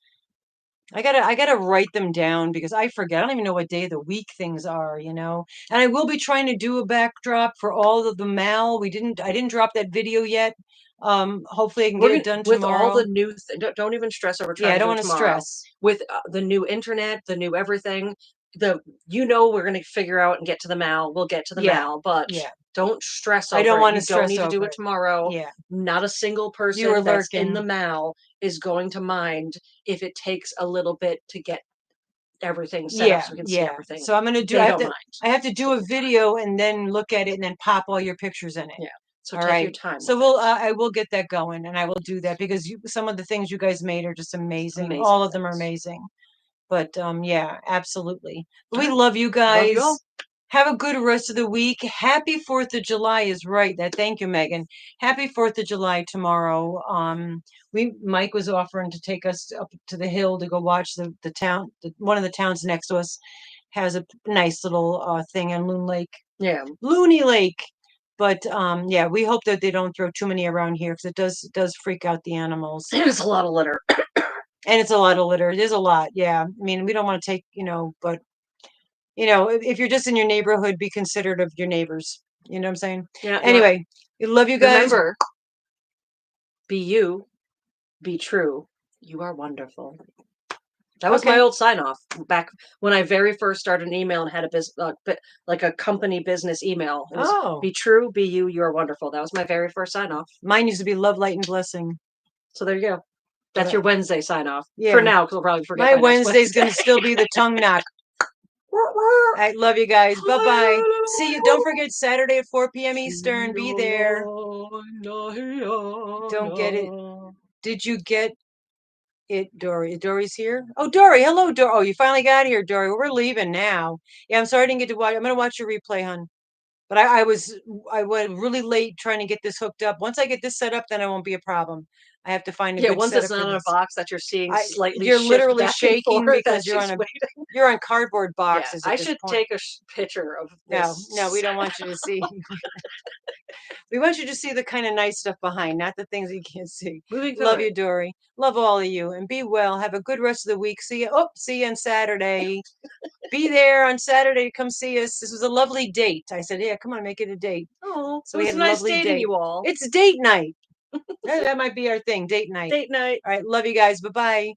I gotta write them down because I forget. I don't even know what day of the week things are, you know. And I will be trying to do a backdrop for all of the Mal. I didn't drop that video yet. Hopefully I can get it done with tomorrow. all the new don't even stress over trying I don't want to stress. With the new internet, the new everything, we're going to figure out and get to the Mal. We'll get to the Mal, but don't stress over I don't want to stress. You don't need to do it tomorrow. Yeah. Not a single person that's in the Mal is going to mind if it takes a little bit to get everything set up so we can see everything. So I'm going to do I have to do a video and then look at it and then pop all your pictures in it. Yeah. So take your time. So I will get that going and I will do that because some of the things you guys made are just amazing. All of them are amazing. But yeah, absolutely. We love you guys. Love you all. Have a good rest of the week. Happy 4th of July is right. Thank you, Megan. Happy 4th of July tomorrow. Mike was offering to take us up to the hill to go watch the town. One of the towns next to us has a nice little thing in Loon Lake. Yeah, Looney Lake. But yeah, we hope that they don't throw too many around here because it does freak out the animals. It's a lot of litter. And it's a lot of litter. It is a lot. Yeah. I mean, we don't want to take, but if you're just in your neighborhood, be considerate of your neighbors. You know what I'm saying? Yeah. Anyway, we love you guys. Remember, be you, be true. You are wonderful. That was my old sign off back when I very first started an email and had a business, like a company business email. It was, be true, be you, you are wonderful. That was my very first sign off. Mine used to be love, light, and blessing. So there you go. That's your Wednesday sign off. Yeah. For now, because we'll probably forget. My Wednesday's going to still be the tongue knock. I love you guys. Bye-bye. See you. Don't forget Saturday at 4 p.m. Eastern. Be there. Don't get it. Did you get it, Dory? Dory's here? Oh, Dory. Hello, Dory. Oh, you finally got here, Dory. We're leaving now. Yeah, I'm sorry I didn't get to watch. I'm going to watch your replay, hon. But I went really late trying to get this hooked up. Once I get this set up, then it won't be a problem. I have to find a good once it's not on a box that you're seeing slightly. You're literally shaking because you're on cardboard boxes. Yeah, I should take a picture of this. No, we don't want you to see. We want you to see the kind of nice stuff behind, not the things you can't see. Love you, Dory. Love all of you, and be well. Have a good rest of the week. See you. See you on Saturday. Be there on Saturday to come see us. This was a lovely date. I said, yeah, come on, make it a date. Oh, so we had a nice lovely date. You all. It's date night. That might be our thing. Date night. Date night. All right. Love you guys. Bye-bye.